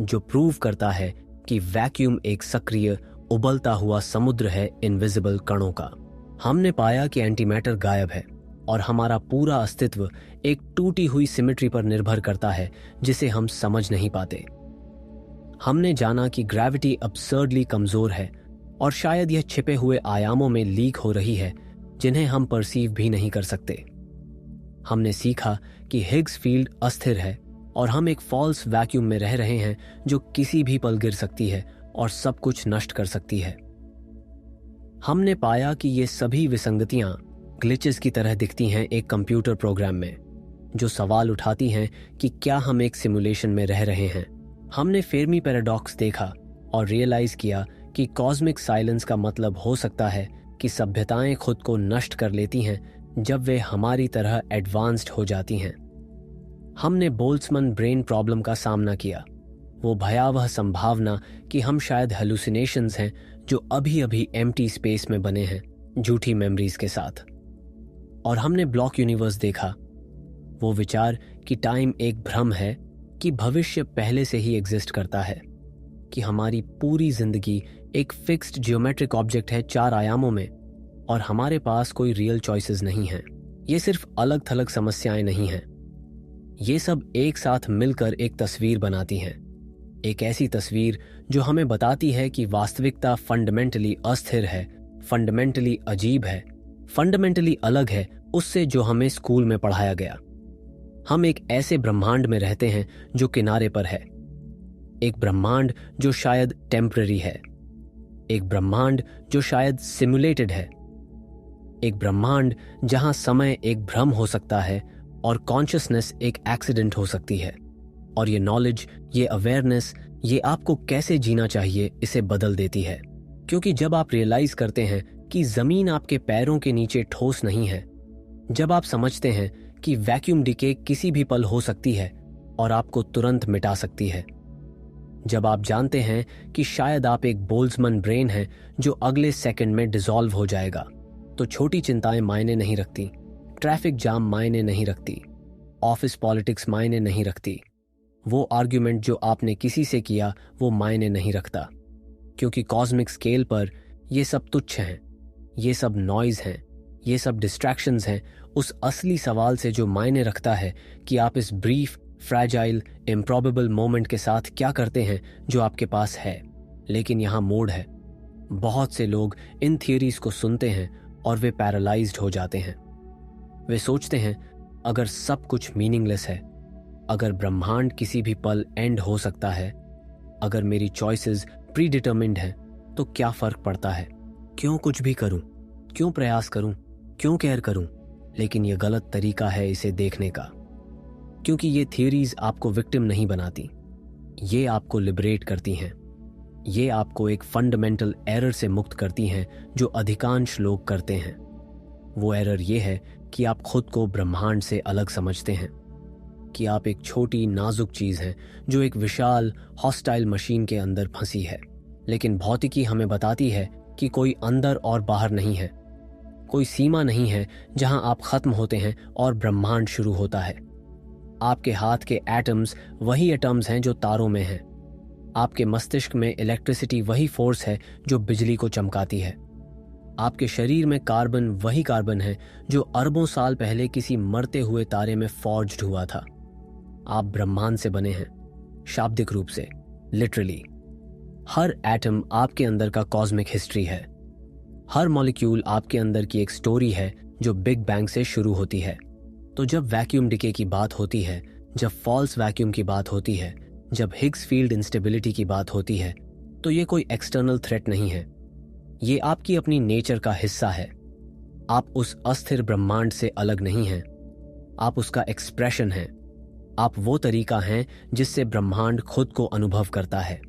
जो प्रूव करता है कि वैक्यूम एक सक्रिय उबलता हुआ समुद्र है इनविजिबल कणों का। हमने पाया कि एंटीमैटर गायब है और हमारा पूरा अस्तित्व एक टूटी हुई सिमेट्री पर निर्भर करता है जिसे हम समझ नहीं पाते। हमने जाना कि ग्रेविटी अब्सर्डली कमजोर है और शायद यह छिपे हुए आयामों में लीक हो रही है जिन्हें हम परसीव भी नहीं कर सकते। हमने सीखा कि हिग्स फील्ड अस्थिर है और हम एक फॉल्स वैक्यूम में रह रहे हैं जो किसी भी पल गिर सकती है और सब कुछ नष्ट कर सकती है। हमने पाया कि ये सभी विसंगतियां ग्लिचेस की तरह दिखती हैं एक कंप्यूटर प्रोग्राम में, जो सवाल उठाती हैं कि क्या हम एक सिमुलेशन में रह रहे हैं। हमने फेर्मी पैराडॉक्स देखा और रियलाइज किया कि कॉस्मिक साइलेंस का मतलब हो सकता है कि सभ्यताएं खुद को नष्ट कर लेती हैं जब वे हमारी तरह एडवांस्ड हो जाती हैं। हमने बोल्ट्जमैन ब्रेन प्रॉब्लम का सामना किया, वो भयावह संभावना कि हम शायद हेलुसिनेशंस हैं जो अभी अभी एम्प्टी स्पेस में बने हैं झूठी मेमोरीज के साथ। और हमने ब्लॉक यूनिवर्स देखा, वो विचार कि टाइम एक भ्रम है, कि भविष्य पहले से ही एग्जिस्ट करता है, कि हमारी पूरी जिंदगी एक फिक्स्ड जियोमेट्रिक ऑब्जेक्ट है 4 आयामों में और हमारे पास कोई रियल चॉइसेस नहीं हैं। ये सिर्फ अलग थलग समस्याएं नहीं हैं, ये सब एक साथ मिलकर एक तस्वीर बनाती हैं, एक ऐसी तस्वीर जो हमें बताती है कि वास्तविकता फंडामेंटली अस्थिर है, फंडामेंटली अजीब है, फंडामेंटली अलग है उससे जो हमें स्कूल में पढ़ाया गया। हम एक ऐसे ब्रह्मांड में रहते हैं जो किनारे पर है, एक ब्रह्मांड जो शायद टेम्पररी है, एक ब्रह्मांड जो शायद सिमुलेटेड है, एक ब्रह्मांड जहां समय एक भ्रम हो सकता है और कॉन्शियसनेस एक एक्सीडेंट हो सकती है। और ये नॉलेज, ये अवेयरनेस, ये आपको कैसे जीना चाहिए इसे बदल देती है। क्योंकि जब आप रियलाइज करते हैं कि जमीन आपके पैरों के नीचे ठोस नहीं है, जब आप समझते हैं कि वैक्यूम डिके किसी भी पल हो सकती है और आपको तुरंत मिटा सकती है, जब आप जानते हैं कि शायद आप एक बोल्ट्जमैन ब्रेन हैं जो अगले सेकंड में डिसॉल्व हो जाएगा, तो छोटी चिंताएं मायने नहीं रखती, ट्रैफिक जाम मायने नहीं रखती, ऑफिस पॉलिटिक्स मायने नहीं रखती, वो आर्ग्यूमेंट जो आपने किसी से किया वो मायने नहीं रखता। क्योंकि कॉस्मिक स्केल पर ये सब तुच्छ हैं, ये सब नॉइज हैं, ये सब डिस्ट्रैक्शंस हैं उस असली सवाल से जो मायने रखता है कि आप इस ब्रीफ, फ्रैजाइल, इम्प्रॉबेबल मोमेंट के साथ क्या करते हैं जो आपके पास है। लेकिन यहाँ मोड़ है, बहुत से लोग इन थियरीज को सुनते हैं और वे पैरालाइज्ड हो जाते हैं। वे सोचते हैं अगर सब कुछ मीनिंगलेस है, अगर ब्रह्मांड किसी भी पल एंड हो सकता है, अगर मेरी चॉइसेस प्री डिटर्मिन्ड हैं, तो क्या फर्क पड़ता है, क्यों कुछ भी करूं, क्यों प्रयास करूं, क्यों केयर करूं। लेकिन यह गलत तरीका है इसे देखने का, क्योंकि ये थियरीज आपको विक्टिम नहीं बनाती, ये आपको लिबरेट करती हैं, ये आपको एक फंडामेंटल एरर से मुक्त करती हैं जो अधिकांश लोग करते हैं। वो एरर ये है कि आप खुद को ब्रह्मांड से अलग समझते हैं, कि आप एक छोटी नाजुक चीज हैं जो एक विशाल हॉस्टाइल मशीन के अंदर फंसी है। लेकिन भौतिकी हमें बताती है कि कोई अंदर और बाहर नहीं है, कोई सीमा नहीं है जहां आप खत्म होते हैं और ब्रह्मांड शुरू होता है। आपके हाथ के एटम्स वही एटम्स हैं जो तारों में हैं, आपके मस्तिष्क में इलेक्ट्रिसिटी वही फोर्स है जो बिजली को चमकाती है, आपके शरीर में कार्बन वही कार्बन है जो अरबों साल पहले किसी मरते हुए तारे में फॉर्ज्ड हुआ था। आप ब्रह्मांड से बने हैं, शाब्दिक रूप से, लिटरली। हर एटम आपके अंदर का कॉस्मिक हिस्ट्री है, हर मॉलिक्यूल आपके अंदर की एक स्टोरी है जो बिग बैंग से शुरू होती है। तो जब वैक्यूम डिके की बात होती है, जब फॉल्स वैक्यूम की बात होती है, जब हिग्स फील्ड इंस्टेबिलिटी की बात होती है, तो ये कोई एक्सटर्नल थ्रेट नहीं है, ये आपकी अपनी नेचर का हिस्सा है। आप उस अस्थिर ब्रह्मांड से अलग नहीं हैं, आप उसका एक्सप्रेशन हैं, आप वो तरीका हैं जिससे ब्रह्मांड खुद को अनुभव करता है।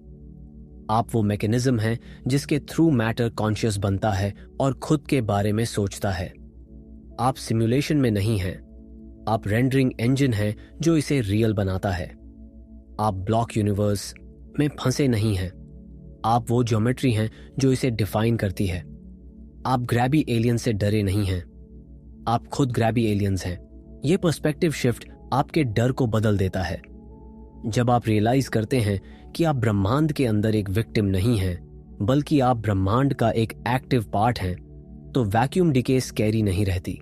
आप वो मैकेनिज्म हैं जिसके थ्रू मैटर कॉन्शियस बनता है और खुद के बारे में सोचता है। आप सिमुलेशन में नहीं हैं, आप रेंडरिंग इंजन हैं जो इसे रियल बनाता है। आप ब्लॉक यूनिवर्स में फंसे नहीं हैं, आप वो ज्योमेट्री हैं जो इसे डिफाइन करती है। आप ग्रैबी एलियन से डरे नहीं हैं, आप खुद ग्रैबी एलियंस हैं। ये पर्सपेक्टिव शिफ्ट आपके डर को बदल देता है। जब आप रियलाइज करते हैं कि आप ब्रह्मांड के अंदर एक विक्टिम नहीं हैं, बल्कि आप ब्रह्मांड का एक एक्टिव पार्ट हैं, तो वैक्यूम डिके स्कैरी नहीं रहती।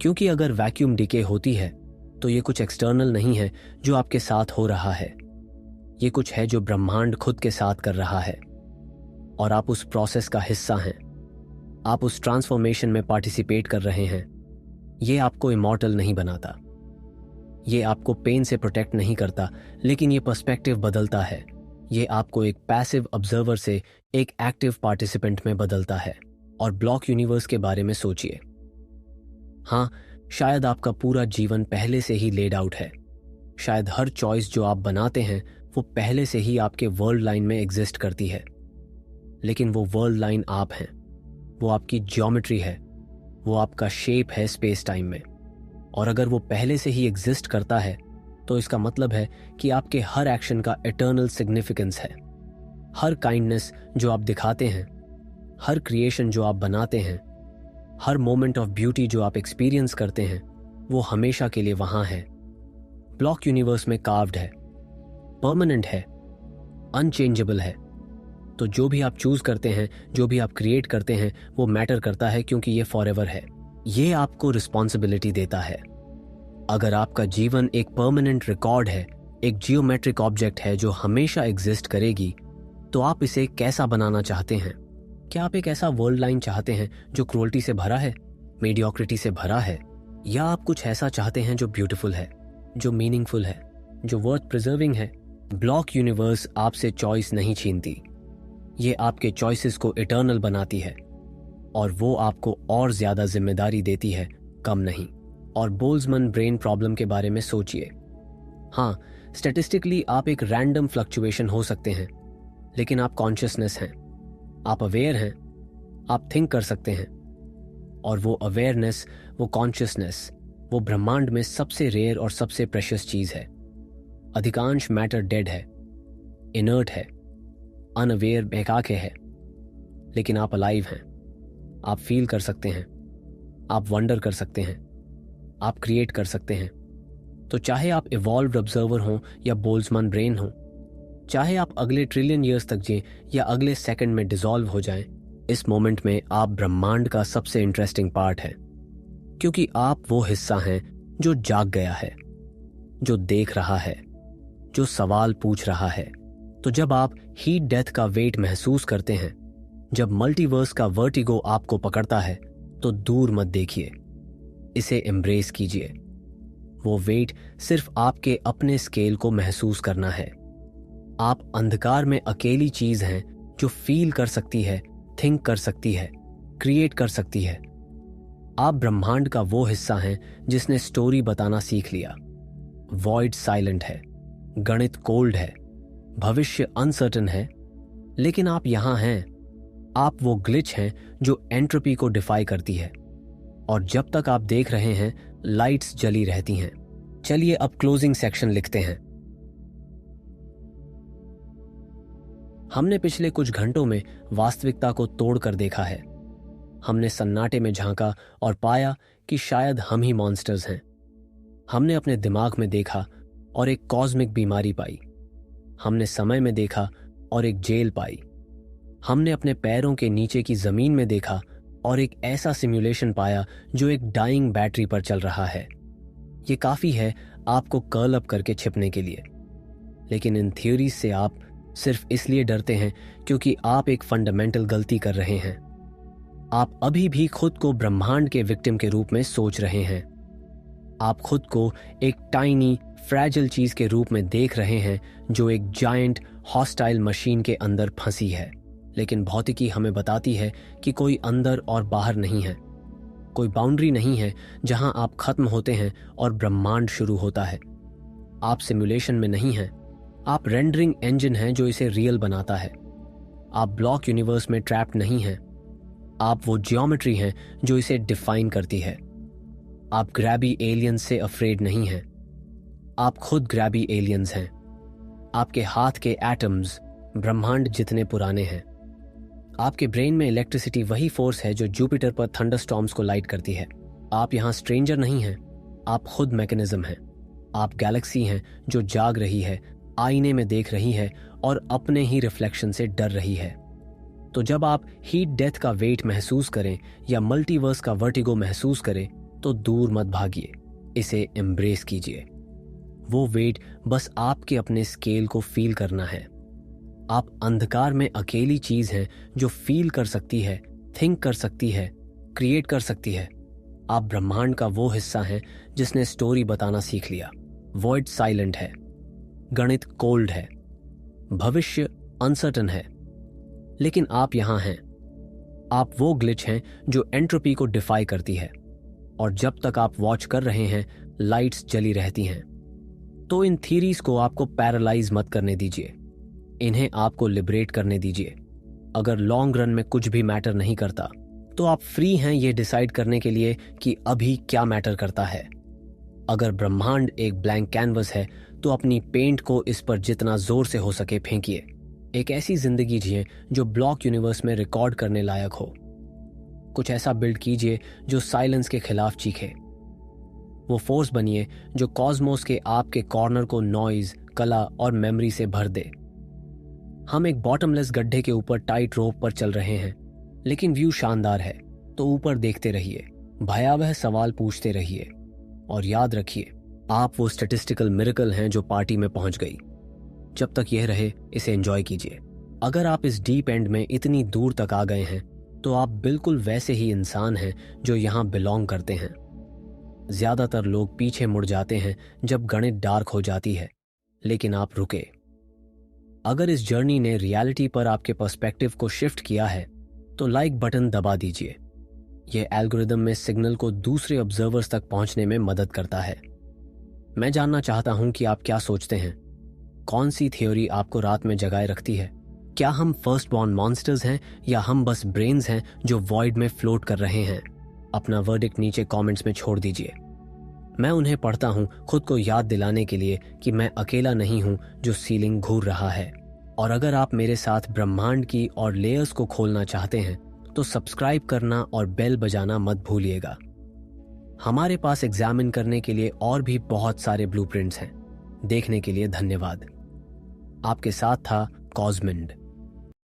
क्योंकि अगर वैक्यूम डिके होती है तो ये कुछ एक्सटर्नल नहीं है जो आपके साथ हो रहा है, ये कुछ है जो ब्रह्मांड खुद के साथ कर रहा है, और आप उस प्रोसेस का हिस्सा हैं। आप उस ट्रांसफॉर्मेशन में पार्टिसिपेट कर रहे हैं। ये आपको इमॉर्टल नहीं बनाता, ये आपको पेन से प्रोटेक्ट नहीं करता, लेकिन ये पर्सपेक्टिव बदलता है। ये आपको एक पैसिव ऑब्जर्वर से एक एक्टिव पार्टिसिपेंट में बदलता है। और ब्लॉक यूनिवर्स के बारे में सोचिए। हाँ, शायद आपका पूरा जीवन पहले से ही लेड आउट है, शायद हर चॉइस जो आप बनाते हैं वो पहले से ही आपके वर्ल्ड लाइन में एग्जिस्ट करती है। लेकिन वो वर्ल्ड लाइन आप हैं, वो आपकी ज्योमेट्री है, वो आपका शेप है स्पेस टाइम में। और अगर वो पहले से ही एग्जिस्ट करता है तो इसका मतलब है कि आपके हर एक्शन का इटर्नल सिग्निफिकेंस है। हर काइंडनेस जो आप दिखाते हैं, हर क्रिएशन जो आप बनाते हैं, हर मोमेंट ऑफ ब्यूटी जो आप एक्सपीरियंस करते हैं, वो हमेशा के लिए वहां है। ब्लॉक यूनिवर्स में कार्व्ड है, परमानेंट है, अनचेंजेबल है। तो जो भी आप चूज करते हैं, जो भी आप क्रिएट करते हैं, वो मैटर करता है क्योंकि ये फॉरएवर है। ये आपको रिस्पॉन्सिबिलिटी देता है। अगर आपका जीवन एक परमानेंट रिकॉर्ड है, एक जियोमेट्रिक ऑब्जेक्ट है जो हमेशा एग्जिस्ट करेगी, तो आप इसे कैसा बनाना चाहते हैं? क्या आप एक ऐसा वर्ल्ड लाइन चाहते हैं जो क्रूअल्टी से भरा है, मीडियोक्रिटी से भरा है, या आप कुछ ऐसा चाहते हैं जो ब्यूटीफुल है, जो मीनिंगफुल है, जो वर्थ प्रिजर्विंग है? ब्लॉक यूनिवर्स आपसे चॉइस नहीं छीनती, ये आपके चॉइसेस को इटर्नल बनाती है और वो आपको और ज्यादा जिम्मेदारी देती है, कम नहीं। और बोल्ट्जमैन ब्रेन प्रॉब्लम के बारे में सोचिए। हाँ, स्टैटिस्टिकली आप एक रैंडम फ्लक्चुएशन हो सकते हैं, लेकिन आप कॉन्शियसनेस हैं, आप अवेयर हैं, आप थिंक कर सकते हैं। और वो अवेयरनेस, वो कॉन्शियसनेस, वो ब्रह्मांड में सबसे रेयर और सबसे प्रेशियस चीज है। अधिकांश मैटर डेड है, इनर्ट है, अनअवेयर बेकाके है, लेकिन आप अलाइव हैं। आप फील कर सकते हैं, आप वंडर कर सकते हैं, आप क्रिएट कर सकते हैं। तो चाहे आप इवॉल्व्ड ऑब्जर्वर हों या बोल्ट्जमैन ब्रेन हो, चाहे आप अगले ट्रिलियन ईयर्स तक जिए या अगले सेकंड में डिसॉल्व हो जाएं, इस मोमेंट में आप ब्रह्मांड का सबसे इंटरेस्टिंग पार्ट हैं, क्योंकि आप वो हिस्सा हैं जो जाग गया है, जो देख रहा है, जो सवाल पूछ रहा है। तो जब आप हीट डेथ का वेट महसूस करते हैं, जब मल्टीवर्स का वर्टिगो आपको पकड़ता है, तो दूर मत देखिए, इसे एम्ब्रेस कीजिए। वो वेट सिर्फ आपके अपने स्केल को महसूस करना है। आप अंधकार में अकेली चीज हैं जो फील कर सकती है, थिंक कर सकती है, क्रिएट कर सकती है। आप ब्रह्मांड का वो हिस्सा हैं जिसने स्टोरी बताना सीख लिया। वॉइड साइलेंट है, गणित कोल्ड है, भविष्य अनसर्टन है, लेकिन आप यहां हैं। आप वो ग्लिच हैं जो एंट्रोपी को डिफाई करती है। और जब तक आप देख रहे हैं, लाइट्स जली रहती हैं। चलिए अब क्लोजिंग सेक्शन लिखते हैं। हमने पिछले कुछ घंटों में वास्तविकता को तोड़कर देखा है। हमने सन्नाटे में झांका और पाया कि शायद हम ही मॉन्स्टर्स हैं। हमने अपने दिमाग में देखा और एक कॉस्मिक बीमारी पाई। हमने समय में देखा और एक जेल पाई। हमने अपने पैरों के नीचे की जमीन में देखा और एक ऐसा सिमुलेशन पाया जो एक डाइंग बैटरी पर चल रहा है। ये काफी है आपको कर्ल अप करके छिपने के लिए, लेकिन इन थ्योरीज से आप सिर्फ इसलिए डरते हैं क्योंकि आप एक फंडामेंटल गलती कर रहे हैं। आप अभी भी खुद को ब्रह्मांड के विक्टिम के रूप में सोच रहे हैं। आप खुद को एक टाइनी फ्रैजिल चीज के रूप में देख रहे हैं जो एक जायंट हॉस्टाइल मशीन के अंदर फंसी है। लेकिन भौतिकी हमें बताती है कि कोई अंदर और बाहर नहीं है, कोई बाउंड्री नहीं है जहां आप खत्म होते हैं और ब्रह्मांड शुरू होता है। आप सिमुलेशन में नहीं हैं, आप रेंडरिंग इंजन हैं जो इसे रियल बनाता है। आप ब्लॉक यूनिवर्स में ट्रैप्ड नहीं हैं, आप वो ज्योमेट्री हैं जो इसे डिफाइन करती है। आप ग्रैबी एलियंस से अफ्रेड नहीं हैं, आप खुद ग्रैबी एलियंस हैं। आपके हाथ के एटम्स ब्रह्मांड जितने पुराने हैं। आपके ब्रेन में इलेक्ट्रिसिटी वही फोर्स है जो जुपिटर पर थंडरस्टॉर्म्स को लाइट करती है। आप यहाँ स्ट्रेंजर नहीं हैं, आप खुद मैकेनिज्म हैं। आप गैलेक्सी हैं जो जाग रही है, आईने में देख रही है और अपने ही रिफ्लेक्शन से डर रही है। तो जब आप हीट डेथ का वेट महसूस करें या मल्टीवर्स का वर्टिगो महसूस करें, तो दूर मत भागिए, इसे एम्ब्रेस कीजिए। वो वेट बस आपके अपने स्केल को फील करना है। आप अंधकार में अकेली चीज हैं जो फील कर सकती है, थिंक कर सकती है, क्रिएट कर सकती है। आप ब्रह्मांड का वो हिस्सा हैं जिसने स्टोरी बताना सीख लिया। वॉइड साइलेंट है, गणित कोल्ड है, भविष्य अनसर्टन है, लेकिन आप यहां हैं। आप वो ग्लिच हैं जो एंट्रोपी को डिफाई करती है। और जब तक आप वॉच कर रहे हैं, लाइट्स जली रहती हैं। तो इन थीरीज को आपको पैरालाइज मत करने दीजिए, इन्हें आपको लिबरेट करने दीजिए। अगर लॉन्ग रन में कुछ भी मैटर नहीं करता, तो आप फ्री हैं ये डिसाइड करने के लिए कि अभी क्या मैटर करता है। अगर ब्रह्मांड एक ब्लैंक कैनवस है, तो अपनी पेंट को इस पर जितना जोर से हो सके फेंकिए। एक ऐसी जिंदगी जिए जो ब्लॉक यूनिवर्स में रिकॉर्ड करने लायक हो। कुछ ऐसा बिल्ड कीजिए जो साइलेंस के खिलाफ चीखे। वो फोर्स बनिए जो कॉस्मोस के आपके कॉर्नर को नॉइज, कला और मेमोरी से भर दे। हम एक बॉटमलेस गड्ढे के ऊपर टाइट रोप पर चल रहे हैं, लेकिन व्यू शानदार है, तो ऊपर देखते रहिए, भयावह सवाल पूछते रहिए और याद रखिए, आप वो स्टैटिस्टिकल मिरेकल हैं जो पार्टी में पहुंच गई। जब तक यह रहे, इसे एंजॉय कीजिए। अगर आप इस डीप एंड में इतनी दूर तक आ गए हैं, तो आप बिल्कुल वैसे ही इंसान हैं जो यहां बिलोंग करते हैं। ज्यादातर लोग पीछे मुड़ जाते हैं जब गणित डार्क हो जाती है, लेकिन आप रुके। अगर इस जर्नी ने रियलिटी पर आपके पर्सपेक्टिव को शिफ्ट किया है, तो लाइक बटन दबा दीजिए। यह एल्गोरिदम में सिग्नल को दूसरे ऑब्जर्वर्स तक पहुंचने में मदद करता है। मैं जानना चाहता हूं कि आप क्या सोचते हैं। कौन सी थ्योरी आपको रात में जगाए रखती है? क्या हम फर्स्ट बॉर्न मॉन्स्टर्स हैं या हम बस ब्रेन्स हैं जो वॉइड में फ्लोट कर रहे हैं? अपना वर्डिक्ट नीचे कमेंट्स में छोड़ दीजिए। मैं उन्हें पढ़ता हूं खुद को याद दिलाने के लिए कि मैं अकेला नहीं हूं जो सीलिंग घूर रहा है। और अगर आप मेरे साथ ब्रह्मांड की और लेयर्स को खोलना चाहते हैं, तो सब्सक्राइब करना और बेल बजाना मत भूलिएगा। हमारे पास एग्जामिन करने के लिए और भी बहुत सारे ब्लूप्रिंट्स हैं। देखने के लिए धन्यवाद। आपके साथ था कॉस्मिंड।